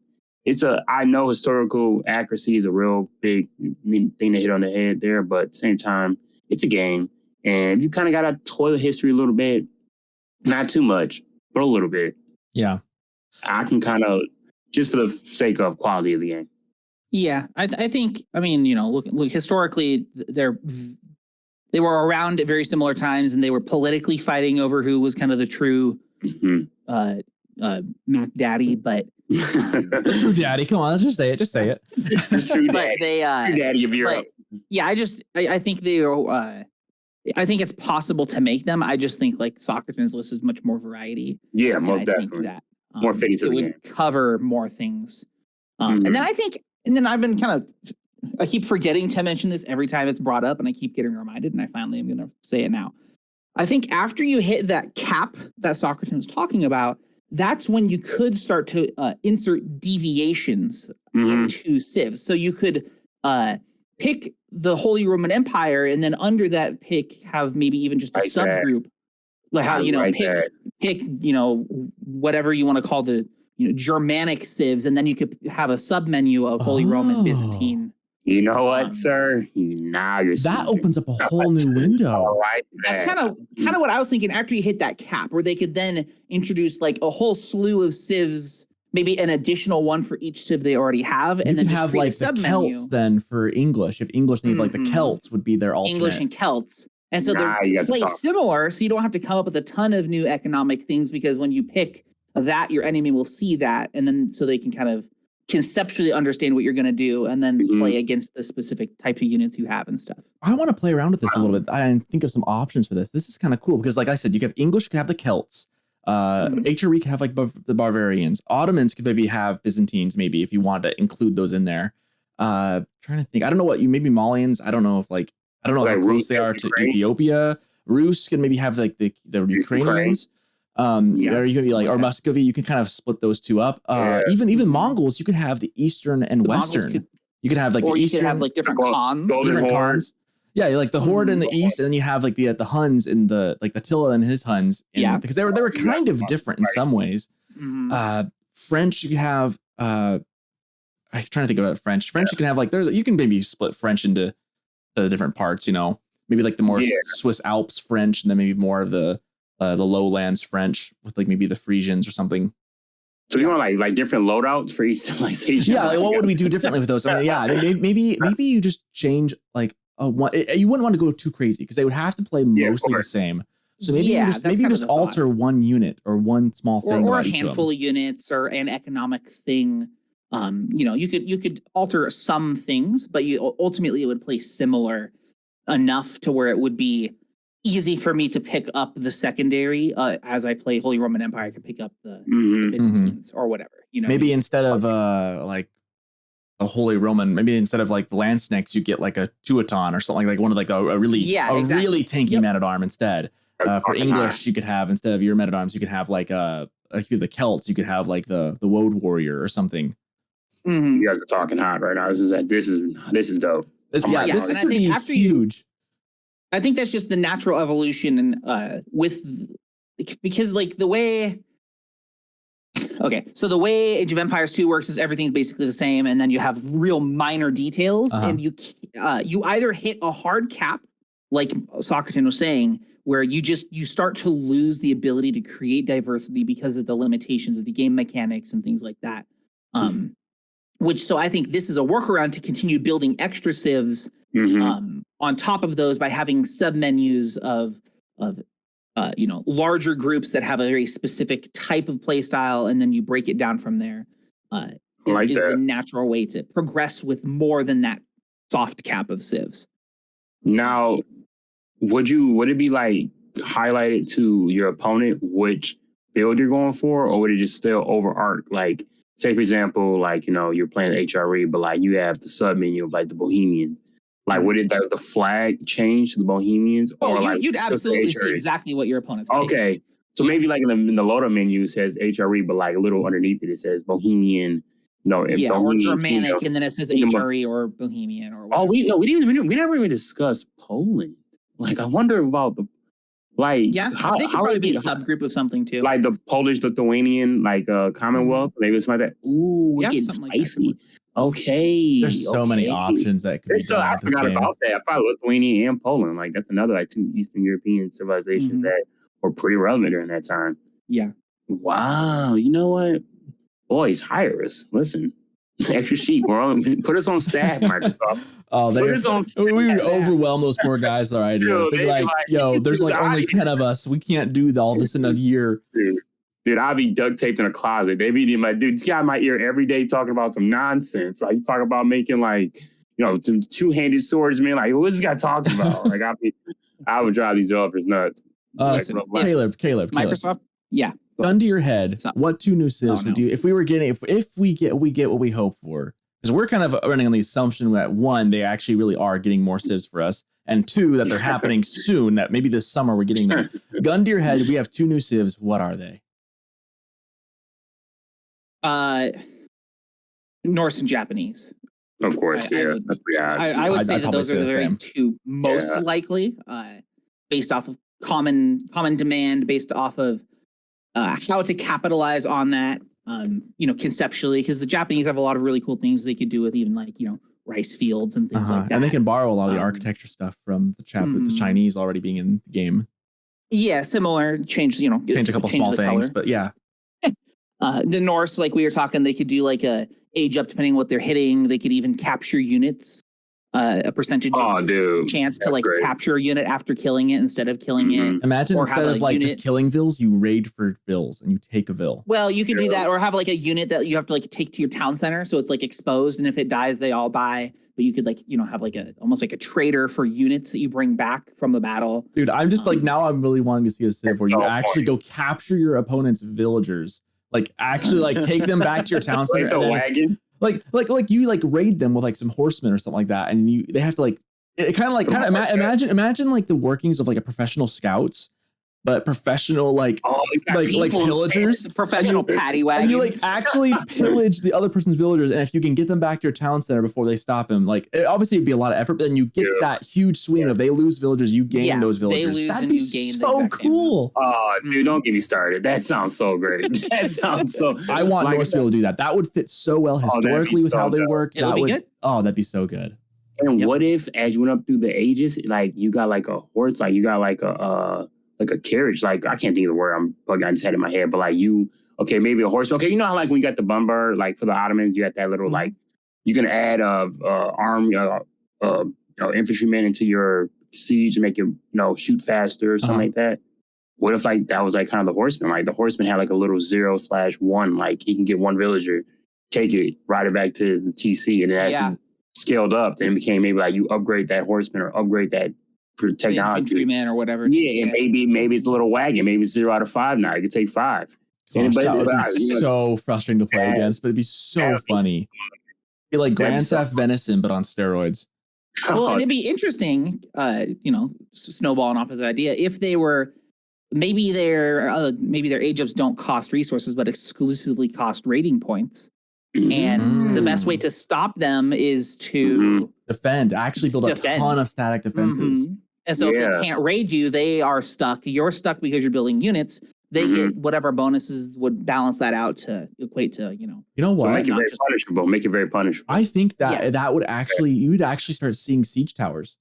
I know historical accuracy is a real big thing to hit on the head there, but at the same time, it's a game. And you kind of got to toy with history a little bit, not too much, but a little bit. Yeah. I can kind of, just for the sake of quality of the game. Yeah, I think, look, historically, they were around at very similar times, and they were politically fighting over who was kind of the true Mac Daddy, but the true daddy. Come on, let's just say it. The true daddy. True daddy of Europe. Yeah, I think they are. I think it's possible to make them. I just think like Socerton's list is much more variety. Yeah, most definitely. That more fitting to the game. It would cover more things. And then I've been I keep forgetting to mention this every time it's brought up, and I keep getting reminded, and I finally am going to say it now. I think after you hit that cap that Socerton was talking about, that's when you could start to insert deviations into civs. So you could pick the Holy Roman Empire, and then under that pick have maybe even just a subgroup, like how pick whatever you want to call the Germanic civs, and then you could have a sub menu of Holy Roman, Byzantine. You know what, sir? Now you're that opens up a whole new window. That's kind of what I was thinking after you hit that cap, where they could then introduce like a whole slew of civs, maybe an additional one for each civ they already have, and then just have create like a sub the menu. Celts then for English. If English need like the Celts would be their alternate. English and Celts. And so Nah, they're play similar, so you don't have to come up with a ton of new economic things, because when you pick that, your enemy will see that, and then so they can kind of conceptually understand what you're going to do, and then play against the specific type of units you have and stuff. I want to play around with this a little bit. I think of some options for this. This is kind of cool because, like I said, you have English could have the Celts. HRE could have like the Bavarians. Ottomans could maybe have Byzantines, maybe if you wanted to include those in there. Trying to think. I don't know what maybe Malians. I don't know how close they are to Ethiopia. Rus can maybe have like the Ukrainians. Or you can be like, or Muscovy, you can kind of split those two up. Even Mongols, you could have the Eastern and Western. You could have like the Eastern, you could have like different Khans. Different Khans. Yeah, like the Horde in the East, and then you have like the Huns in the like Attila and his Huns. Because they were kind of different in some ways. French, you could have. I'm trying to think about French. French, you can have like you can maybe split French into the different parts. Maybe like the more Swiss Alps French, and then maybe more of the lowlands French with like maybe the Frisians or something. So you want like different loadouts for each civilization? Yeah, like what would we do differently with those? I mean, maybe you just change like one. You wouldn't want to go too crazy because they would have to play mostly the same. So maybe you just alter one unit or one small thing, or a handful of units, or an economic thing. You could alter some things, but ultimately it would play similar enough to where it would be easy for me to pick up the secondary as I play Holy Roman Empire. I could pick up the Byzantines or whatever. Maybe instead of like a Holy Roman, maybe instead of like land snakes, you get like a Teuton or something like one of like a really really tanky man at arm instead. For English, you could have instead of your men at arms, you could have like the Celts. You could have like the Woad Warrior or something. You guys are talking hot right now. This is dope. This would be huge. I think that's just the natural evolution, and because like the way. Okay, so the way Age of Empires 2 works is everything's basically the same, and then you have real minor details, and you either hit a hard cap, like Socerton was saying, where you start to lose the ability to create diversity because of the limitations of the game mechanics and things like that. So I think this is a workaround to continue building extra civs on top of those by having submenus of larger groups that have a very specific type of play style, and then you break it down from there. Is the natural way to progress with more than that soft cap of civs. Now, would it be like highlighted to your opponent which build you're going for, or would it just still overarch? Like, say for example, like you're playing HRE, but like you have the sub menu of like the Bohemians. Like, would it the flag change to the Bohemians? You'd absolutely see exactly what your opponent's playing. Okay, so maybe like in the loader menu it says HRE, but like a little underneath it says Bohemian. Or Germanic, and then it says HRE or Bohemian or whatever. We never even discussed Poland. Like, I wonder about the they could probably be a subgroup of something too. Like the Polish-Lithuanian, like Commonwealth, maybe it's like that. Ooh, we're getting spicy. Like okay. There's so many options that could be done. I forgot about that. I probably Lithuania and Poland. Like, that's another like two Eastern European civilizations that were pretty relevant during that time. Yeah. Wow. You know what? Boys, hire us. Listen. Extra sheet. Put us on staff, Microsoft. We would overwhelm those poor guys with our ideas. They'd be like, there's like only 10 of us. We can't do all this in a year. Dude, I'll be duct taped in a closet. They be like, dude, this guy in my ear every day talking about some nonsense. Like, he's talking about making like, two-handed swords, man. Like, what's this guy talking about? Like, I would drive these developers nuts. Caleb. Microsoft? Yeah. Gun to your head, what two new civs would you, if we get what we hope for? Because we're kind of running on the assumption that one, they actually really are getting more civs for us, and two, that they're happening soon, that maybe this summer we're getting them. Gun to your head, we have two new civs. What are they? Norse and Japanese. Of course, that's pretty odd. I would say that those are the very two most likely, based off of common demand, based off of how to capitalize on that. conceptually, because the Japanese have a lot of really cool things they could do with even like, rice fields and things like that. And they can borrow a lot of the architecture stuff from the Chinese already being in the game. Yeah, similar. Change a couple small things, but yeah. The Norse, like we were talking, they could do like a age up depending on what they're hitting. They could even capture units, a percentage chance to like capture a unit after killing it instead of killing it. Imagine instead of like just killing vills, you raid for vills and you take a vill. Well, you could do that, or have like a unit that you have to like take to your town center, so it's like exposed, and if it dies, they all die. But you could like have like almost like a trader for units that you bring back from the battle. Dude, I'm just like now I'm really wanting to see a civ where you actually go capture your opponent's villagers. Like actually like take them back to your town center. Like the wagon. Like you like raid them with like some horsemen or something like that. And they have to like, imagine like the workings of like a professional scouts, but professional like pillagers, professional paddy wagon. And you like actually pillage the other person's villagers. And if you can get them back to your town center before they stop him, like obviously it'd be a lot of effort, but then you get that huge swing of they lose villagers, you gain those villagers. They lose That'd and be you gain so cool. Oh, dude, don't get me started. That sounds so great. That sounds so. I want Norse to be able to do that. That would fit so well historically with how they work. That would be good. Oh, that'd be so good. And what if, as you went up through the ages, like you got like a horse, like you got like a carriage, like I can't think of the word I just had in my head, but like maybe a horse. Okay, you know how like when you got the bumper, like for the Ottomans, you got that little like you can add infantrymen into your siege and make it shoot faster or something like that. What if like that was like kind of the horseman? Like the horseman had like a little 0/1, like he can get one villager, take it, ride it back to the TC, and then as he scaled up, then it became maybe like you upgrade that horseman or upgrade that for technology, infantryman or whatever. Yeah, and maybe it's a little wagon. Maybe it's 0 out of 5 now. You can take 5. Gosh, that would be so frustrating to play against, but it'd be so funny. It'd be like Grand Theft Venison, but on steroids. Well, and it'd be interesting, snowballing off of the idea if they were maybe their age ups don't cost resources, but exclusively cost rating points. And the best way to stop them is to defend. Actually, build a ton of static defenses. And so if they can't raid you, they are stuck. You're stuck because you're building units. They get whatever bonuses would balance that out to equate to, You know what? So make it very punishable. Make it very punishable. I think that would actually, you would actually start seeing siege towers.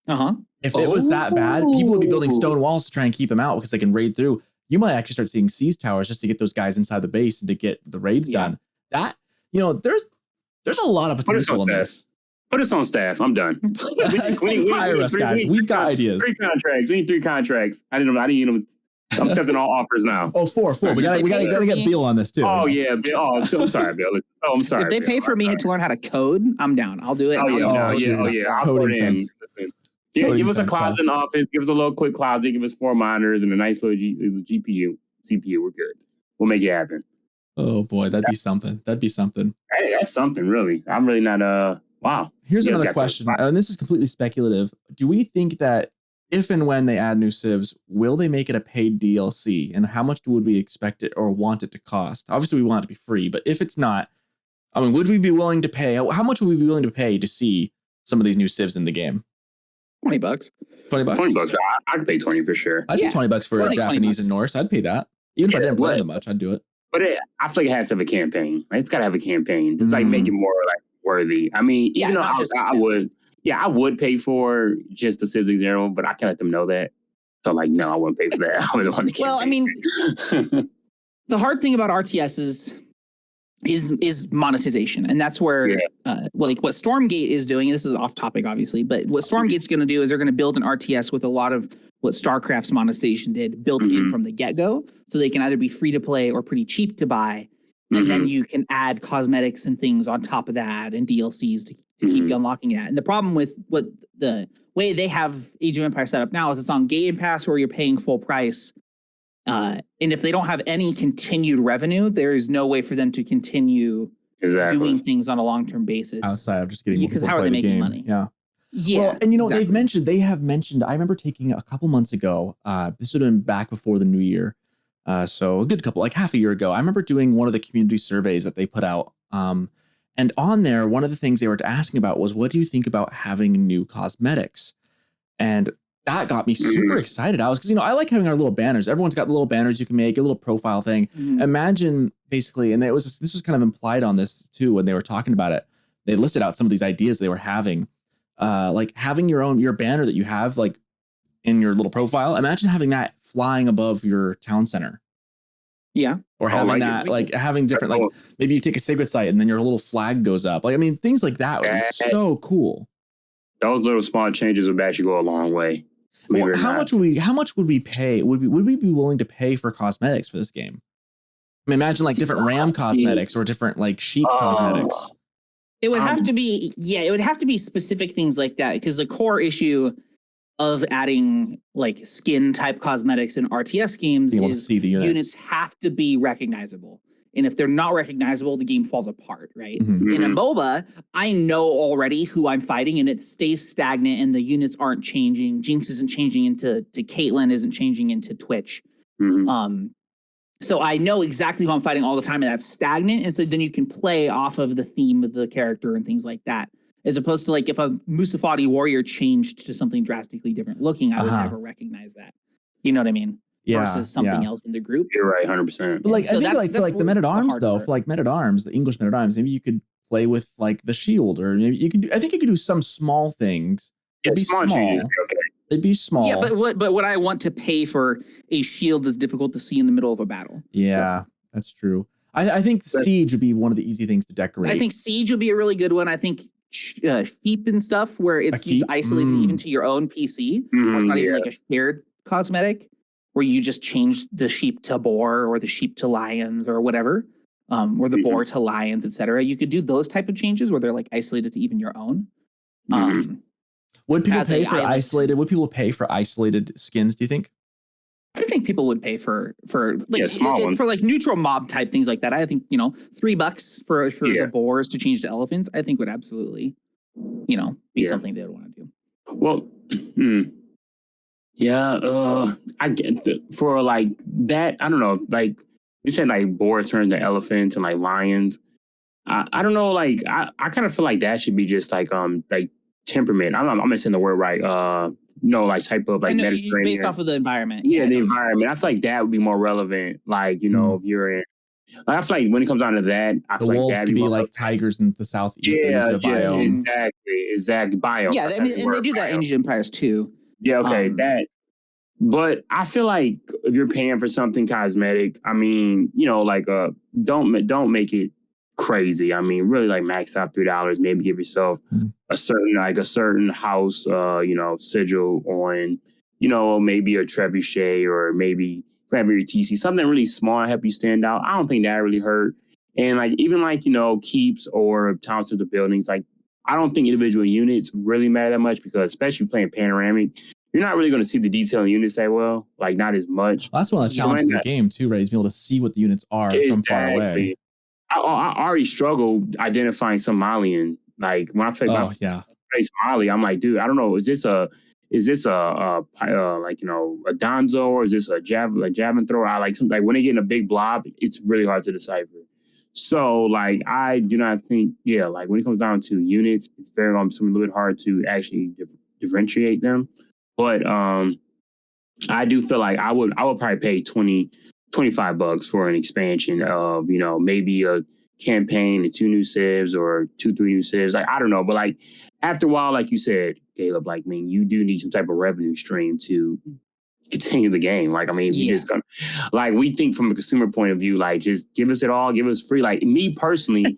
If it was that bad, people would be building stone walls to try and keep them out because they can raid through. You might actually start seeing siege towers just to get those guys inside the base and to get the raids done. That, there's a lot of potential in this. Put us on staff. I'm done. Hire us, guys. We've got ideas. 3 contracts. We need 3 contracts. I need them. I'm accepting all offers now. Oh, 4. We gotta get Beale on this too. Oh yeah. Oh, I'm sorry, Bill. Oh, I'm sorry. If they pay for me to learn how to code, I'm down. I'll do it. I'll put it in. Yeah, give us a closet in the office. Give us a little quick closet. Give us 4 monitors and a nice little GPU, CPU. We're good. We'll make it happen. Oh boy, that'd be something. Hey, that's something, really. I'm really not. Wow. Here's another question, and this is completely speculative. Do we think that if and when they add new civs, will they make it a paid DLC? And how much would we expect it or want it to cost? Obviously, we want it to be free, but if it's not, would we be willing to pay? How much would we be willing to pay to see some of these new civs in the game? $20. $20. I could pay 20 for sure. I'd pay $20 for Japanese and Norse. I'd pay that. Even if I didn't play them much, I'd do it. But I feel like it has to have a campaign. It's got to have a campaign. It's like make it more like worthy. I mean, even though I would pay for just the civs in general, but I can't let them know that. So like, no, I wouldn't pay for that. I wouldn't want to. Well, I mean, the hard thing about RTS is monetization, and that's where what Stormgate is doing. This is off topic, obviously, but what Stormgate's going to do is they're going to build an RTS with a lot of what StarCraft's monetization did built in from the get-go, so they can either be free to play or pretty cheap to buy, and then you can add cosmetics and things on top of that and DLCs to keep unlocking that. And the problem with what the way they have Age of Empires set up now is it's on Game Pass or you're paying full price. And if they don't have any continued revenue, there is no way for them to continue doing things on a long-term basis. Outside of just getting because how are they making money? Yeah. Well, and they have mentioned, I remember taking a couple months ago, this would have been back before the new year. So a good couple, like half a year ago, I remember doing one of the community surveys that they put out. And on there, one of the things they were asking about was, what do you think about having new cosmetics? And that got me super excited. I was, because, I like having our little banners. Everyone's got the little banners you can make, a little profile thing. Imagine basically, and this was kind of implied on this too when they were talking about it. They listed out some of these ideas they were having, like having your banner that you have like in your little profile. Imagine having that flying above your town center. Yeah. Or having having different, like maybe you take a sacred site and then your little flag goes up. Like, I mean, things like that would be so cool. Those little small changes would actually go a long way. Well, how much would we pay? Would we be willing to pay for cosmetics for this game? I mean, imagine like different ram cosmetics or different like sheep cosmetics. It would have to be, it would have to be specific things like that, because the core issue of adding like skin type cosmetics in RTS games is the units have to be recognizable. And if they're not recognizable, the game falls apart, right? In a MOBA, I know already who I'm fighting and it stays stagnant and the units aren't changing. Jinx isn't changing into Caitlyn, isn't changing into Twitch. So I know exactly who I'm fighting all the time and that's stagnant. And so then you can play off of the theme of the character and things like that. As opposed to like if a Musafati warrior changed to something drastically different looking, I would never recognize that. You know what I mean? Versus something else in the group. You're right, 100%. But like, so I think like the Men-at-Arms though, for like Men-at-Arms, the English Men-at-Arms, maybe you could play with like the shield, or maybe you could do, I think you could do some small things. It'd be small. It'd be small. Yeah, but what I want to pay for a shield is difficult to see in the middle of a battle. Yeah, that's true. I think Siege would be one of the easy things to decorate. I think Siege would be a really good one. I think Sheep and stuff, where it's isolated even to your own PC, or it's not even like a shared cosmetic, where you just change the sheep to boar or the sheep to lions or whatever, or the boar to lions, etc. You could do those type of changes where they're like isolated to even your own. Would people pay for isolated? Would people pay for isolated skins? Do you think? I think people would pay for like small ones. for like neutral mob type things like that. I think $3 for the boars to change to elephants, I think would absolutely be something they would want to do. Well, I get for like that. I don't know. Like you said, like boars turn to elephants and like lions. I don't know. Like I kind of feel like that should be just like temperament. I'm missing the word right. Like type of like Mediterranean based off of the environment. Yeah, the environment. I feel like that would be more relevant. Like if you're in. I feel like when it comes down to that, I feel like wolves could be like tigers in the Southeast Asia biome. Exactly biome. Yeah, I mean, and they do that in Age of Empires too. Yeah, okay, that. But I feel like if you're paying for something cosmetic, I mean, don't make it crazy. I mean, really like max out $3. Maybe give yourself a certain house, sigil on, maybe a trebuchet, or maybe your TC, something really small to help you stand out. I don't think that really hurt. And like even like keeps or towns of the buildings, like I don't think individual units really matter that much, because especially playing panoramic, you're not really going to see the detail in units that well, like not as much. Well, that's one of the challenges of the game too, right? Is being able to see what the units are from far away. I already struggled identifying Somalian. Like when I play Somali, I'm like, dude, I don't know. Is this a Donzo, or is this a javelin thrower? I like something like when they get in a big blob, it's really hard to decipher. So like I do not think like when it comes down to units, it's a little bit hard to actually differentiate them. But I do feel like I would probably pay $25 for an expansion of maybe a campaign and 2 new civs or 2-3 new civs. Like I don't know, but like after a while, like you said, Caleb, like I mean, you do need some type of revenue stream to continue the game. Like I mean, you just gonna like we think from a consumer point of view, like just give us it all, give us free. Like me personally,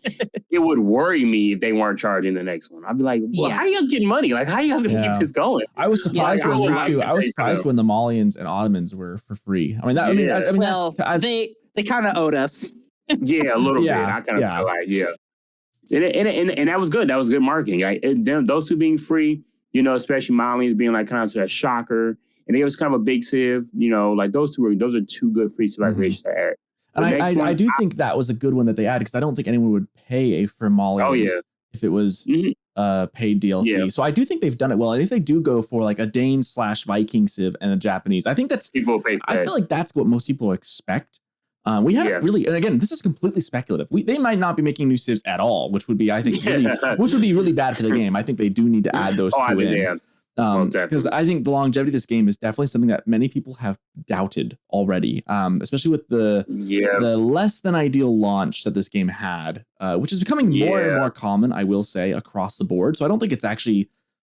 it would worry me if they weren't charging the next one. I'd be like, well, how are you guys getting money? Like how are you guys gonna keep this going? I was surprised when I was surprised when the Malians and Ottomans were for free. I mean, they kind of owed us. Yeah, a little bit. I kind of feel like and that was good. That was good marketing. Like those two being free, especially Malians being like kind of a shocker. And it was kind of a big civ, like those are 2 good free civilizations to add. And I do think that was a good one that they added, because I don't think anyone would pay for Malians if it was paid DLC. Yeah. So I do think they've done it well. And if they do go for like a Dane/Viking civ and a Japanese, I think that's people pay. I feel like that's what most people expect. We haven't really, and again, this is completely speculative. They might not be making new civs at all, which would be, I think, which would be really bad for the game. I think they do need to add those 2 in. Because I think the longevity of this game is definitely something that many people have doubted already, especially with the less than ideal launch that this game had, which is becoming more and more common, I will say, across the board. So I don't think it's actually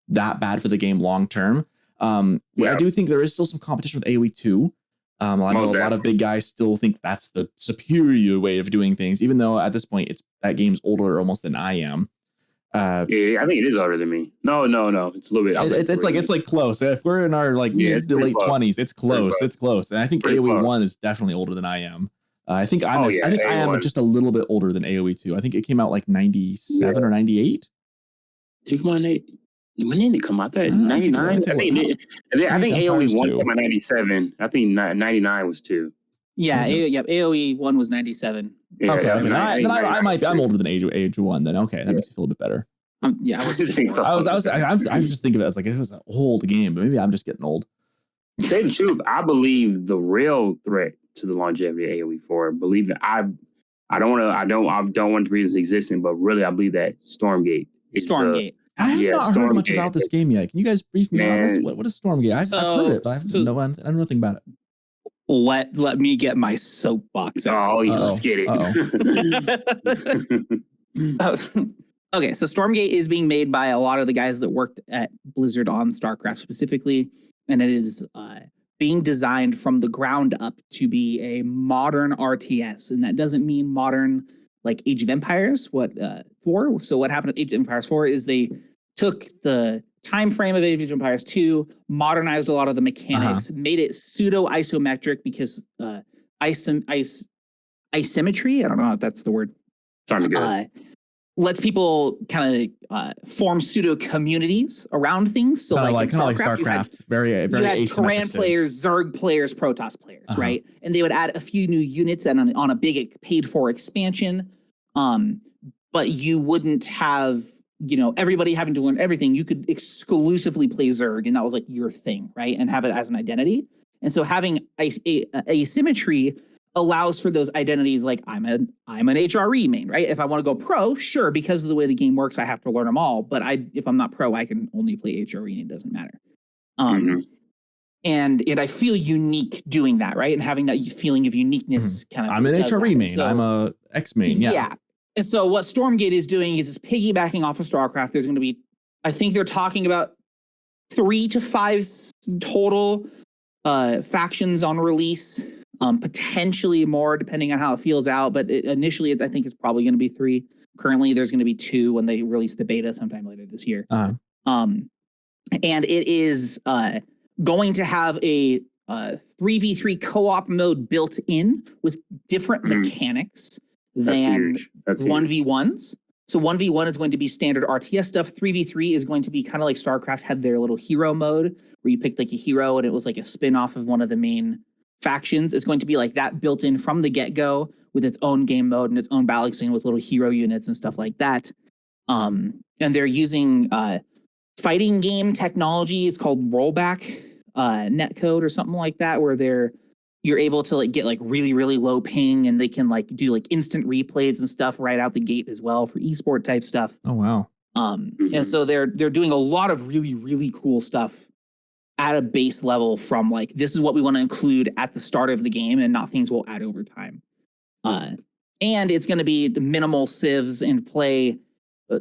that bad for the game long term. I do think there is still some competition with AoE 2. A lot of big guys still think that's the superior way of doing things, even though at this point that game's older almost than I am. I think it is older than me. No, it's a little bit. It's like close. If we're in our mid to late 20s, it's close. It's close. And I think AoE 1 is definitely older than I am. I think I am just a little bit older than AoE 2. I think it came out like 97 or 98. When did it come out? 99? I think AoE 1 came out 97. I think 99 was 2. Yeah, AoE 1 was 97. I'm older than Age 1 then. Okay, that makes me feel a bit better. I was just thinking of it as like it was an old game, but maybe I'm just getting old. To say the truth, I believe the real threat to the longevity of AoE 4. Believe that I don't want to believe it's existing, but really I believe that Stormgate. I have not heard much about this game yet. Can you guys brief me on this? What is Stormgate? I've heard it, but I know nothing about it. Let me get my soapbox out. Let's get it. Okay, so Stormgate is being made by a lot of the guys that worked at Blizzard on StarCraft specifically, and it is being designed from the ground up to be a modern RTS, and that doesn't mean modern like Age of Empires 4. So what happened with Age of Empires 4 is they took the time frame of Age of Empires 2, modernized a lot of the mechanics, made it pseudo isometric because isometry, I don't know if that's the word, lets people kind of form pseudo communities around things. So like StarCraft, you had Terran players, Zerg players, Protoss players, right? And they would add a few new units and on a big paid for expansion. But you wouldn't have, everybody having to learn everything. You could exclusively play Zerg, and that was like your thing, right? And have it as an identity. And so having asymmetry allows for those identities. Like I'm an HRE main, right? If I want to go pro, sure, because of the way the game works, I have to learn them all. But if I'm not pro, I can only play HRE, and it doesn't matter. And I feel unique doing that, right? And having that feeling of uniqueness kind of. I'm an HRE main. So, I'm a X main. Yeah. And so what Stormgate is doing is piggybacking off of StarCraft. There's going to be, I think they're talking about 3 to 5 total factions on release, potentially more depending on how it feels out. But initially, I think it's probably going to be 3. Currently, there's going to be 2 when they release the beta sometime later this year. And it is going to have a 3v3 co-op mode built in with different mechanics than 1v1s. So 1v1 is going to be standard RTS stuff. 3v3 is going to be kind of like StarCraft had their little hero mode where you picked like a hero and it was like a spin-off of one of the main factions. It's going to be like that built in from the get-go with its own game mode and its own battle scene with little hero units and stuff like that. And they're using fighting game technology. It's called rollback netcode or something like that, where you're able to like get like really, really low ping, and they can like do like instant replays and stuff right out the gate as well for esport type stuff. Oh, wow. And so they're doing a lot of really, really cool stuff at a base level from like, this is what we want to include at the start of the game and not things we'll add over time. And it's going to be minimal civs and play.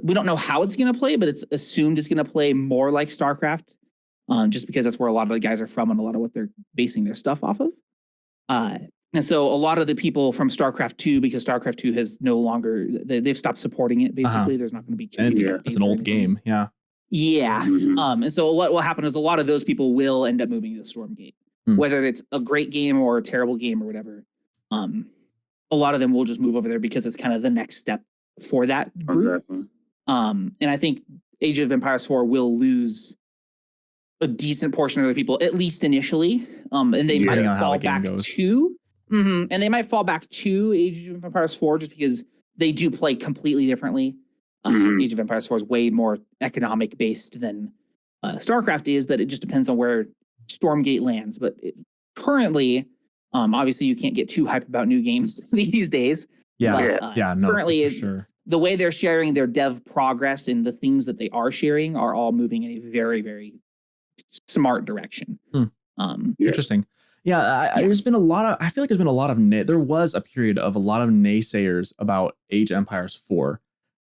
We don't know how it's going to play, but it's assumed it's going to play more like StarCraft, just because that's where a lot of the guys are from and a lot of what they're basing their stuff off of. And so a lot of the people from StarCraft 2, because StarCraft 2 has no longer, they've stopped supporting it, basically. There's not going to be continued. It's an old game, yeah. Yeah. And so what will happen is a lot of those people will end up moving to Stormgate, whether it's a great game or a terrible game or whatever. A lot of them will just move over there because it's kind of the next step for that group. Exactly. And I think Age of Empires 4 will lose a decent portion of the people, at least initially. And they might fall back to, and they might fall back to Age of Empires 4 just because they do play completely differently. Age of Empires 4 is way more economic based than StarCraft is, but it just depends on where Stormgate lands. But currently, obviously you can't get too hyped about new games these days. Currently, sure. The way they're sharing their dev progress and the things that they are sharing are all moving in a very, very smart direction. Interesting. Yeah, there's been a lot of. I feel like there's been a lot of. There was a period of a lot of naysayers about Age of Empires 4.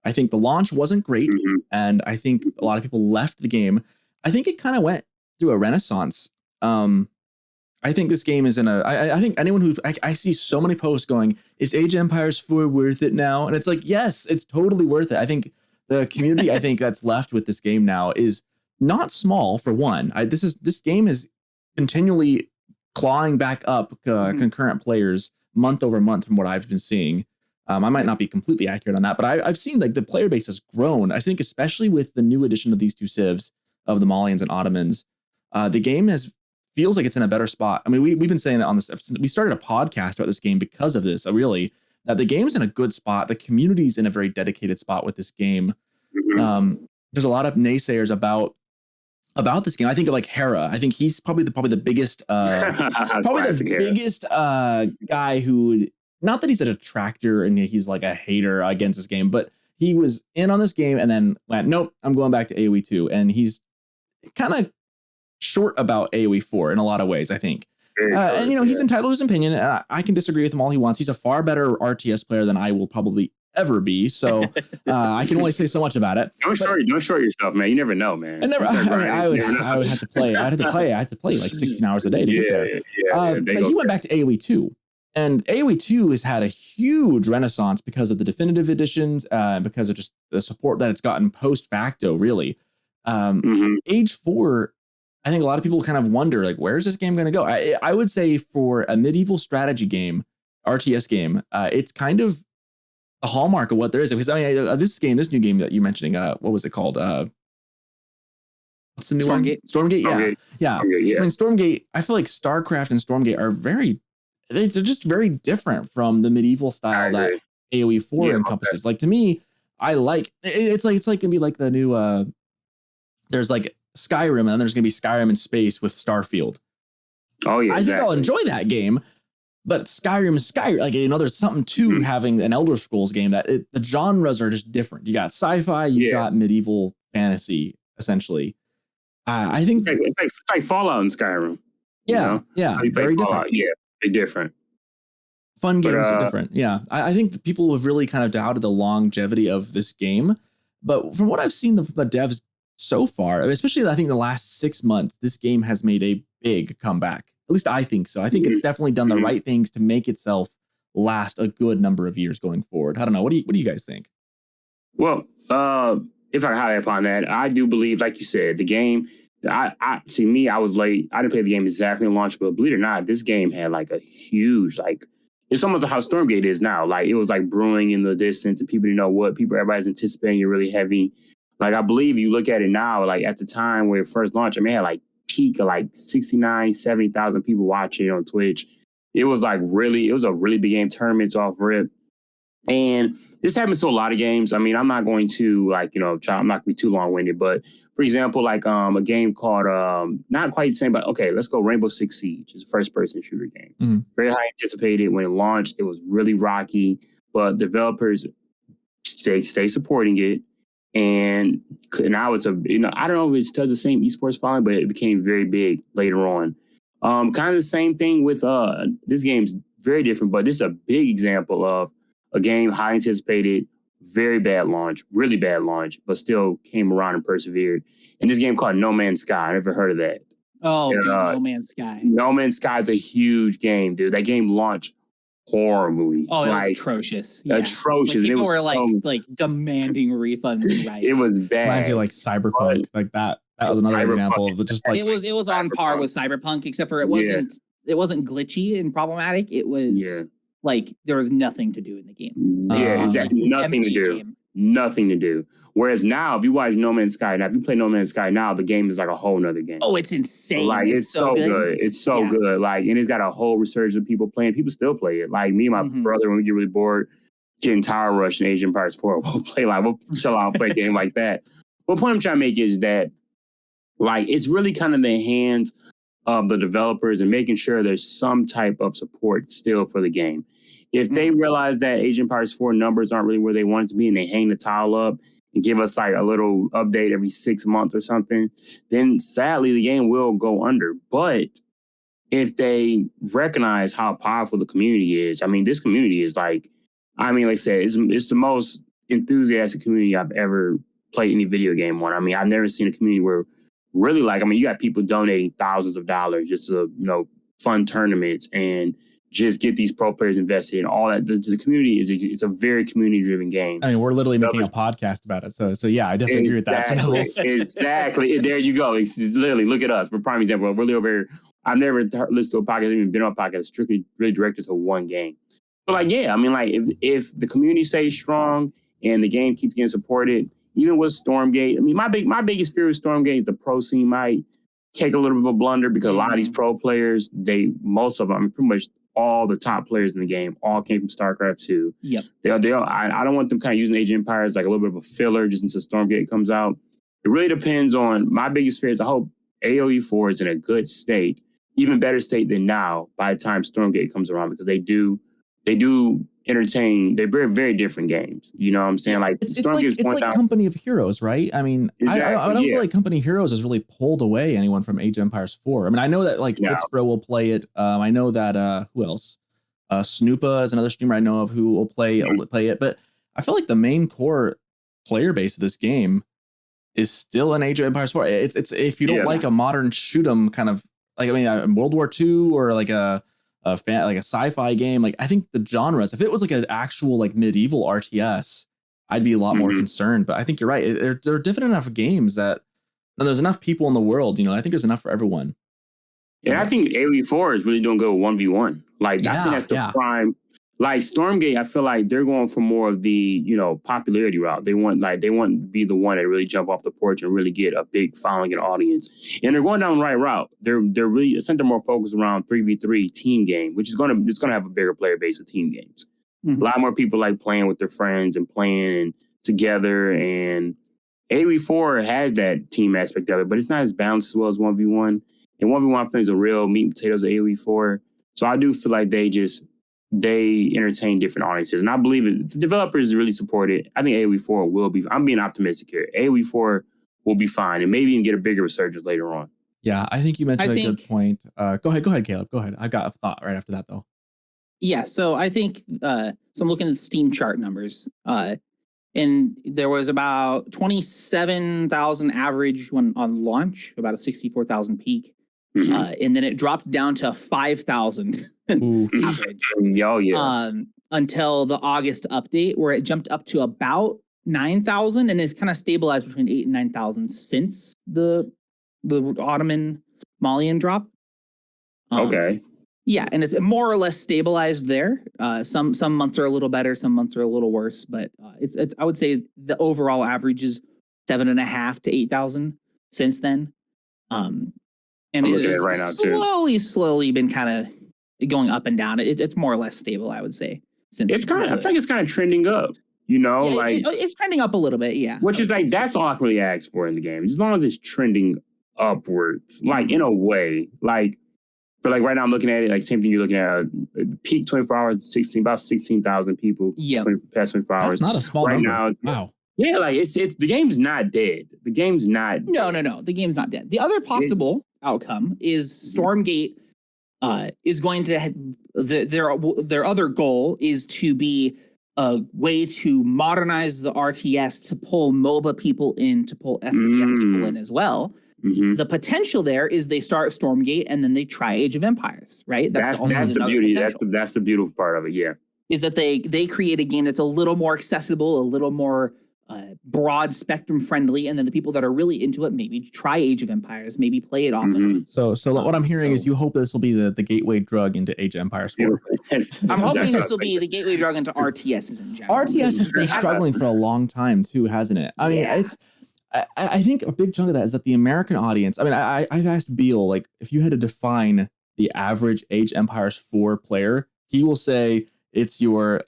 I think the launch wasn't great, and I think a lot of people left the game. I think it kind of went through a renaissance. I think this game is in a. I think anyone who I see so many posts going, "Is Age of Empires 4 worth it now?" And it's like, yes, it's totally worth it. I think the community I think that's left with this game now is not small. For one, this game is continually clawing back up concurrent players month over month from what I've been seeing. I might not be completely accurate on that, but I've seen like the player base has grown. I think especially with the new addition of these two civs of the Malians and Ottomans, the game feels like it's in a better spot. I mean, we've been saying it on this. We started a podcast about this game because of this. Really, that the game's in a good spot. The community's in a very dedicated spot with this game. There's a lot of naysayers about this game. I think of like Hera. I think he's probably the biggest, biggest guy who. Not that he's a detractor and he's like a hater against this game, but he was in on this game and then went, nope, I'm going back to AoE 2. And he's kind of short about AoE 4 in a lot of ways, I think. And, he's entitled to his opinion. And I can disagree with him all he wants. He's a far better RTS player than I will probably ever be. So I can only say so much about it. Don't short yourself, man. You never know, man. I would have to play. I had to play like 16 hours a day to get there. But he went back to AoE 2. And AoE 2 has had a huge renaissance because of the definitive editions, because of just the support that it's gotten post facto, really. Age 4, I think a lot of people kind of wonder, like, where's this game going to go? I would say for a medieval strategy game, RTS game, it's kind of a hallmark of what there is. Because I mean, this new game that you're mentioning, what was it called? What's the new Stormgate? One? Stormgate, yeah. I mean, Stormgate, I feel like StarCraft and Stormgate are they're just very different from the medieval style that AoE 4 encompasses. Like to me, I like it's like gonna be like the new there's like Skyrim and then there's gonna be Skyrim in space with Starfield. Oh yeah. I think I'll enjoy that game, but Skyrim is Skyrim. Like there's something to having an Elder Scrolls game that the genres are just different. You got sci-fi, you've got medieval fantasy, essentially. I think it's like Fallout and Skyrim. Yeah, very different. Yeah. Different fun games are different. I think the people have really kind of doubted the longevity of this game, but from what I've seen the devs so far, especially I think the last 6 months, this game has made a big comeback. At least I think so. I think it's definitely done the right things to make itself last a good number of years going forward. I don't know. What do you guys think? Well, if I high upon that, I do believe, like you said, the game. I was late. I didn't play the game exactly on launch, but believe it or not, this game had like a huge, like, it's almost like how Stormgate is now. Like, it was like brewing in the distance and people didn't know what. Everybody's anticipating it really heavy. Like, I believe you look at it now, like at the time where it first launched, I mean, it had like peak of like 69, 70,000 people watching on Twitch. It was a really big game, tournaments off rip. And this happens to a lot of games. I mean, I'm not going to I'm not going to be too long-winded, but for example, like a game called, not quite the same, but okay, let's go Rainbow Six Siege. It's a first-person shooter game. Very high anticipated. When it launched, it was really rocky, but developers stay supporting it. And now it's I don't know if it does the same esports following, but it became very big later on. Kind of the same thing with this game's very different, but this is a big example of a game high anticipated, very bad launch, really bad launch, but still came around and persevered. And this game called No Man's Sky. I never heard of that. Oh, dude, No Man's Sky. No Man's Sky is a huge game, dude. That game launched horribly. Oh, it was atrocious. Atrocious. Like, people were so, like demanding refunds. Right. It was bad. Reminds you like Cyberpunk, like that. That was another example of just like it was on par with Cyberpunk, except for it wasn't glitchy and problematic. It was like there was nothing to do in the game. Yeah, exactly. Nothing to do. Game. Nothing to do. Whereas now, if you watch No Man's Sky, now if you play No Man's Sky now, the game is like a whole nother game. Oh, it's insane. Like it's so good. It's so good. Like, and it's got a whole resurgence of people playing. People still play it. Like me and my brother, when we get really bored, getting Tower Rush and Age of Empires 4, we'll chill out and play a game like that. But the point I'm trying to make is that like it's really kind of the hands of the developers and making sure there's some type of support still for the game. If they realize that Age of Empires 4 numbers aren't really where they want it to be and they hang the towel up and give us like a little update every 6 months or something, then sadly the game will go under. But if they recognize how powerful the community is, I mean, this community is like I said, it's the most enthusiastic community I've ever played any video game on. I mean, I've never seen a community where really you got people donating thousands of dollars just to, fund tournaments and just get these pro players invested in all that. The community it's a very community driven game. I mean, we're literally making a podcast about it. So yeah, I definitely agree with that. Exactly. There you go. It's literally, look at us. We're prime example. We're really over here. I've never listened to a podcast, even been on a podcast strictly really directed to one game. But if the community stays strong and the game keeps getting supported, even with Stormgate, I mean, my biggest fear with Stormgate is the pro scene might take a little bit of a blunder because a lot of these pro players, most of them, pretty much all the top players in the game, all came from StarCraft 2. Yep. I don't want them kind of using Age of Empires like a little bit of a filler just until Stormgate comes out. It really depends on my biggest fear is I hope AoE 4 is in a good state, even better state than now by the time Stormgate comes around, because they do entertain. They're very, very different games. You know what I'm saying? Like it's like Company of Heroes, right? I mean, exactly, I don't feel like Company of Heroes has really pulled away anyone from Age of Empires 4. I mean, I know that Fitzbro will play it. I know that who else? Snoopa is another streamer I know of who will play it. But I feel like the main core player base of this game is still in Age of Empires 4. It's if you don't like a modern shoot 'em kind of World War II or like a sci-fi game, I think the genres, if it was like an actual medieval RTS, I'd be a lot more concerned. But I think you're right. There are different enough games that there's enough people in the world. I think there's enough for everyone. Yeah, I think AoE 4 is really doing good 1v1. I think that's the prime. Like Stormgate, I feel like they're going for more of the popularity route. They want to be the one that really jump off the porch and really get a big following and audience. And they're going down the right route. They're really more focused around 3v3 team game, which is gonna have a bigger player base with team games. Mm-hmm. A lot more people like playing with their friends and playing together. And AoE 4 has that team aspect of it, but it's not as balanced as well as 1v1. And 1v1 things are real meat and potatoes of AoE 4. So I do feel like they entertain different audiences. And I believe it. The developers really support it. I think AoE 4 will be, I'm being optimistic here. AoE 4 will be fine and maybe even get a bigger resurgence later on. Yeah, I think you mentioned a good point. Go ahead, Caleb. Go ahead. I got a thought right after that, though. Yeah, so I think, so I'm looking at Steam chart numbers. And there was about 27,000 average when on launch, about a 64,000 peak. Mm-hmm. And then it dropped down to 5,000 average. Oh, yeah. Until the August update, where it jumped up to about 9,000 and is kind of stabilized between 8,000 and 9,000 since the Ottoman Malian drop. Okay. Yeah, and it's more or less stabilized there. Some months are a little better, some months are a little worse, but it's I would say the overall average is 7,500 to 8,000 since then. And it is right now slowly been kind of going up and down. It's more or less stable, I would say. Since I feel like it's kind of trending up. It's trending up a little bit, yeah. Which is that's all I can really ask for in the game. As long as it's trending upwards, in a way, But right now I'm looking at it, same thing you're looking at, peak 24 hours, about 16,000 people. Yeah. Past 24 hours. That's not a small number. Now, wow. Yeah, it's the game's not dead. The game's not. No. The game's not dead. The other possible outcome is Stormgate is going to their other goal is to be a way to modernize the RTS to pull MOBA people in, to pull FPS people in as well. Mm-hmm. The potential there is they start Stormgate and then they try Age of Empires, right? That's the beauty. That's the beautiful part of it. Yeah, is that they create a game that's a little more accessible, a little more broad spectrum friendly, and then the people that are really into it maybe try Age of Empires, maybe play it often. So what I'm hearing is you hope this will be the gateway drug into Age of Empires 4. I'm hoping this will be the gateway drug into RTSs in general. RTS has been struggling for a long time too, hasn't it? I mean, I think a big chunk of that is that the American audience, I've asked Beale, if you had to define the average Age of Empires 4 player, he will say it's your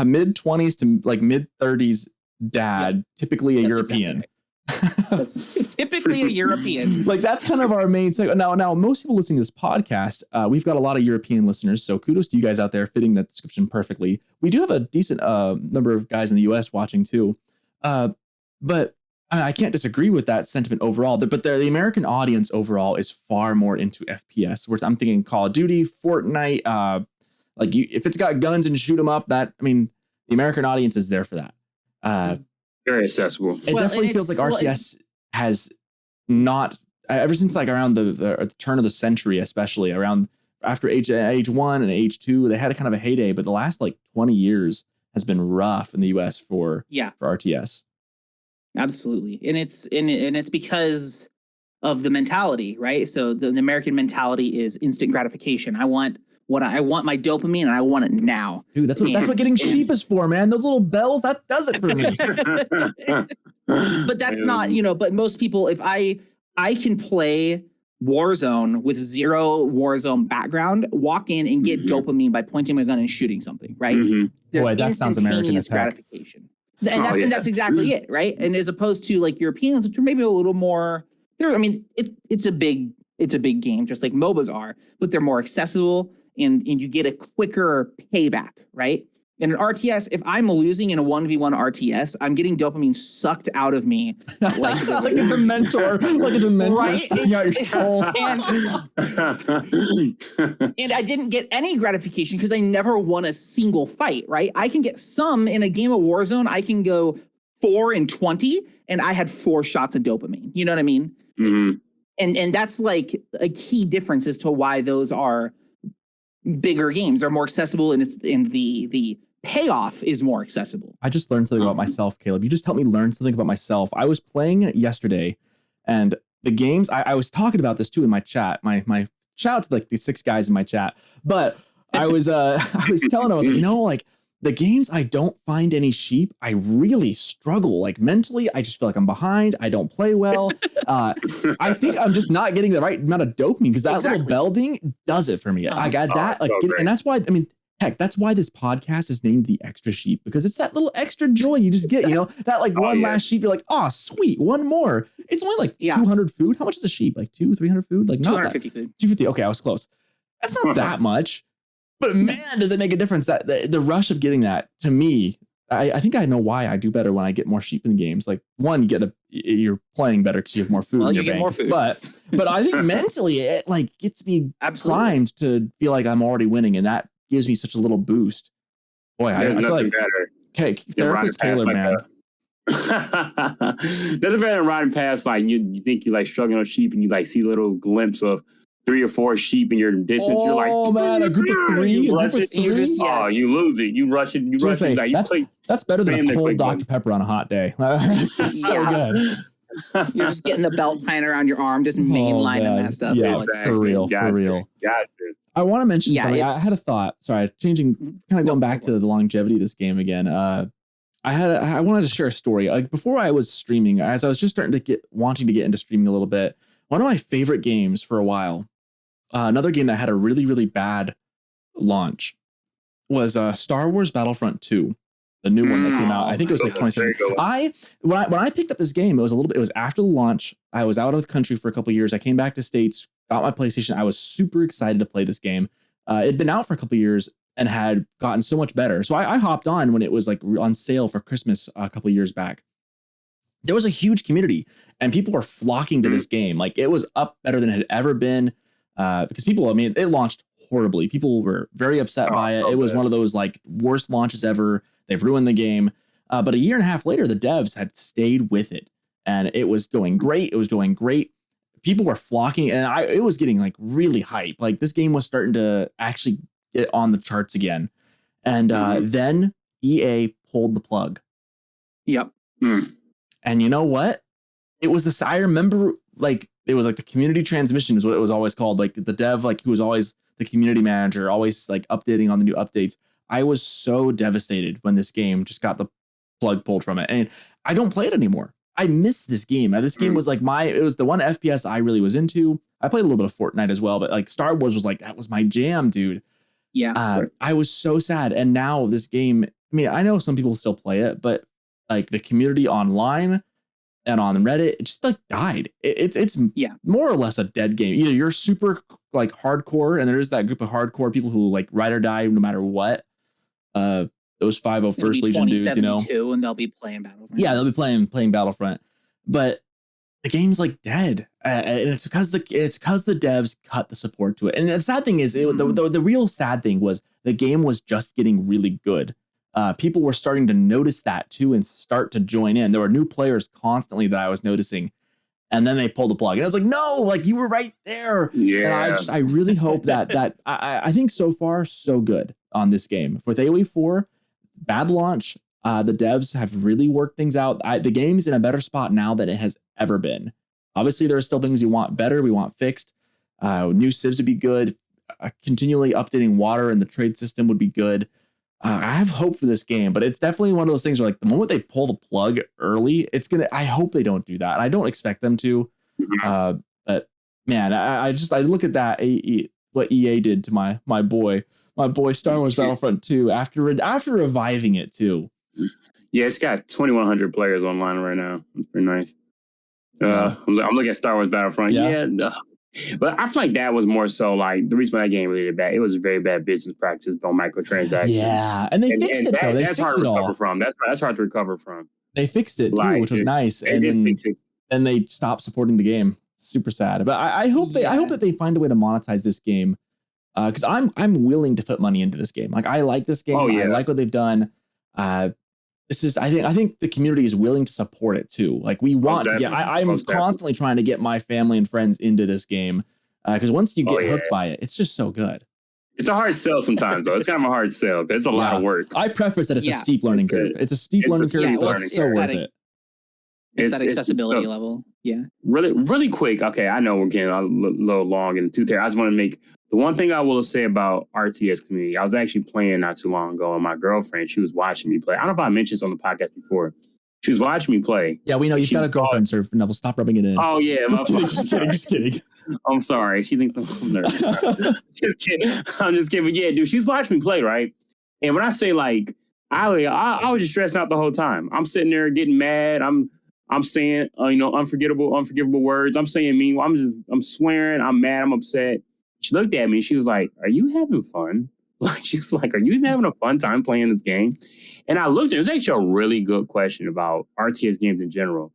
mid-20s to mid-30s dad, typically a European. Exactly. That's typically a European. That's kind of our main segment. Now, most people listening to this podcast, we've got a lot of European listeners, so kudos to you guys out there fitting that description perfectly. We do have a decent number of guys in the US watching too. But I can't disagree with that sentiment overall. But the American audience overall is far more into FPS. Where I'm thinking Call of Duty, Fortnite. If it's got guns and shoot 'em up, the American audience is there for that. Very accessible. It definitely feels like RTS has not, ever since like around the turn of the century, especially around after age 1 and age 2, they had a kind of a heyday. But the last like 20 years has been rough in the US for RTS. Absolutely. And it's because of the mentality, right? So the American mentality is instant gratification. I want my dopamine and I want it now. Dude, that's what getting sheep is for, man. Those little bells, that does it for me. But that's not, but most people, if I can play Warzone with zero Warzone background, walk in and get dopamine by pointing my gun and shooting something, right? There's Boy, that sounds American as heck. gratification. And that's exactly it, right? And as opposed to like Europeans, which are maybe a little more, it's a big game, just like MOBAs are, but they're more accessible and you get a quicker payback, right? In an RTS, if I'm losing in a 1v1 RTS, I'm getting dopamine sucked out of me. Like a Dementor, right? sucking out your soul. And I didn't get any gratification because I never won a single fight, right? I can get some in a game of Warzone. I can go 4 and 20, and I had 4 shots of dopamine. You know what I mean? Mm-hmm. And that's like a key difference as to why those are bigger games, are more accessible, and it's in the payoff is more accessible. I just learned something about myself, Caleb. You just helped me learn something about myself. I was playing yesterday, and the games, I was talking about this too in my chat, my shout out to like these 6 guys in my chat, but I was telling them, I was like, the games I don't find any sheep, I really struggle. Like mentally, I just feel like I'm behind. I don't play well. I think I'm just not getting the right amount of dopamine because that little bell ding does it for me. I got that. And that's why, heck, that's why this podcast is named The Extra Sheep, because it's that little extra joy you just get, that like last sheep. You're like, oh, sweet, one more. It's only like 200 food. How much is a sheep? Like 200-300 food? Like 250 food. 250. Okay, I was close. That's not that much. But man, does it make a difference that the rush of getting that to me, I think I know why I do better when I get more sheep in games. Like one, you're playing better because you have more food. Well, in your you get bank. more food. But I think mentally it like gets me primed to feel like I'm already winning, and that gives me such a little boost. Boy, I feel like better. Okay, therapist Caleb, like man. Nothing better than riding past like you think you like struggling on sheep and you like see a little glimpse of 3 or 4 sheep in your distance. You're like, oh man, a group of 3. You lose it. You rush it. That's better than a cold Dr. Pepper on a hot day. That's so good. You're just getting the belt tying around your arm, just mainlining that stuff. Yeah, it's surreal. For real. Gotcha. I want to mention something. I had a thought. Sorry, kind of going back to the longevity of this game again. I wanted to share a story. Like before I was streaming, as I was just wanting to get into streaming a little bit, one of my favorite games for a while, another game that had a really, really bad launch, was Star Wars Battlefront 2. The new one that came out. I think it was like 2017. When I picked up this game, it was after the launch. I was out of the country for a couple of years. I came back to States, got my PlayStation. I was super excited to play this game. It'd been out for a couple of years and had gotten so much better. So I hopped on when it was like on sale for Christmas a couple of years back. There was a huge community and people were flocking to this game. Like it was up better than it had ever been because it launched horribly. People were very upset by it. It was one of those like worst launches ever. They've ruined the game. But a year and a half later, the devs had stayed with it and it was going great. It was doing great. People were flocking and it was getting like really hype. Like this game was starting to actually get on the charts again. And then EA pulled the plug. Yep. And you know what? It was I remember like, it was like the community transmission is what it was always called. Like the dev, like who was always the community manager, always like updating on the new updates. I was so devastated when this game just got the plug pulled from it. And I don't play it anymore. I miss this game. This game was like it was the one FPS I really was into. I played a little bit of Fortnite as well, but like Star Wars was like, that was my jam, dude. Yeah. I was so sad. And now this game, I mean, I know some people still play it, but like the community online and on Reddit, it just like died. It's more or less a dead game. Either you're super like hardcore and there is that group of hardcore people who like ride or die no matter what. those 5.0 First Legion dudes, you know. And they'll be playing Battlefront. Yeah, they'll be playing Battlefront, but the game's like dead, and it's because the devs cut the support to it. And the sad thing is, the real sad thing was the game was just getting really good. People were starting to notice that too and start to join in. There were new players constantly that I was noticing, and then they pulled the plug. And I was like, no, like you were right there. Yeah. And I really hope that I think so far so good on this game with AoE 4. Bad launch. The devs have really worked things out. The game's in a better spot now than it has ever been. Obviously, there are still things you want better, we want fixed. New civs would be good. Continually updating water and the trade system would be good. I have hope for this game, but it's definitely one of those things where, like, the moment they pull the plug early, I hope they don't do that. I don't expect them to. But man, I look at that what EA did to my boy Star Wars Battlefront 2 after reviving it too. Yeah, it's got 2,100 players online right now. It's pretty nice. I'm looking at Star Wars Battlefront. Yeah. But I feel like that was more so like the reason why that game really did bad. It was very bad business practice on microtransactions. Yeah, and they fixed it though. That's hard to recover from. That's hard to recover from. They fixed it too, which was nice. And then they stopped supporting the game. Super sad. But I hope that they find a way to monetize this game. Because I'm willing to put money into this game. Like, I like this game. I like what they've done. This is I think the community is willing to support it too. Like, we want to get. I'm constantly trying to get my family and friends into this game because once you get hooked by it, it's just so good. It's a hard sell sometimes, though. It's kind of a hard sell. It's a lot of work. I preface that it's a steep learning curve. It's a steep learning curve, but it's so worth it. It's that accessibility level. Yeah. Really, really quick. Okay, I know we're getting a little long in the tooth here. I just want to make the one thing I will say about RTS community. I was actually playing not too long ago, and my girlfriend, she was watching me play. I don't know if I mentioned this on the podcast before. She was watching me play. Yeah, we know you've got a girlfriend, Sir Nevels. Stop rubbing it in. Oh yeah, just kidding. I'm sorry. She thinks I'm nervous. Just kidding. I'm just kidding. But yeah, dude, she's watching me play, right? And when I say like, I was just stressing out the whole time. I'm sitting there getting mad. I'm saying, unforgivable words. I'm saying mean. I'm swearing. I'm mad. I'm upset. She looked at me and she was like, "Are you having fun?" Like, she was like, "Are you having a fun time playing this game?" And I looked at her. It was actually a really good question about RTS games in general.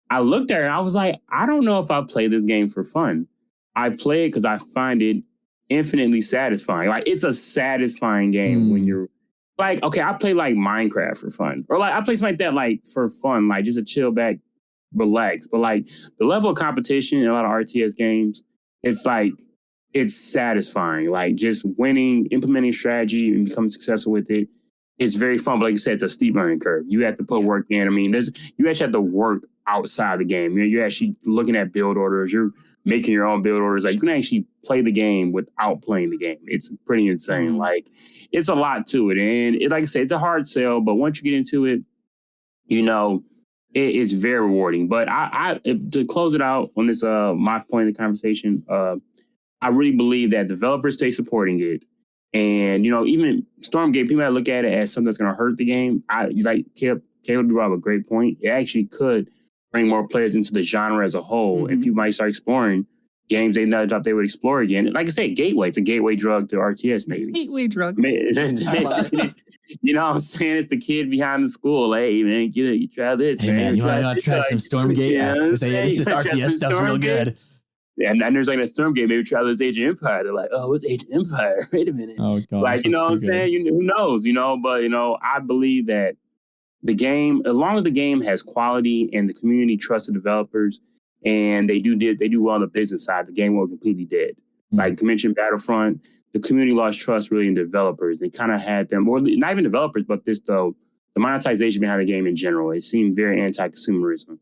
I looked at her and I was like, I don't know if I play this game for fun. I play it because I find it infinitely satisfying. Like, it's a satisfying game when you're like, okay, I play like Minecraft for fun. Or like I play something like that, like for fun, like just to chill back, relax. But like the level of competition in a lot of RTS games, it's like, it's satisfying. Like just winning, implementing strategy and becoming successful with it. It's very fun, but like you said, it's a steep learning curve. You have to put work in. I mean, you actually have to work outside the game. You're actually looking at build orders. You're making your own build orders. Like, you can actually play the game without playing the game. It's pretty insane. Like, it's a lot to it. And like I said, it's a hard sell, but once you get into it, it's very rewarding. But if to close it out on this, my point of the conversation, I really believe that developers stay supporting it. And, even Stormgate, people might look at it as something that's going to hurt the game. Caleb brought up a great point. It actually could bring more players into the genre as a whole. And people might start exploring games they never thought they would explore again. Like I said, gateway. It's a gateway drug to RTS, maybe. Gateway drug. You know what I'm saying? It's the kid behind the school. Hey, man, you try this, hey, man. You want to try some Stormgate? This is RTS stuff's real good. And then there's like a Stormgate, maybe try this Age of Empire. They're like, oh, it's Age of Empire. Wait a minute. Oh, God. Like, you know what I'm saying? Who knows? But, I believe that the game, as long as the game has quality and the community trusts the developers and they do well on the business side, the game won't completely dead. Like you mentioned Battlefront, the community lost trust really in developers. They kind of had them, or not even developers, but the monetization behind the game in general. It seemed very anti-consumerism.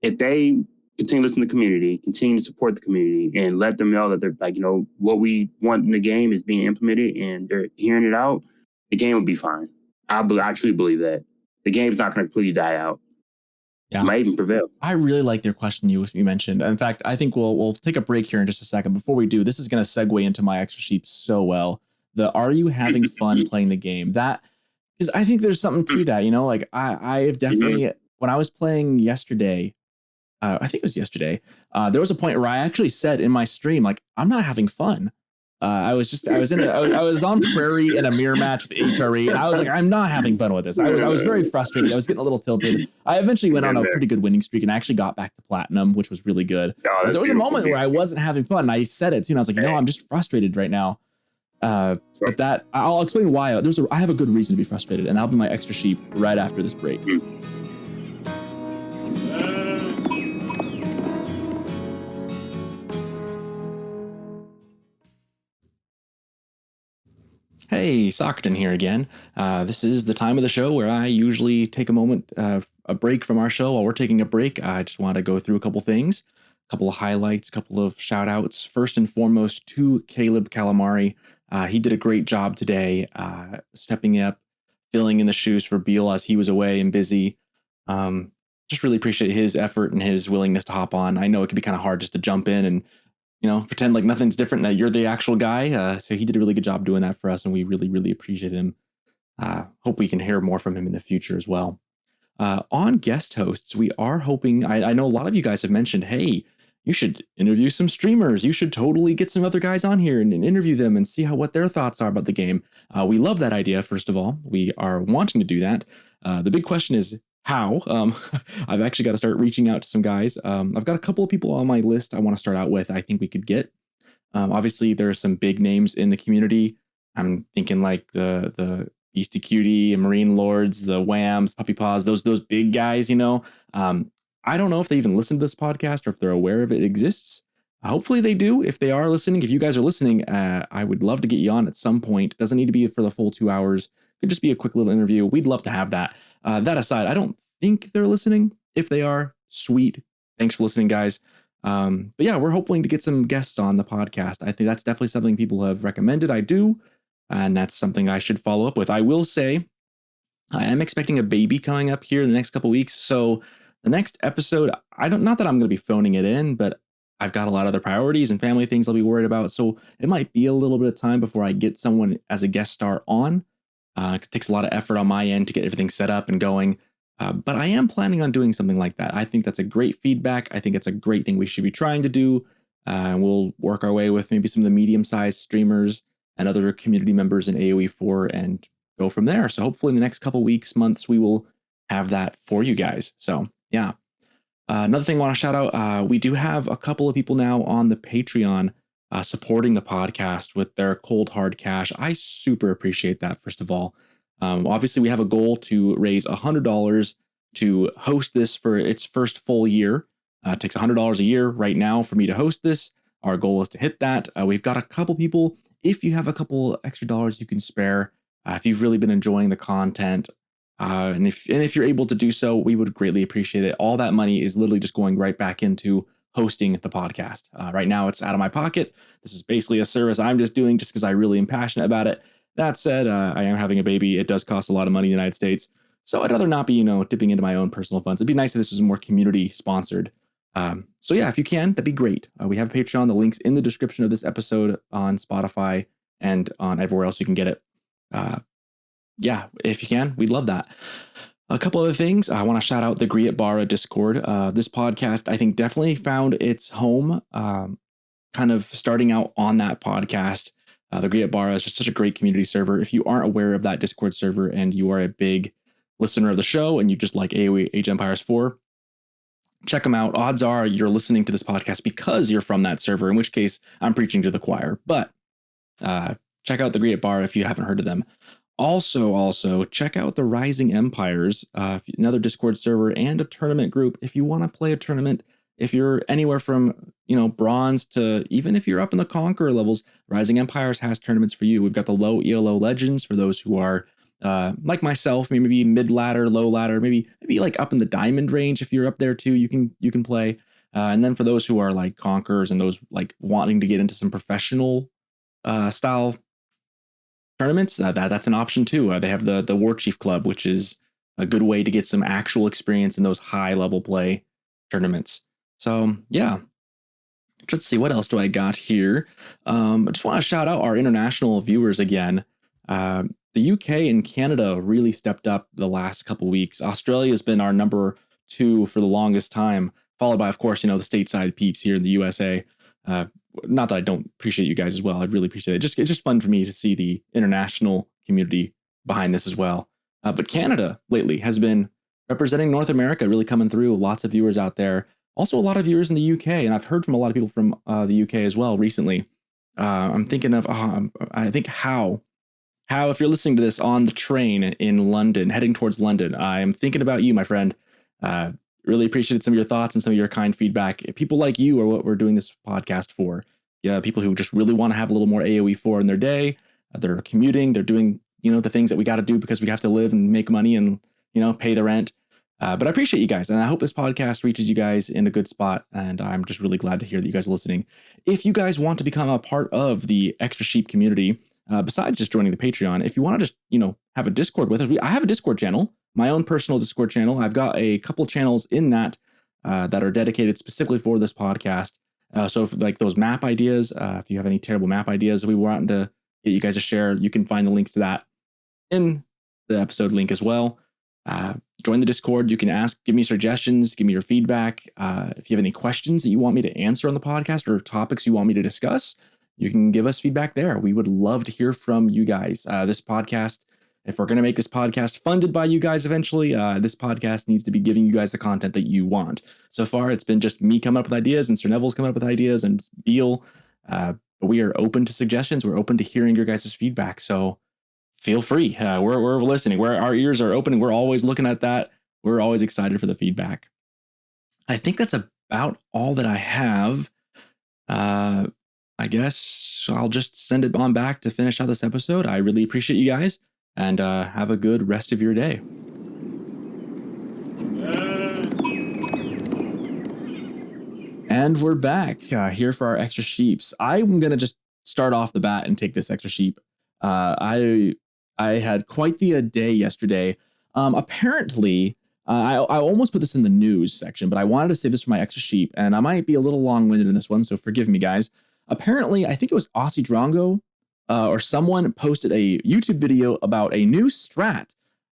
If they continue to listen to the community, continue to support the community, and let them know that they're like, what we want in the game is being implemented and they're hearing it out, the game will be fine. I truly believe that. The game's not going to completely die out. Yeah. It might even prevail. I really like your question you mentioned. In fact, I think we'll take a break here in just a second. Before we do, this is going to segue into my extra sheep so well. Are you having fun playing the game? That is, I think there's something to that, like I have definitely, when I was playing yesterday, I think it was yesterday, there was a point where I actually said in my stream, like, I'm not having fun. I was on Prairie in a mirror match with HRE, and I was like, I'm not having fun with this. I was very frustrated. I was getting a little tilted. I eventually went on a pretty good winning streak and I actually got back to platinum, which was really good. But there was a moment where I wasn't having fun. And I said it too, and I was like, I'm just frustrated right now. But that I'll explain why. I have a good reason to be frustrated, and that'll be my extra sheep right after this break. Hey, Socerton here again. This is the time of the show where I usually take a moment, a break from our show while we're taking a break. I just want to go through a couple things, a couple of highlights, a couple of shout outs. First and foremost to Calerb Calamari. He did a great job today, stepping up, filling in the shoes for Beale as he was away and busy. Just really appreciate his effort and his willingness to hop on. I know it can be kind of hard just to jump in and pretend like nothing's different, that you're the actual guy. So he did a really good job doing that for us, and we really, really appreciate him. Hope we can hear more from him in the future as well. On guest hosts, we are hoping, I know a lot of you guys have mentioned, hey, you should interview some streamers. You should totally get some other guys on here and interview them and see what their thoughts are about the game. We love that idea, first of all. We are wanting to do that. The big question is, how? I've actually got to start reaching out to some guys. I've got a couple of people on my list I want to start out with. I think we could get. Obviously, there are some big names in the community. I'm thinking like the Beastie Cutie, Marine Lords, the Whams, Puppy Paws, those big guys. I don't know if they even listen to this podcast or if they're aware of it exists. Hopefully they do. If they are listening, if you guys are listening, I would love to get you on at some point. It doesn't need to be for the full 2 hours. It could just be a quick little interview. We'd love to have that. That aside, I don't think they're listening. If they are, sweet. Thanks for listening, guys. But yeah, we're hoping to get some guests on the podcast. I think that's definitely something people have recommended I do. And that's something I should follow up with. I will say, I am expecting a baby coming up here in the next couple of weeks. So the next episode, not that I'm going to be phoning it in, but I've got a lot of other priorities and family things I'll be worried about. So it might be a little bit of time before I get someone as a guest star on. It takes a lot of effort on my end to get everything set up and going. But I am planning on doing something like that. I think that's a great feedback. I think it's a great thing we should be trying to do. We'll work our way with maybe some of the medium-sized streamers and other community members in AOE4 and go from there. So hopefully in the next couple weeks, months, we will have that for you guys. So yeah. Another thing I want to shout out, we do have a couple of people now on the Patreon supporting the podcast with their cold hard cash. I super appreciate that, first of all. Obviously, we have a goal to raise $100 to host this for its first full year. It takes $100 a year right now for me to host this. Our goal is to hit that. We've got a couple people. If you have a couple extra dollars you can spare, if you've really been enjoying the content, and if you're able to do so, we would greatly appreciate it. All that money is literally just going right back into hosting the podcast. Right now, it's out of my pocket. This is basically a service I'm just doing just because I really am passionate about it. That said, I am having a baby. It does cost a lot of money in the United States. So I'd rather not be, dipping into my own personal funds. It'd be nice if this was more community sponsored. So yeah, if you can, that'd be great. We have a Patreon. The link's in the description of this episode on Spotify and on everywhere else you can get it. Yeah, if you can, we'd love that. A couple other things. I want to shout out the Griat Bara Discord. This podcast, I think, definitely found its home kind of starting out on that podcast. The Griat Bara is just such a great community server. If you aren't aware of that Discord server and you are a big listener of the show and you just like AOE Age of Empires 4, check them out. Odds are you're listening to this podcast because you're from that server, in which case I'm preaching to the choir. But check out the Griat Bara if you haven't heard of them. Also, check out the Rising Empires, another Discord server and a tournament group. If you want to play a tournament, if you're anywhere from, bronze to even if you're up in the Conqueror levels, Rising Empires has tournaments for you. We've got the low ELO Legends for those who are like myself, maybe mid ladder, low ladder, maybe like up in the diamond range. If you're up there too, you can play. And then for those who are like Conquerors and those like wanting to get into some professional style tournaments, that's an option too. They have the War Chief Club, which is a good way to get some actual experience in those high level play tournaments. So yeah, let's see, what else do I got here? I just want to shout out our international viewers again. The UK and Canada really stepped up the last couple weeks. Australia has been our number 2 for the longest time, followed by, of course, the stateside peeps here in the USA. not that I don't appreciate you guys as well. I really appreciate it. It's just fun for me to see the international community behind this as well. But Canada lately has been representing North America, really coming through. Lots of viewers out there. Also, a lot of viewers in the UK, and I've heard from a lot of people from the UK as well recently. I'm thinking of, I think how, if you're listening to this on the train in London, heading towards London, I am thinking about you, my friend. Really appreciated some of your thoughts and some of your kind feedback. People like you are what we're doing this podcast for. Yeah, people who just really want to have a little more AOE4 in their day. They're commuting. They're doing, the things that we got to do because we have to live and make money and, pay the rent. But I appreciate you guys, and I hope this podcast reaches you guys in a good spot. And I'm just really glad to hear that you guys are listening. If you guys want to become a part of the Extra Sheep community, besides just joining the Patreon, if you want to just, have a Discord with us, I have a Discord channel, my own personal Discord channel. I've got a couple channels in that that are dedicated specifically for this podcast. So if like those map ideas, if you have any terrible map ideas we want to get you guys to share, you can find the links to that in the episode link as well. Join the Discord. You can give me suggestions, give me your feedback. If you have any questions that you want me to answer on the podcast or topics you want me to discuss, you can give us feedback there. We would love to hear from you guys. This podcast, if we're going to make this podcast funded by you guys eventually, this podcast needs to be giving you guys the content that you want. So far, it's been just me coming up with ideas and Sir Nevels coming up with ideas and Beale. But we are open to suggestions. We're open to hearing your guys' feedback. So feel free. We're listening. Our ears are open. We're always looking at that. We're always excited for the feedback. I think that's about all that I have. I guess I'll just send it on back to finish out this episode. I really appreciate you guys, and have a good rest of your day. And we're back here for our extra sheeps. I'm going to just start off the bat and take this extra sheep. I had quite the day yesterday. Apparently, I almost put this in the news section, but I wanted to save this for my extra sheep, and I might be a little long-winded in this one, so forgive me, guys. Apparently, I think it was Aussie Drongo or someone posted a YouTube video about a new strat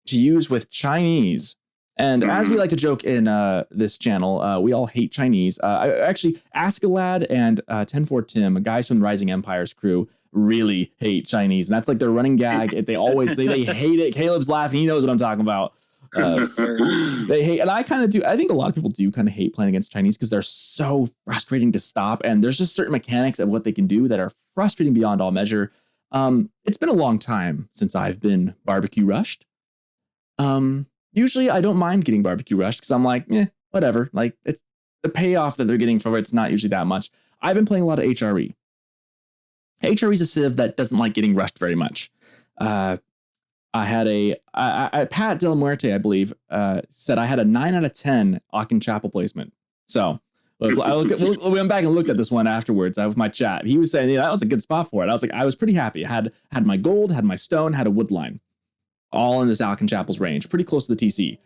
to use with Chinese. And as we like to joke in this channel, we all hate Chinese. Actually, Askalad and 104 Tim, guys from the Rising Empire's crew, really hate Chinese. And that's like their running gag. They hate it. Caleb's laughing. He knows what I'm talking about. They hate, and I kind of do. I think a lot of people do kind of hate playing against Chinese because they're so frustrating to stop. And there's just certain mechanics of what they can do that are frustrating beyond all measure. It's been a long time since I've been barbecue rushed. Usually I don't mind getting barbecue rushed because I'm like, whatever. Like it's the payoff that they're getting for it's not usually that much. I've been playing a lot of HRE. HRE is a civ that doesn't like getting rushed very much. I had Pat Del Muerte, I believe, said I had a 9 out of 10 Aachen Chapel placement. So we went back and looked at this one afterwards with my chat. He was saying, that was a good spot for it. I was like, I was pretty happy. I had my gold, had my stone, had a wood line, all in this Aachen Chapel's range, pretty close to the TC.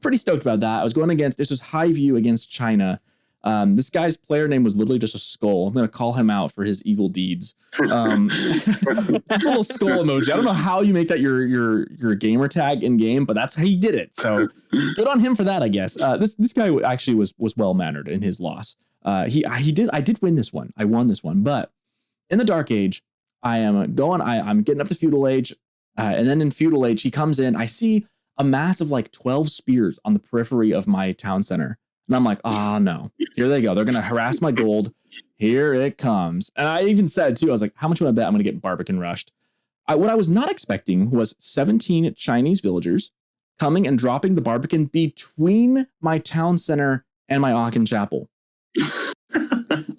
Pretty stoked about that. I was going against, this was High View against China. This guy's player name was literally just a skull. I'm going to call him out for his evil deeds. Just a little skull emoji. I don't know how you make that your gamer tag in game, but that's how he did it. So good on him for that, I guess. This guy actually was well mannered in his loss. I did win this one. I won this one, but in the Dark Age, I'm getting up to Feudal Age, and then in Feudal Age, he comes in. I see a mass of like 12 spears on the periphery of my town center. And I'm like, no, here they go. They're going to harass my gold. Here it comes. And I even said, too, I was like, how much would I bet I'm going to get Barbican rushed? What I was not expecting was 17 Chinese villagers coming and dropping the Barbican between my town center and my Aachen Chapel.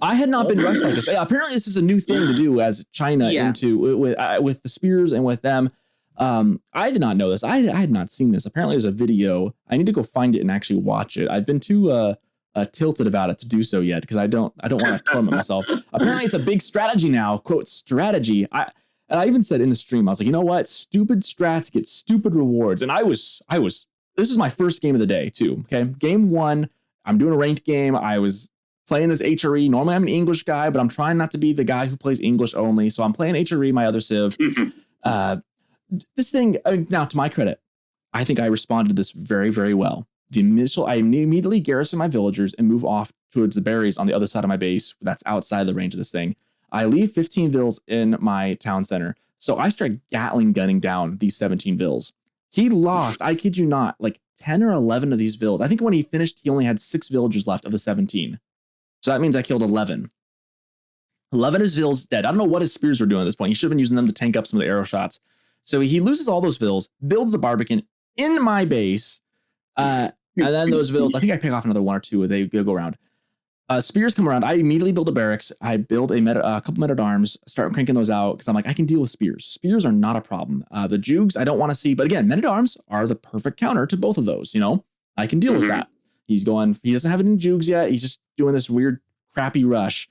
I had not been rushed like this. Apparently, this is a new thing to do as China with the spears and with them. I did not know this. I had not seen this. Apparently there's a video. I need to go find it and actually watch it. I've been too tilted about it to do so yet because I don't want to torment myself. Apparently it's a big strategy now. Quote, strategy. I even said in the stream, I was like, you know what? Stupid strats get stupid rewards. And I was, this is my first game of the day too. Okay. Game 1, I'm doing a ranked game. I was playing as HRE. Normally I'm an English guy, but I'm trying not to be the guy who plays English only. So I'm playing HRE, my other civ. This thing, now to my credit, I think I responded to this very, very well. I immediately garrison my villagers and move off towards the berries on the other side of my base. That's outside the range of this thing. I leave 15 vills in my town center. So I start Gatling gunning down these 17 vills. He lost, I kid you not, like 10 or 11 of these vills. I think when he finished, he only had 6 villagers left of the 17. So that means I killed 11. 11 of his vills dead. I don't know what his spears were doing at this point. He should have been using them to tank up some of the arrow shots. So he loses all those vills, builds the Barbican in my base. And then those vills, I think I pick off another 1 or 2. They go around. Spears come around. I immediately build a barracks. I build a couple men-at-arms, start cranking those out because I'm like, I can deal with spears. Spears are not a problem. The jugs I don't want to see. But again, men-at-arms are the perfect counter to both of those. You know, I can deal with that. He doesn't have any jugs yet. He's just doing this weird, crappy rush.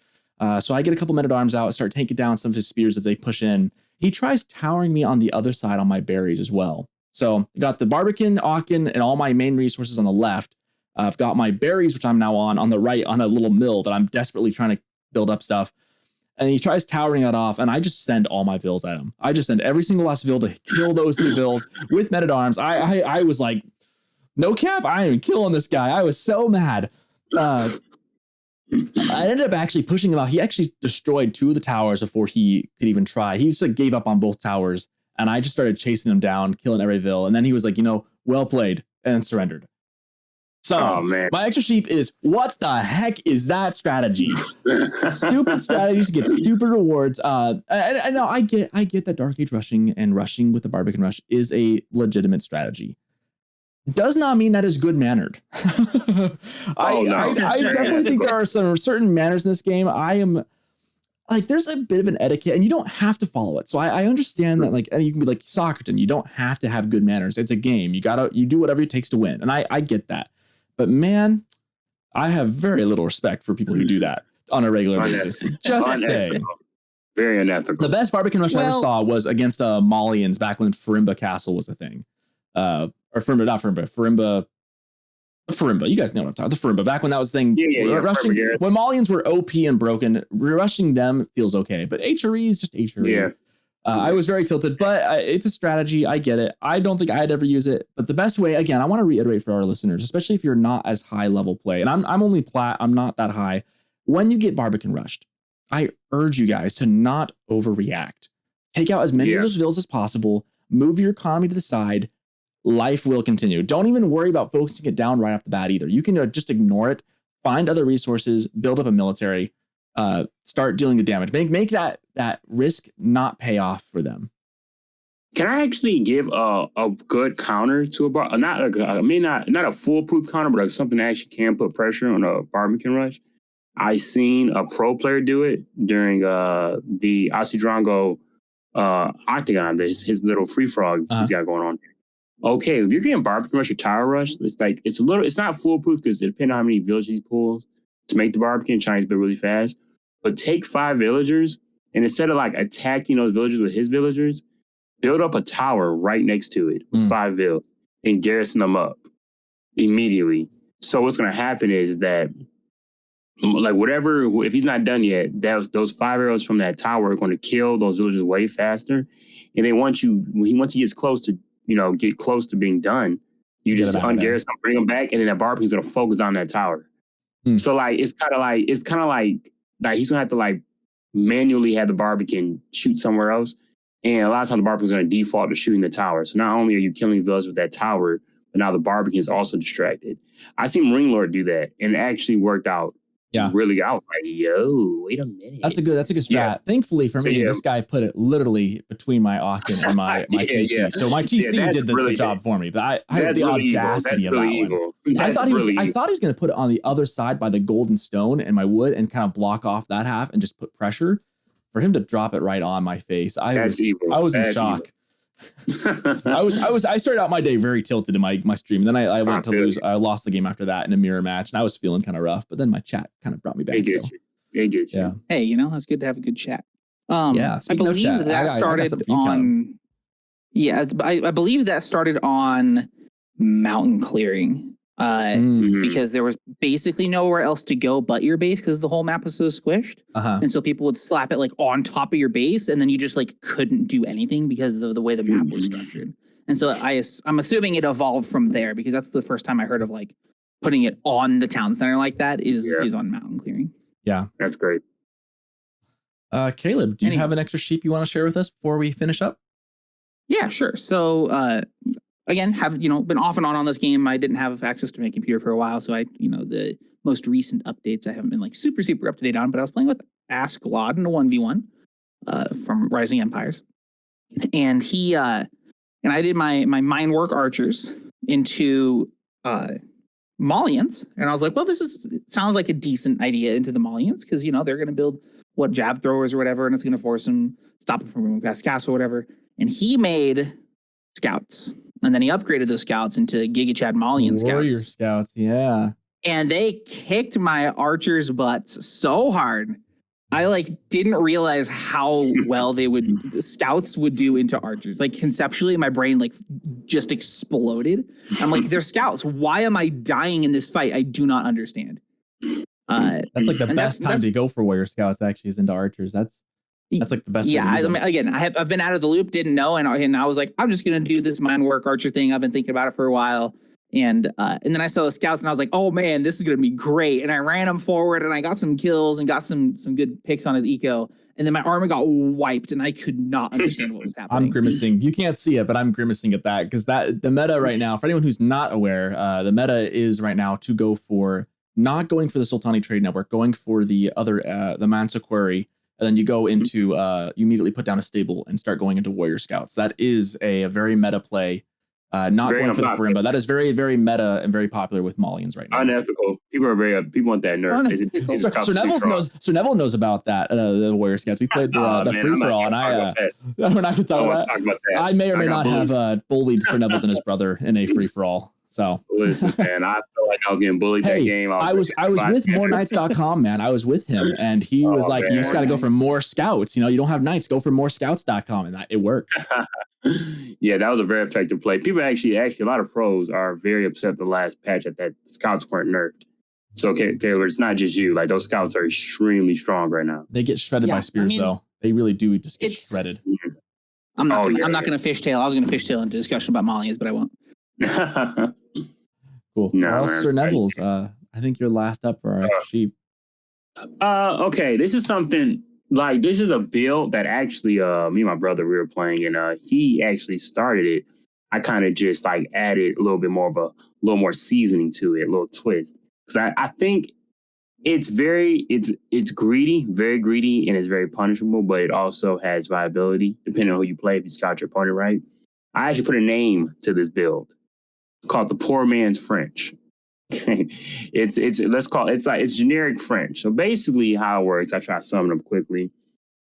So I get a couple men-at-arms out, start taking down some of his spears as they push in. He tries towering me on the other side on my berries as well. So I got the Barbican, Aachen, and all my main resources on the left. I've got my berries, which I'm now on the right, on a little mill that I'm desperately trying to build up stuff. And he tries towering that off, and I just send all my vills at him. I just send every single last vill to kill those 3 vills with men-at-arms. I was like, no cap, I am killing this guy. I was so mad. I ended up actually pushing him out. He actually destroyed 2 of the towers before he could even try. He just like gave up on both towers, and I just started chasing him down, killing every vill. And then he was like, well played, and surrendered. So my extra sheep is, what the heck is that strategy? Stupid strategies get stupid rewards. I know I get that Dark Age rushing and rushing with the Barbican rush is a legitimate strategy. Does not mean that is good mannered. I definitely think there are some certain manners in this game. I am like, there's a bit of an etiquette, and you don't have to follow it. So I understand that, like, and you can be like Socerton, you don't have to have good manners. It's a game. You do whatever it takes to win, and I get that. But man, I have very little respect for people who do that on a regular basis. Just saying. Very unethical. The best Barbican rush I ever saw was against Malians back when Farimba Castle was a thing. Or Farimba, not Farimba. Farimba. You guys know what I'm talking about. The Farimba. Back when that was the thing. Rushing, when Malians were OP and broken, rushing them feels okay. But HRE is just HRE. Yeah. I was very tilted, but it's a strategy. I get it. I don't think I'd ever use it. But the best way, again, I want to reiterate for our listeners, especially if you're not as high level play, and I'm only plat, I'm not that high. When you get Barbican rushed, I urge you guys to not overreact. Take out as many of those vills as possible. Move your economy to the side. Life will continue. Don't even worry about focusing it down right off the bat either. You can just ignore it. Find other resources. Build up a military. Start dealing the damage. Make that risk not pay off for them. Can I actually give a good counter to a bar? Not a foolproof counter, but something that actually can put pressure on a Barbican rush. I seen a pro player do it during the Asidrango Octagon. His little free frog he's got going on. Okay, if you're getting Barbican rush or tower rush, it's not foolproof because it depends on how many villages he pulls to make the Barbican. Chinese build really fast. But take 5 villagers, and instead of like attacking those villagers with his villagers, build up a tower right next to it with 5 vills and garrison them up immediately. So what's going to happen is that, like, if he's not done yet, those 5 arrows from that tower are going to kill those villagers way faster. And they once he gets close to, get close to being done, you just ungarrison them, bring them back, and then that Barbican's going to focus on that tower. So like it's kind of like he's gonna have to like manually have the Barbican shoot somewhere else, and a lot of times the Barbican's gonna default to shooting the tower. So not only are you killing villas with that tower, but now the Barbican is also distracted. I seen Ring Lord do that, and it actually worked out. Yeah, really. I was like, yo, wait a minute. That's a good strat. Yeah. Thankfully for me, this guy put it literally between my Aachen and my TC. Yeah. So my TC did the job for me, but I had the audacity of that one. I thought he was going to put it on the other side by the golden stone and my wood and kind of block off that half and just put pressure. For him to drop it right on my face, I was in shock. I started out my day very tilted in my stream. And then I went to lose. I lost the game after that in a mirror match, and I was feeling kind of rough. But then my chat kind of brought me back. Yeah. Hey, that's good to have a good chat. I believe that started on. Yeah, I believe that started on mountain clearing. because there was basically nowhere else to go but your base because the whole map was so squished. And so people would slap it like on top of your base, and then you just like couldn't do anything because of the way the map was structured. And so I'm assuming it evolved from there, because that's the first time I heard of like putting it on the town center like that is on mountain clearing. Yeah, that's great. Caleb, do you have an extra sheep you want to share with us before we finish up? Yeah, sure. So again, have been off and on this game. I didn't have access to my computer for a while, so the most recent updates I haven't been like super up to date on. But I was playing with Ask Lod in a 1v1 from Rising Empires, and he and I did my mine work archers into Malians, and I was like, well, sounds like a decent idea into the Malians, because they're going to build jab throwers or whatever, and it's going to stop them from moving past castle or whatever. And he made scouts, and then he upgraded those scouts into Giga Chad Malian scouts. Warrior scouts, yeah. And they kicked my archers' butts so hard. I didn't realize how well the scouts would do into archers. Like, conceptually, my brain just exploded. I'm like, they're scouts. Why am I dying in this fight? I do not understand. That's like the best time to go for warrior scouts. Actually, is into archers. That's like the best. Yeah, I've been out of the loop, didn't know, and I was like, I'm just gonna do this mine work archer thing. I've been thinking about it for a while, and then I saw the scouts, and I was like, oh man, this is gonna be great. And I ran him forward, and I got some kills and got some good picks on his eco. And then my army got wiped, and I could not understand what was happening. I'm grimacing. You can't see it, but I'm grimacing at that, because the meta right now, for anyone who's not aware, the meta is right now to go for not going for the Sultani Trade Network, going for the other the Mansa Quarry. And then you go into, you immediately put down a stable and start going into warrior scouts. That is a very meta play. Not very going for the Farimba. That is very, very meta and very popular with Malians right now. Unethical. People want that nerf. Sir Neville knows about that. The warrior scouts. We played the free for all, and we're not going to talk about that. I may or may not have bullied Sir Neville's and his brother in a free for all. So listen, man, I felt like I was getting bullied that game. I was with moreknights.com, man. I was with him, and he was like, man, you just got to go for more scouts. You don't have knights, go for more scouts.com, and it worked. Yeah, that was a very effective play. People actually, a lot of pros are very upset the last patch that scouts weren't nerfed. So, Caleb, it's not just you. Like, those scouts are extremely strong right now. They get shredded by spears, though. They really do just get shredded. I'm not going to fishtail. I was going to fishtail into discussion about Malians, but I won't. Cool. No, Sir Nevels, I think you're last up for our extra sheep. Okay, this is something this is a build that actually me and my brother, we were playing, and he actually started it. I kind of just added a little bit more of a little more seasoning to it, a little twist, because I think it's greedy, very greedy, and it's very punishable, but it also has viability depending on who you play. If you scout your opponent right, I actually put a name to this build. It's called the poor man's French. It's generic French. So basically how it works, I try to sum it up quickly.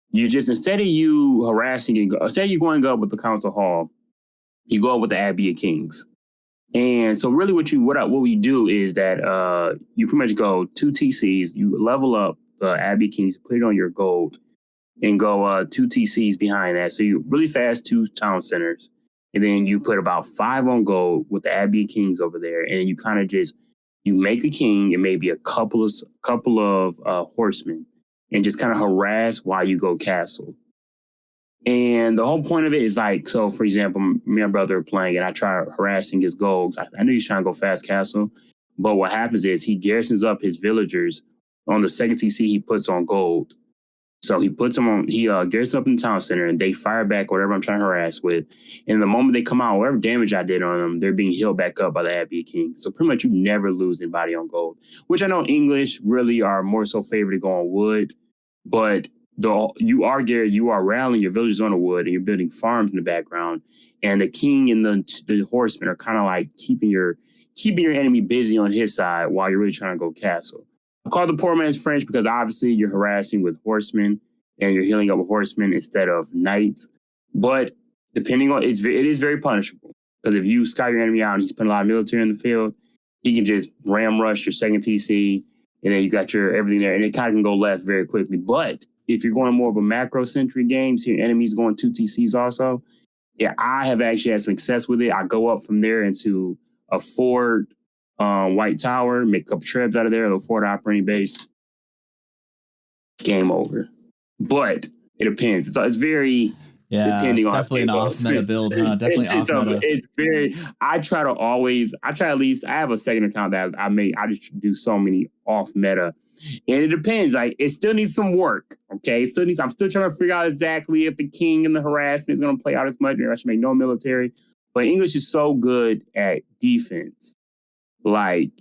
You just, instead of you harassing, instead of you going up with the council hall, you go up with the Abbey of Kings. And so really what we do is that you pretty much go 2 TCs, you level up the Abbey of Kings, put it on your gold, and go 2 TCs behind that. So you really fast 2 town centers. And then you put about 5 on gold with the Abbey of Kings over there. And you kind of you make a king and maybe a couple of horsemen, and just kind of harass while you go castle. And the whole point of it is so for example, me and my brother are playing, and I try harassing his golds. I knew he's trying to go fast castle, but what happens is he garrisons up his villagers on the second TC he puts on gold. So he puts them on, he gets up in the town center, and they fire back whatever I'm trying to harass with. And the moment they come out, whatever damage I did on them, they're being healed back up by the Abbey of Kings. So pretty much you never lose anybody on gold, which I know English really are more so favored to go on wood, but you are rallying your villagers on the wood, and you're building farms in the background. And the king and the horsemen are kind of keeping your enemy busy on his side while you're really trying to go castle. I call it the poor man's French because obviously you're harassing with horsemen and you're healing up with horsemen instead of knights. But depending on it is very punishable, because if you scout your enemy out and he's putting a lot of military in the field, he can just ram rush your second TC, and then you got your everything there, and it kind of can go left very quickly. But if you're going more of a macro-centric game, so your enemy's going 2 TCs also, yeah, I have actually had some success with it. I go up from there into a fort, White Tower, make a couple trebs out of there, a little forward operating base. Game over. But it depends. So it's very depending it's on definitely an off meta build, huh? Definitely off meta. It's very. I try at least. I have a second account that I just do so many off meta, and it depends. Like it still needs some work. Okay, I'm still trying to figure out exactly if the king and the harassment is going to play out as much. Maybe I should make no military. But English is so good at defense. Like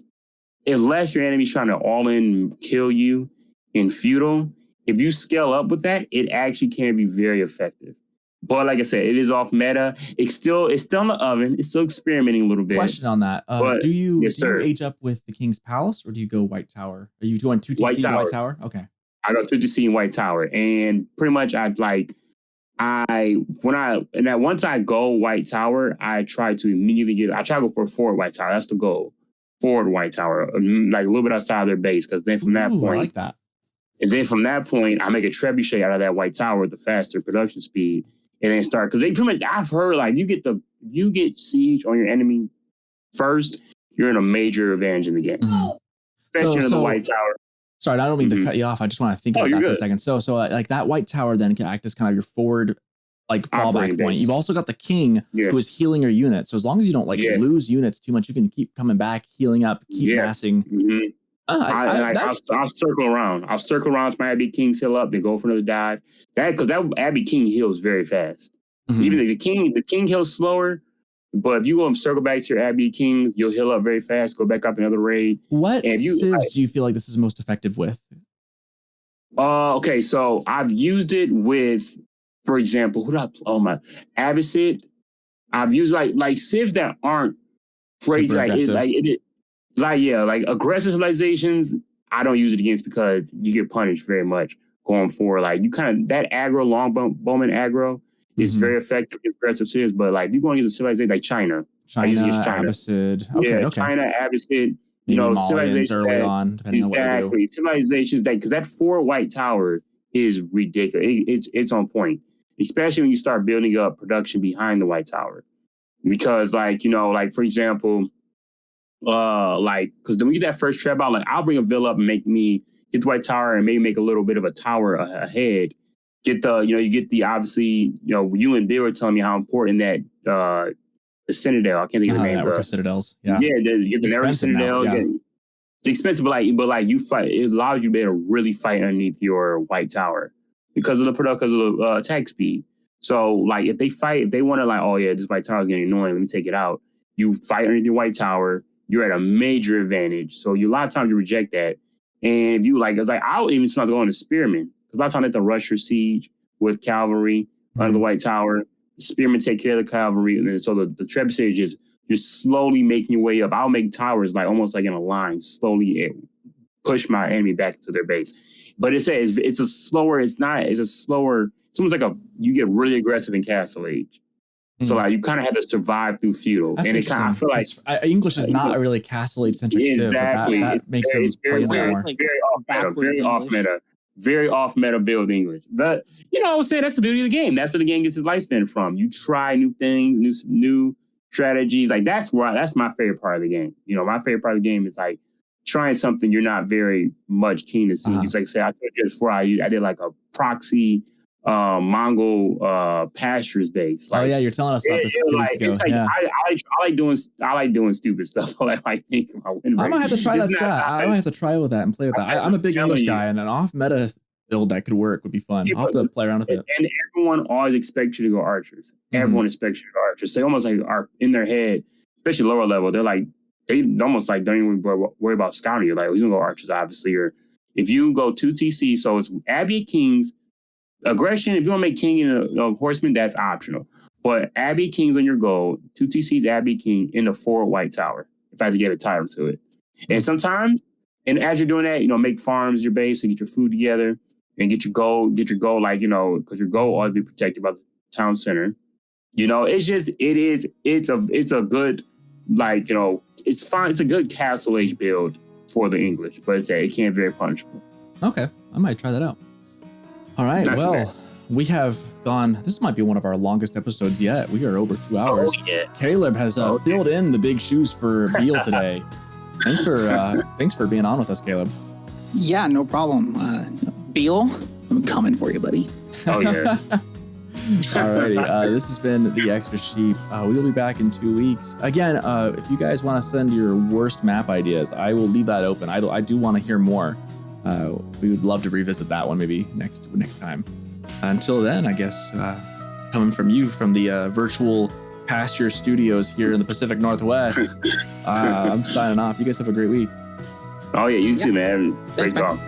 unless your enemy's trying to all in kill you in feudal, if you scale up with that, it actually can be very effective. But like I said, it is off meta. It's still in the oven. It's still experimenting a little bit. Question on that. Do you age up with the King's Palace or do you go White Tower? Are you going 2TC White Tower? Okay. I go 2TC and White Tower. And pretty much once I go White Tower, I try to immediately I try to go for a forward White Tower. That's the goal. Forward White Tower. Like a little bit outside of their base. Because then from that point. I like that. And then from that point, I make a trebuchet out of that White Tower with the faster production speed. And then start, because they pretty much, I've heard like you get siege on your enemy first, you're in a major advantage in the game. Especially in the White Tower. Sorry, I don't mean to cut you off. I just want to think about that for a second. So like that White Tower then can act as kind of your forward like fallback point. You've also got the king who is healing your unit. So as long as you don't lose units too much, you can keep coming back, healing up, keep massing. I'll circle around. I'll circle around to my Abbey Kings heal up, then go for another dive. Because that Abbey King heals very fast. Even the king heals slower, but if you go and circle back to your Abbey Kings, you'll heal up very fast. Go back up another raid. What civs do you feel like this is most effective with? Okay, so I've used it with, for example, Abbasid. I've used like civs that aren't crazy. Like aggressive civilizations, I don't use it against because you get punished very much going forward. Like you kind of that aggro, long bowman aggro is very effective against aggressive civs. But like you go and use a civilization like China, Abbasid, okay. China, Abbasid, civilizations early on, depending on what you do. Civilizations because that 4 White Tower is ridiculous. It's on point, especially when you start building up production behind the White Tower, because like for example. Because then we get that first trap out, like I'll bring a villa up and get the White Tower and maybe make a little bit of a tower ahead. Get you get the obviously, you and Beale were telling me how important that the Citadel. I can't think of the name. Network of Citadels. Yeah. You get the network Citadel. Yeah. It's expensive, but you fight. It allows you to be able to really fight underneath your White Tower because of the attack speed. So like if they want to this White Tower is getting annoying, let me take it out. You fight underneath your White Tower. You're at a major advantage. So a lot of times you reject that. And if you I'll even start going to Spearmen. Because a lot of times they have to rush your siege with cavalry under the White Tower. The Spearmen take care of the cavalry. And then so the trebuchet is just slowly making your way up. I'll make towers almost like in a line, slowly push my enemy back to their base. But it's almost like you get really aggressive in Castle Age. So you kind of have to survive through feudal. That's and it kind of, I feel like English is not a really Castle Age centric civ, but that makes it very off meta build English. But I would say that's the beauty of the game. That's where the game gets its lifespan from. You try new things, new strategies. Like that's my favorite part of the game. My favorite part of the game is like trying something you're not very much keen to see. Just like say I told you before I did like a proxy Mongol pastures base. You're telling us about this 2 weeks ago. It's like, I like doing stupid stuff. I think about win rate. I might have to try that strat. I might have to try with that and play with that. I'm a big English guy, and an off meta build that could work would be fun. I'll have to play around with it. And everyone always expects you to go archers. Everyone expects you to go archers. They almost are in their head, especially lower level. They're like they almost don't even worry about scouting. You're like, he's gonna go archers, obviously. Or if you go 2TC, so it's Abbey Kings. Aggression, if you want to make king and a horseman, that's optional. But Abbey King's on your goal. 2TC's Abbey King in the 4 White Tower, if I had to get a title to it. And sometimes, and as you're doing that, make farms your base and get your food together and get your goal, because your goal will always be protected by the town center. It's a good, it's fine. It's a good Castle Age build for the English, but it can't be very punishable. Okay, I might try that out. All right, we have gone, this might be one of our longest episodes yet. We are over 2 hours. Oh, yeah. Calerb has filled in the big shoes for Beale today. Thanks for being on with us, Caleb. Yeah, no problem. Beale, I'm coming for you, buddy. Oh yeah. Alrighty, this has been The Extra Sheep. We will be back in 2 weeks. Again, if you guys want to send your worst map ideas, I will leave that open. I do want to hear more. We would love to revisit that one maybe next time. Until then, I guess coming from you from the virtual pasture studios here in the Pacific Northwest, I'm signing off. You guys have a great week. Oh yeah, you too, man. Great Thanks, man. talk.